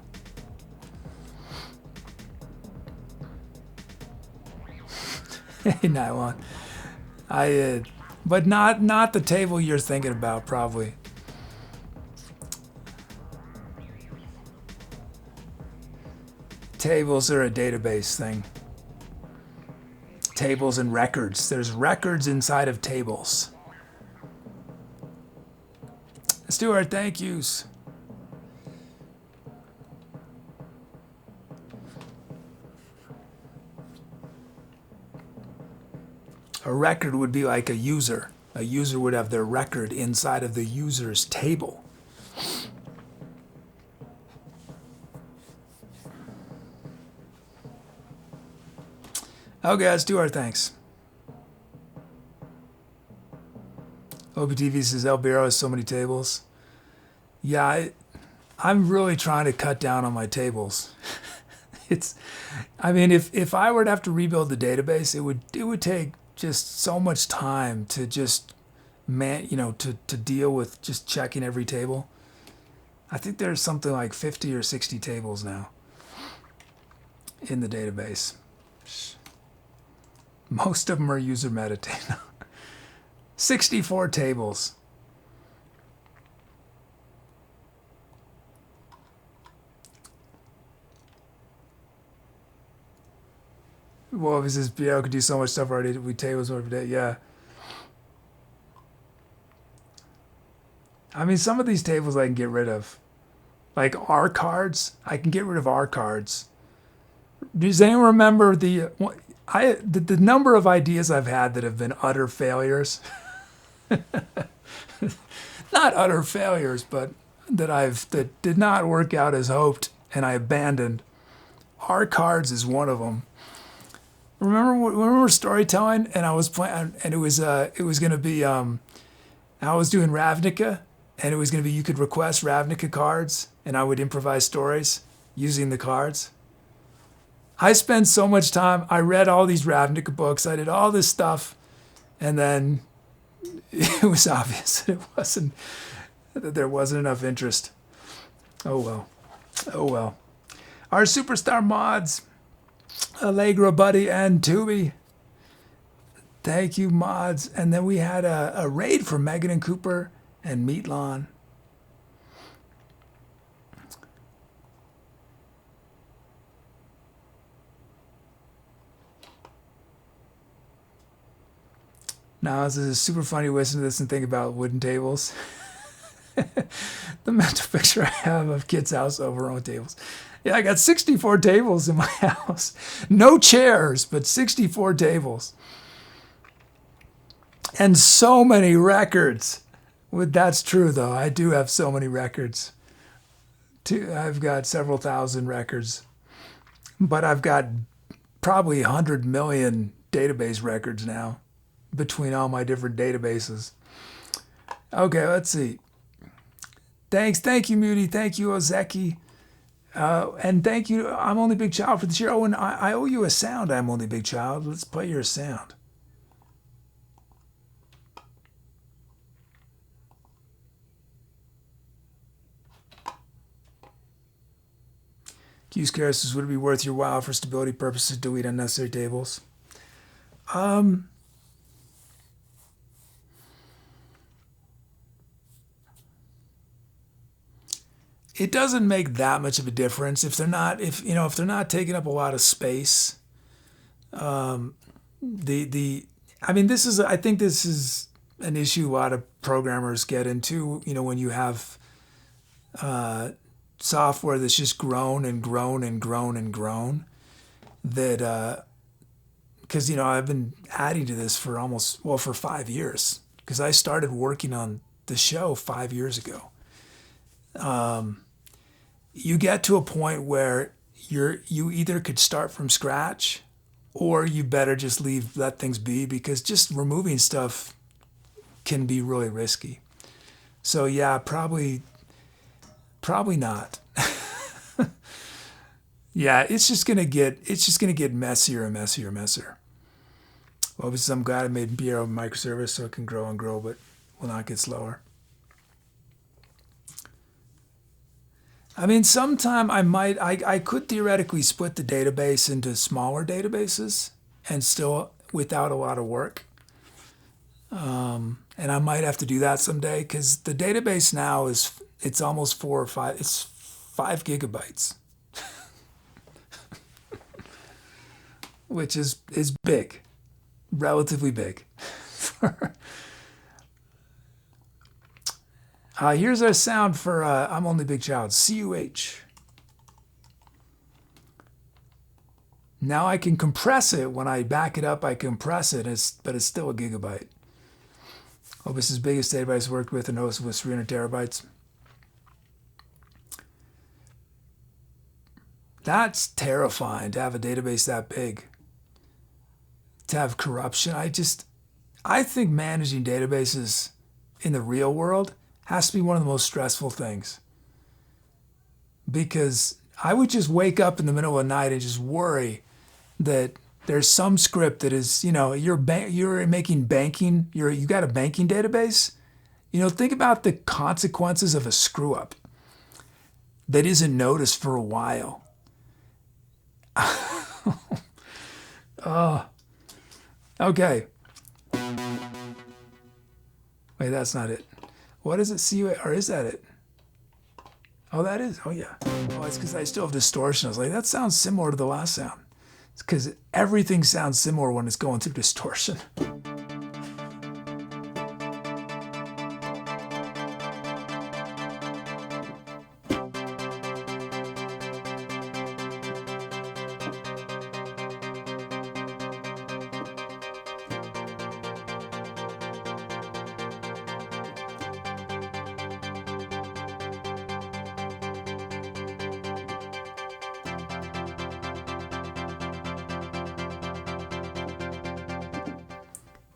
Hey, Nylon. But not the table you're thinking about, probably. Tables are a database thing. Tables and records. There's records inside of tables. Stuart, thank yous. A record would be like a user. A user would have their record inside of the user's table. Okay, let's do our thanks. OPTV says Albero has so many tables. Yeah, I'm really trying to cut down on my tables. If I were to have to rebuild the database, it would take just so much time to just to deal with just checking every table. I think there's something like 50 or 60 tables now in the database. Most of them are user metadata. 64 tables. Well, if this BL could do so much stuff already, we tables every day. Yeah. I mean, some of these tables I can get rid of. Like R cards, I can get rid of R cards. Does anyone remember the number of ideas I've had that have been utter failures? Not utter failures, but that did not work out as hoped, and I abandoned. R cards is one of them. Remember storytelling, and I was playing, and it was going to be I was doing Ravnica, and it was going to be you could request Ravnica cards, and I would improvise stories using the cards. I spent so much time. I read all these Ravnica books. I did all this stuff, and then it was obvious that there wasn't enough interest. Oh well. Our superstar mods, Allegra, Buddy, and Tubi. Thank you, mods. And then we had a raid from Megan and Cooper and Meatlon. Now, this is a super funny to listen to this and think about wooden tables. The mental picture I have of kids' house over on tables. Yeah, I got 64 tables in my house. No chairs, but 64 tables. And so many records. That's true, though. I do have so many records. I've got several thousand records. But I've got probably 100 million database records now between all my different databases. Okay, let's see. Thank you, Muty. Thank you, Ozeki. And thank you, I'm Only Big Child, for the cheer. Oh, and I owe you a sound, I'm Only Big Child. Let's play your sound. Q's Caris, would it be worth your while for stability purposes to delete unnecessary tables? It doesn't make that much of a difference if they're not taking up a lot of space. I think this is an issue a lot of programmers get into. When you have software that's just grown and grown and grown and grown, that because I've been adding to this for for 5 years, because I started working on the show 5 years ago. You get to a point where you either could start from scratch, or you better just let things be, because just removing stuff can be really risky. So yeah, probably not. Yeah, it's just gonna get messier and messier and messier. Obviously, I'm glad I made BRO microservice so it can grow and grow, but will not get slower. I mean, sometime I could theoretically split the database into smaller databases and still without a lot of work. And I might have to do that someday, because the database now it's almost 5 gigabytes, which is big, relatively big. Here's our sound for I'm Only Big Child, CUH. Now I can compress it. When I back it up, I compress it, but it's still a gigabyte. This is the biggest database I worked with, and hosted with 300 terabytes. That's terrifying, to have a database that big. To have corruption. I think managing databases in the real world has to be one of the most stressful things, because I would just wake up in the middle of the night and just worry that There's some script that is, you're making banking, you got a banking database. Think about the consequences of a screw up that isn't noticed for a while. Okay. Wait, that's not it. What is it? See, or is that it? Oh, that is. Oh, yeah. Oh, it's because I still have distortion. I was like, that sounds similar to the last sound. It's because everything sounds similar when it's going through distortion.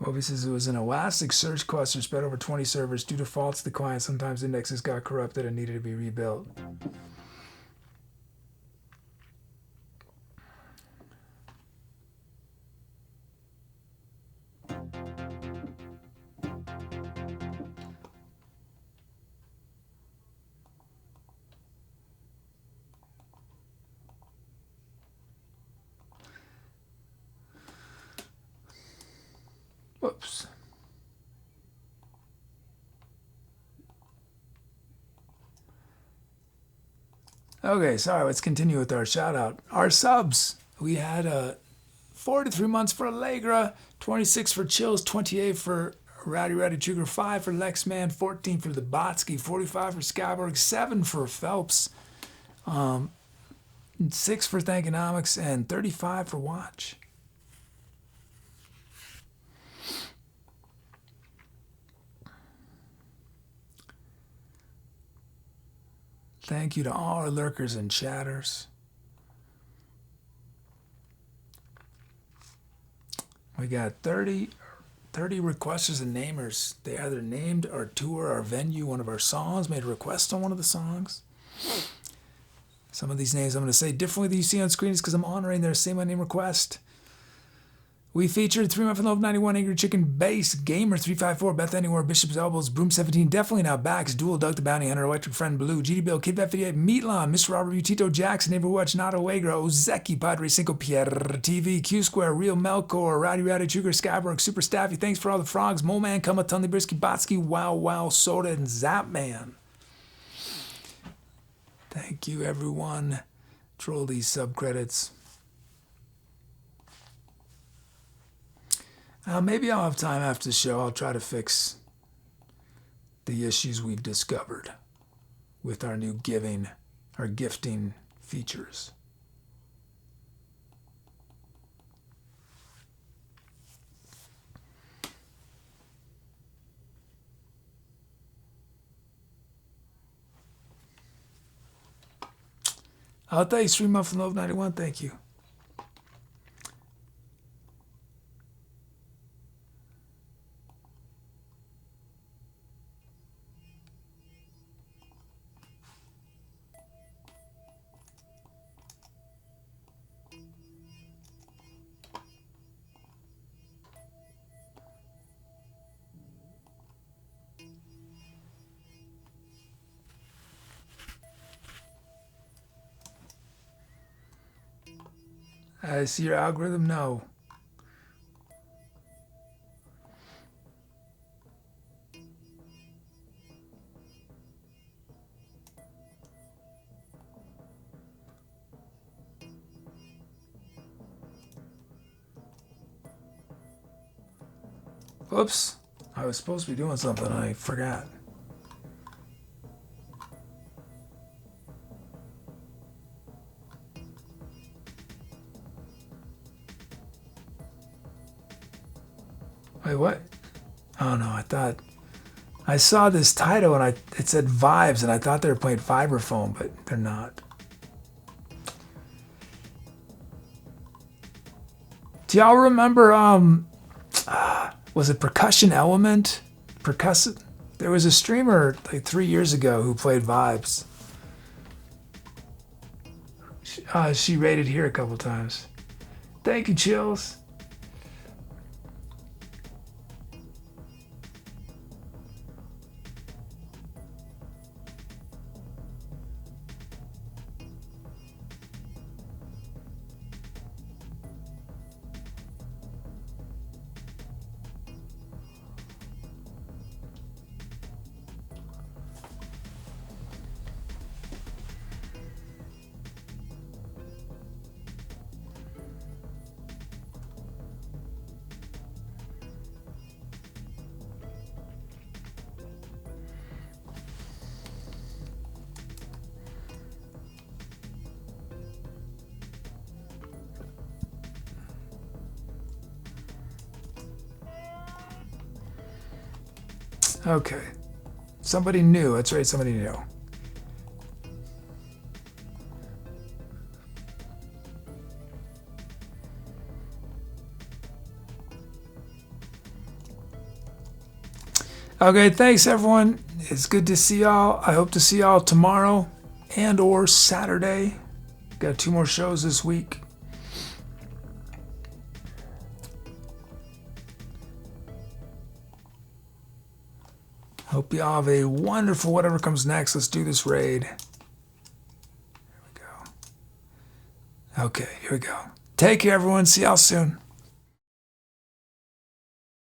Obi says it was an Elasticsearch cluster spread over 20 servers. Due to faults to the client, sometimes indexes got corrupted and needed to be rebuilt. Whoops. Okay, sorry, let's continue with our shout out. Our subs. We had 4 to 3 months for Allegra, 26 for Chills, 28 for Rowdy Trigger, 5 for Lexman, 14 for the Botsky, 45 for Skyborg, 7 for Phelps, 6 for Thankonomics, and 35 for Watch. Thank you to all our lurkers and chatters. We got 30 requesters and namers. They either named our tour, our venue, one of our songs, made a request on one of the songs. Some of these names I'm going to say differently than you see on screen is because I'm honoring their Say My Name request. We featured 3 Muffin Love 91, Angry Chicken, Bass, Gamer 354, Beth Anywhere, Bishop's Elbows, Broom 17, Definitely Now, Backs, Dual, Doug the Bounty Hunter, Electric Friend, Blue, GD Bill, Kid Vet 58, Meatlon, Mr. Robert U, Tito Jackson, Neighbor Watch, Not Allegra, Ozeki, Padre Cinco, Pierre TV, Q Square, Real Melkor, Rowdy Trigger, Skyberg, Super Staffy, Thanks for All the Frogs, Mole Man, Kuma, Tunley Brisky, Botsky, Wow, Soda, and Zapman. Thank you, everyone. Troll these subcredits. Maybe I'll have time after the show. I'll try to fix the issues we've discovered with our new gifting features. Thanks, Stream Muffin Love 91. Thank you. I see your algorithm? No. Oops. I was supposed to be doing something. I forgot. Wait, what? Oh no, I saw this title and it said Vibes and I thought they were playing Vibraphone, but they're not. Do y'all remember, was it Percussion Element? There was a streamer like 3 years ago who played Vibes. She rated here a couple times. Thank you, Chills. Okay. Somebody new. That's right, somebody new. Okay, thanks everyone. It's good to see y'all. I hope to see y'all tomorrow and or Saturday. Got 2 more shows this week. Hope y'all have a wonderful whatever comes next. Let's do this raid. Here we go. Okay, here we go. Take care, everyone. See y'all soon.